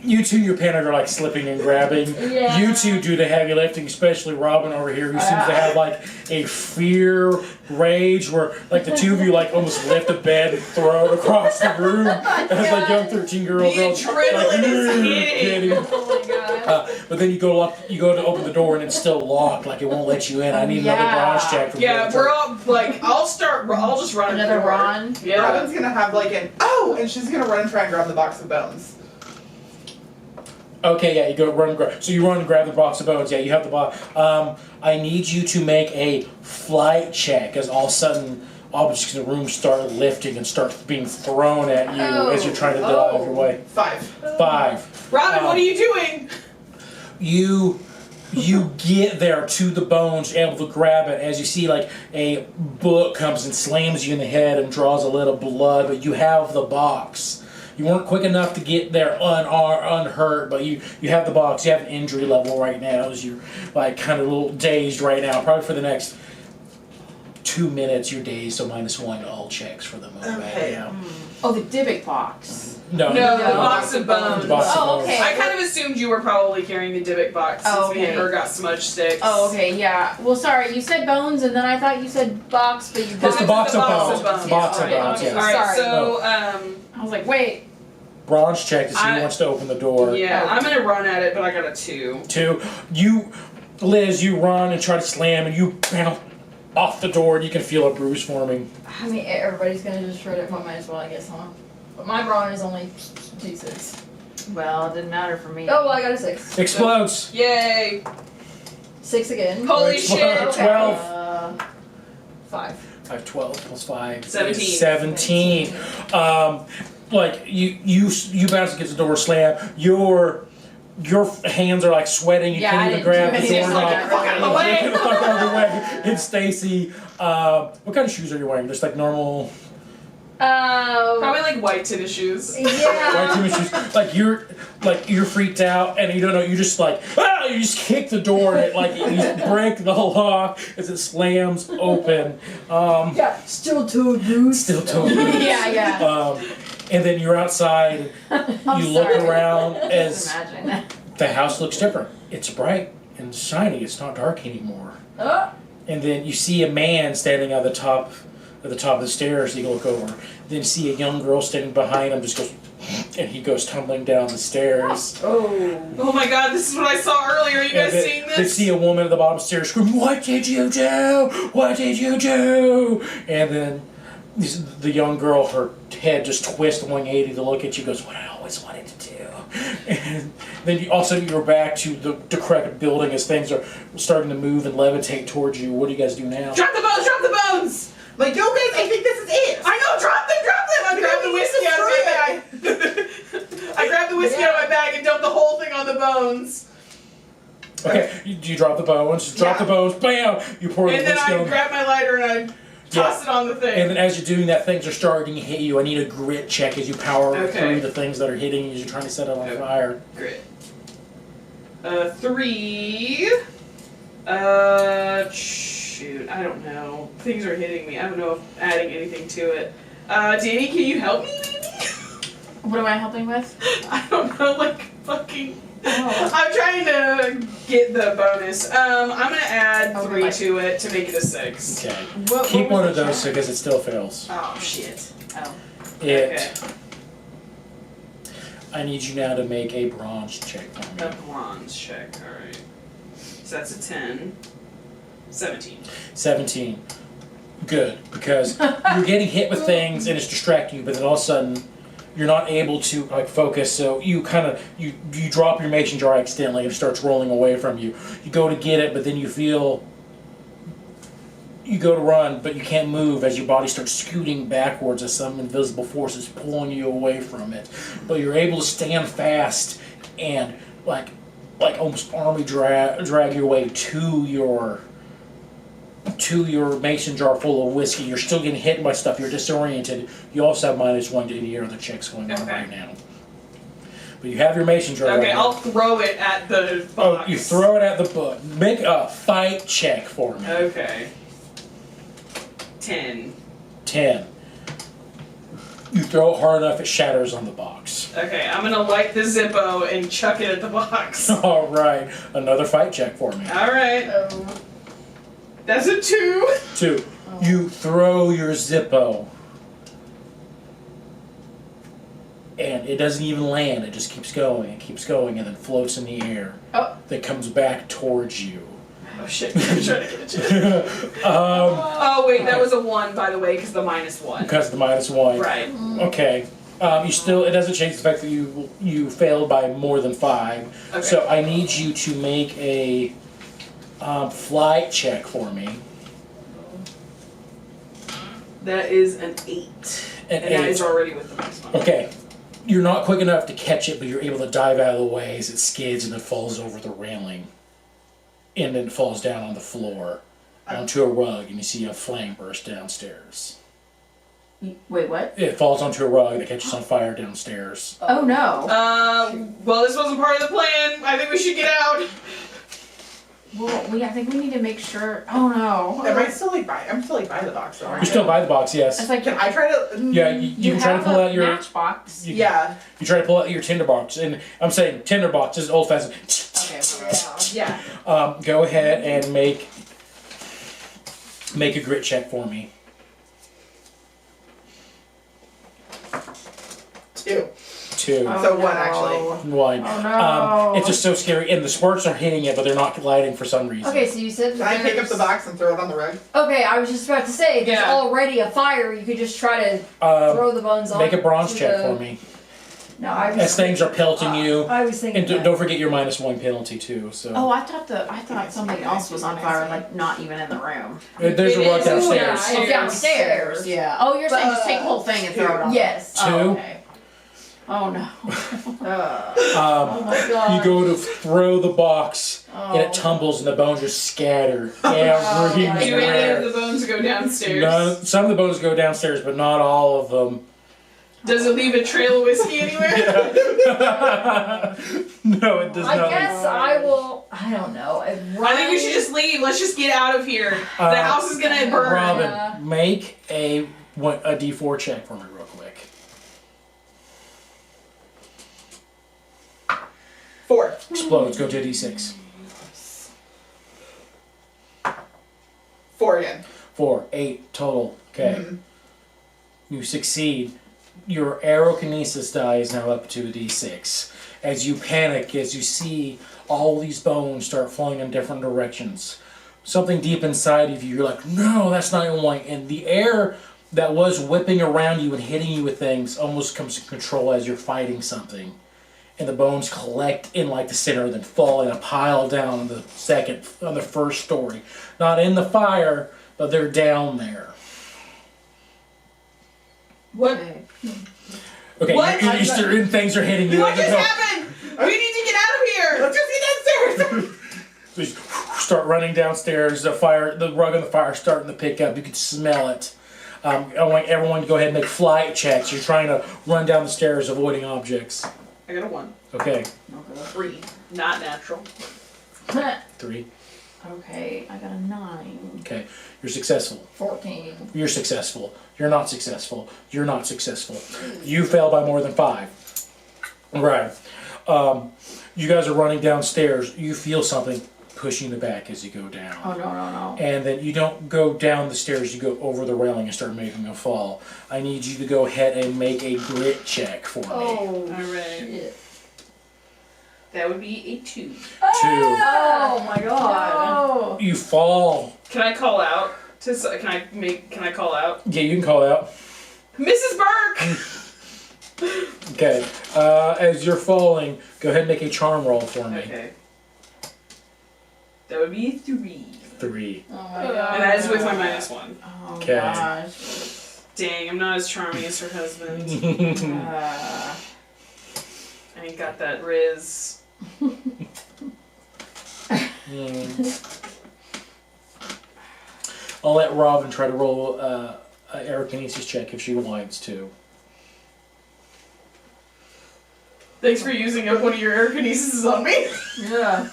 You two, your panic are like slipping and grabbing. Yeah. You two do the heavy lifting, especially Robin over here, who seems to have like a fear, rage, where like the two of you like almost lift the bed and throw it across the room as like young 13-year-old The girls. adrenaline is "Ugh," hitting. getting- Oh my god. But then you go to open the door and it's still locked, like it won't let you in. I need another Yeah. bronze check from Yeah, you. we're all like, I'll just run Another the door. Ron. Yeah. Robin's gonna have like an and she's gonna run and try and grab the box of bones. Okay, yeah, you go run and grab. So you run and grab the box of bones. Yeah, you have the box. I need you to make a flight check as all of a sudden objects in the room start lifting and start being thrown at you as you're trying to dive your way. 5. 5. Robin, what are you doing? You get there to the bones, able to grab it as you see like a book comes and slams you in the head and draws a little blood, but you have the box. You weren't quick enough to get there unhurt, but you have the box. You have an injury level right now as you're like kind of a little dazed right now. Probably for the next 2 minutes you're dazed, so -1 to all checks for the moment. Okay. Yeah. Oh, the Dybbuk box. No. No, the box of bones. The box of Oh, bones. okay. I kind of assumed you were probably carrying the Dybbuk box since Oh, me and okay. her got smudge sticks. Oh, okay, yeah. Well, sorry, you said bones, and then I thought you said box, but you It's the box of bones. bones. Box of Yeah, bones, okay, yes. Alright, Sorry. so, I was like, wait. Bronze check to see who I- wants to open the door. yeah, I'm gonna run at it, but I got a 2. 2. Liz, you run and try to slam, and you bounce off the door, and you can feel a bruise forming. I mean, everybody's gonna just shred it. Might as well, I guess, huh? But my brawn is only D6. Well, it didn't matter for me. Oh, well, I got a 6. Explodes. Yay! 6 again. Holy Explode. shit! 12. 5. 5, 12 plus 5. 17. 17. like you bounce against the door slam. Your hands are like sweating. You Yeah, can't I even didn't grab do the anything doorknob. like that. Fuck out of the You way. get the fuck out of the way. And Stacie, what kind of shoes are you wearing? Just like normal Probably like white tennis shoes. white Yeah. tennis shoes. Like you're freaked out and you don't know. You just like you just kick the door and it like you break the lock as it slams open. Yeah. Still too loose. Still totally. Yeah. And then you're outside. You look around as Imagine that. the house looks different. It's bright and shiny. It's not dark anymore. Oh. And then you see a man standing at the top of the stairs. You look over. Then you see a young girl standing behind him. Just goes, and he goes tumbling down the stairs. Oh. Oh my god, this is what I saw earlier. You guys And seeing They this? see a woman at the bottom of the stairs screaming, "What did you do? What did you do?" And then the young girl, her head just twists 180 to look at you. Goes, "What I always wanted to do." And then you're back to the decrepit building as things are starting to move and levitate towards you. What do you guys do now? Drop the bones! Drop the bones! Like, yo guys, I think this is it. I know, drop them! Drop them! I grabbed the whiskey out of my bag. I grabbed the whiskey out of my bag and dumped the whole thing on the bones. Okay, you drop the bones. Drop the bones. Bam! You pour the And then whiskey I on. grab my lighter and I toss it on the thing. And then as you're doing that, things are starting to hit you. I need a grit check as you power Okay. through the things that are hitting you as you're trying to set it on Okay. fire. Great. 3. Shoot, I don't know. Things are hitting me. I don't know if adding anything to it. Dani, can you help me maybe? What am I helping with? I don't know, like fucking. Oh. I'm trying to get the bonus. I'm gonna add Oh, 3 like- to it to make it a 6. Okay. What Keep was one the of those check? because it still fails. Oh shit. Oh. Okay. I need you now to make a bronze check for A me. bronze check. Alright. So that's a 10. 17. 17. Good, because you're getting hit with things and it's distracting you, but then all of a sudden you're not able to like focus, so you kind of you drop your mason jar accidentally and it starts rolling away from you. You go to get it, but then you feel you go to run, but you can't move as your body starts scooting backwards as some invisible force is pulling you away from it. But you're able to stand fast and like almost army drag your way to your mason jar full of whiskey. You're still getting hit by stuff. You're disoriented. You also have -1 to any other checks going on Okay. right now. But you have your mason jar. Okay, right now. I'll throw it at the box. Oh, you throw it at the book. Make a fight check for me. Okay. 10. 10. You throw it hard enough, it shatters on the box. Okay, I'm gonna light the Zippo and chuck it at the box. All right, another fight check for me. Alright. Oh. That's a 2. 2. You throw your Zippo. And it doesn't even land, it just keeps going and then floats in the air. Oh. That comes back towards you. Oh shit, I'm trying to get it. um, Oh wait, that was a 1 by the way, because the -1. because of the -1. Right. Okay. You still, it doesn't change the fact that you failed by more than 5. Okay. So I need you to make a flight check for me. That is an 8. An And that 8. is already with the -1. Okay. You're not quick enough to catch it, but you're able to dive out of the way as it skids and then falls over the railing. And then falls down on the floor onto a rug, and you see a flame burst downstairs. Wait, what? It falls onto a rug that catches on fire downstairs. Oh no. Well, this wasn't part of the plan. I think we should get out. Well, I think we need to make sure. Oh no. Am I still like I'm still like by the box though. You're still by the box, yes. It's like Can I try to? Yeah, you can try to have pull a out your matchbox. you, Yeah. You try to pull out your tinderbox, and I'm saying tinderbox is old fashioned. Okay. Yeah. Go ahead and make a grit check for me. 2. 2. Oh, So 1 no. actually. 1. Oh no. It's just so scary, and the sparks are hitting it, but they're not gliding for some reason. Okay, so you said Can I pick up there's- the box and throw it on the rug? Okay, I was just about to say there's Yeah. already a fire. You could just try to throw the bones on. Make a bronze to check the- for me. No, I was. As things are pelting you, I was thinking. and that. don't forget your -1 penalty too. So Oh, I thought something else was on fire, like not even in the room. There's a It rug is, downstairs. yeah. It's downstairs. Yeah. Oh, you're saying just take the whole thing and throw it on. Yes. Two? Oh, okay. Oh no. Oh my god. You go to throw the box, and it Oh. tumbles, and the bones just scatter Do any everywhere. of the bones go downstairs? Some of the bones go downstairs, but not all of them. Does it leave a trail of whiskey anywhere? No, it does I not. guess I will. I don't know. I think we should just leave. Let's just get out of here. The house is gonna burn. Robin, make a D4 check for me real quick. 4. Explodes. Go to a D6. 4 again. 4, 8 total. Okay. Mhm. You succeed. Your aerokinesis die is now up to a D6. As you panic, as you see all these bones start flowing in different directions, something deep inside of you, you're like, no, that's not even like. And the air that was whipping around you and hitting you with things almost comes to control as you're fighting something. And the bones collect in like the center, then fall in a pile down on the first story. Not in the fire, but they're down there. What? Okay, What? Eastern things are hitting you. What just happened? We need to get out of here. Let's just get downstairs! So you start running downstairs. The rug on the fire is starting to pick up. You can smell it. I want everyone to go ahead and make flight checks. You're trying to run down the stairs, avoiding objects. I got a 1. Okay, 3. Not natural. 3. Okay, I got a 9. Okay, you're successful. 14. You're successful. You're not successful. You're not successful. You fail by more than 5. Right. You guys are running downstairs. You feel something pushing you back as you go down. Oh no. And then you don't go down the stairs, you go over the railing and start making a fall. I need you to go ahead and make a grit check for me. Oh, Alright. shit. That would be a 2. 2. Oh my god. You fall. Can I call out? Can I call out? Yeah, you can call out. Mrs. Burke! Okay. As you're falling, go ahead and make a charm roll for me. Okay. That would be a 3. 3. Oh my god. And that is with my -1. Oh Okay. gosh. Dang, I'm not as charming as her husband. I ain't got that riz. I'll let Robin try to roll an aerokinesis check if she wants to. Thanks for using up one of your airkinesis on me. Yeah.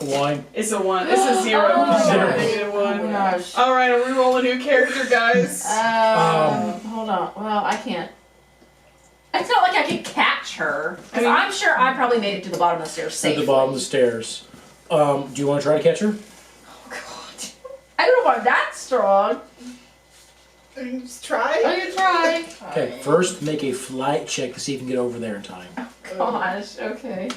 Wine. It's a 1. It's a 0. Oh, Zero. Negative Oh 1. gosh. Alright, I'll re-roll a new character, guys. Hold on. Well, I can't. It's not like I can catch her. I mean- I'm sure I probably made it to the bottom of the stairs At safely. the bottom of the stairs. Do you want to try to catch her? Oh god. I don't know if I'm that strong. Just try. I can try. Okay, first make a flight check to see if you can get over there in time. Gosh. Okay.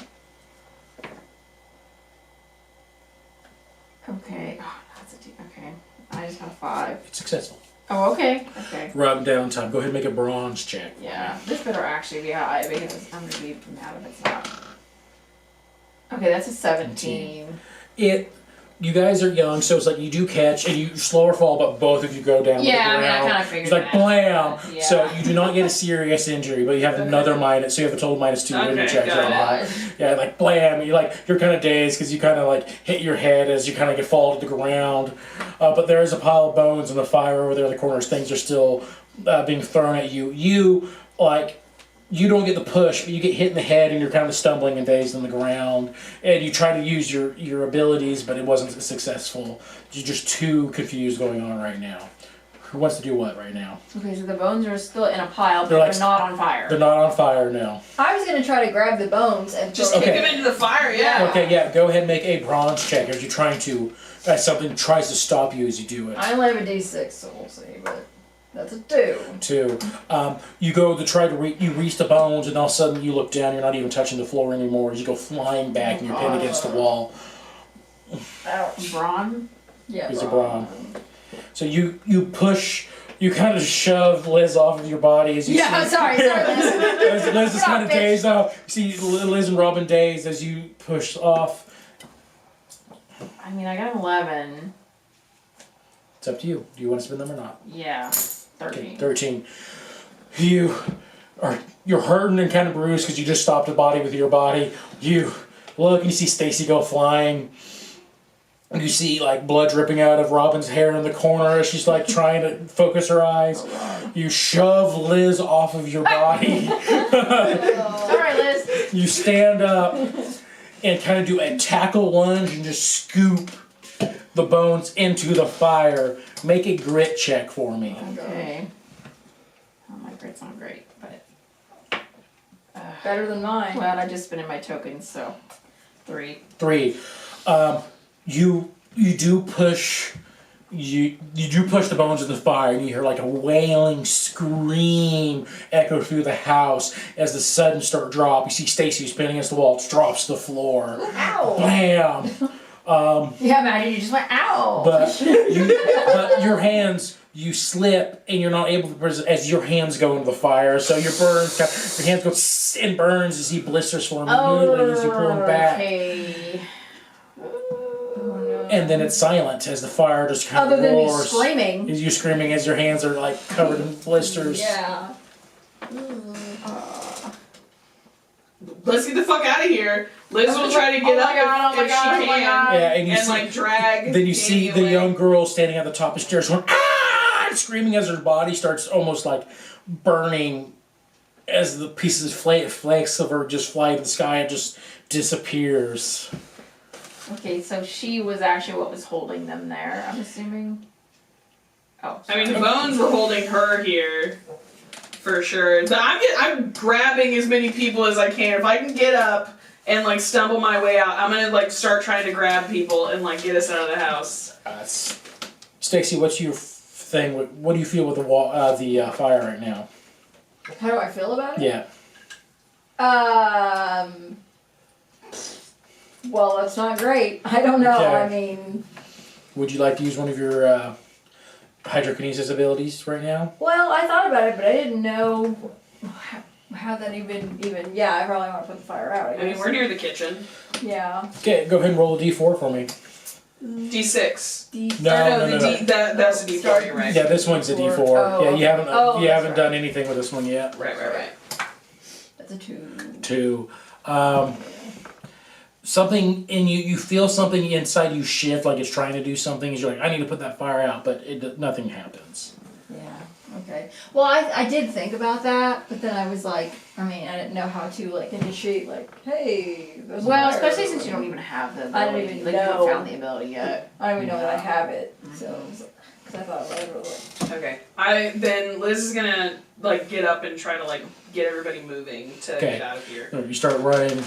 Okay. Oh, that's a okay. I just got a 5. It's successful. Oh, okay. Okay. Robin down in time. Go ahead and make a bronze check. Yeah, this better actually be high because I'm gonna be mad if it's not. Okay, that's a 17. You guys are young, so it's like you do catch and you slower fall, but both of you go down. Yeah, to the I mean, I ground. kind of figured It's like that. blam. Yeah. So you do not get a serious injury, but you have another minus. So you have a total -2 when you Okay, check got right it. now. Yeah, like blam. You're kind of dazed because you kind of like hit your head as you kind of get fall to the ground. But there is a pile of bones in the fire over there in the corners. Things are still being thrown at you. You don't get the push, but you get hit in the head and you're kind of stumbling and dazed on the ground. And you try to use your abilities, but it wasn't successful. You're just too confused going on right now. Who wants to do what right now? Okay, so the bones are still in a pile, but They're they're, like- not on fire. They're not on fire now. I was gonna try to grab the bones and Just throw kick Okay. him into the fire, yeah. Okay, yeah, go ahead and make a bronze check. Are you trying to, something tries to stop you as you do it? I only have a D6, so we'll see, but that's a 2. 2. You go to try to you reach the bones, and all of a sudden you look down. You're not even touching the floor anymore. You go flying back, and you're pinned against the wall. Ouch. Brawn? Yeah. It's a brawn. So you push. You kind of shove Liz off of your body as you Yeah, see. sorry, Liz. Liz is kind of Bitch. dazed off. You see Liz and Robin dazed as you push off. I mean, I got an 11. It's up to you. Do you want to spin them or not? Yeah, Okay, 13. 13. You or you're hurting and kind of bruised because you just stopped the body with your body. You look and you see Stacie go flying. And you see like blood dripping out of Robin's hair in the corner as she's like trying to focus her eyes. You shove Liz off of your body. Sorry, Liz. You stand up and kind of do a tackle lunge and just scoop the bones into the fire. Make a grit check for me. Okay. Oh, my grit's not great, but Better than mine. well, I just spent in my tokens, so 3. 3. You do push the bones in the fire, and you hear like a wailing scream echo through the house as the sudden start drop. You see Stacie spinning against the wall, drops to the floor. Ow! Bam! Yeah, imagine you just went, ow! But your hands, you slip, and you're not able to as your hands go into the fire. So your hands go and burns as he blisters for him immediately as you pull him back. Okay. And then it's silent as the fire just kind Other of than me roars. screaming. As you screaming as your hands are like covered in blisters. Yeah. Let's get the fuck out of here. Liz will try to get up if she can. Yeah, and you And see, like drag. then you see Dani the away. young girl standing at the top of the stairs going, ah! Screaming as her body starts almost like burning as the pieces of flakes of her just fly to the sky and just disappears. Okay, so she was actually what was holding them there, I'm assuming. Oh, I mean, sorry. the bones were holding her here, for sure. But I'm grabbing as many people as I can. If I can get up and like stumble my way out, I'm gonna like start trying to grab people and like get us out of the house. Stacie, what's your thing? What do you feel with the fire right now? How do I feel about it? Yeah. Well, that's not great. I don't know. Okay. I mean, Would you like to use one of your hydrokinesis abilities right now? well, I thought about it, but I didn't know how that even. Yeah, I probably want to put the fire out. I mean, we're near the kitchen. Yeah. Okay, go ahead and roll a d4 for me. D6. No, no. That's a D4. You're right. Yeah, this one's a d4. Oh, yeah, you haven't oh, you that's haven't right. done anything with this one yet. Right. That's a 2. 2. Something in you feel something inside you shift, like it's trying to do something. As you're like, I need to put that fire out, but nothing happens. Yeah. Okay. Well, I did think about that, but then I was like, I didn't know how to like initiate like, hey, there's a Well, fire. especially since you don't even have the ability. I don't even like, know. You haven't found the ability yet. I don't even know that I have it, so because I thought about it really. Okay. Then Liz is gonna like get up and try to like get everybody moving to Okay. get out of here. You start running.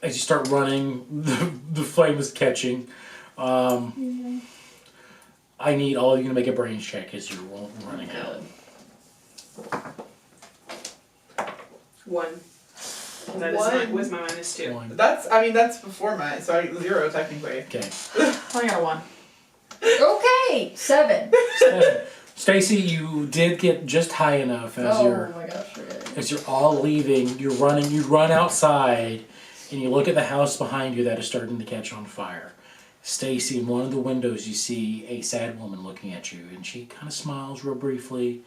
As you start running, the flame is catching. I need all of you to make a brains check as you're running out. 1. That is with my -2. 1. That's before mine, so 0 technically. Okay. I got a 1. Okay, 7. Stacie, you did get just high enough as Oh my gosh, really. as you're all leaving. You run outside, and you look at the house behind you that is starting to catch on fire. Stacie, in one of the windows, you see a sad woman looking at you, and she kind of smiles real briefly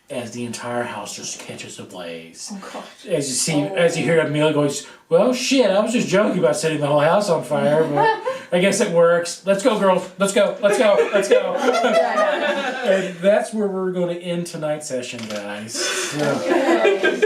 as the entire house just catches ablaze. Oh gosh. As you hear Amelia goes, well, shit, I was just joking about setting the whole house on fire, but I guess it works. Let's go, girls. Let's go. And that's where we're going to end tonight's session, guys. Yeah.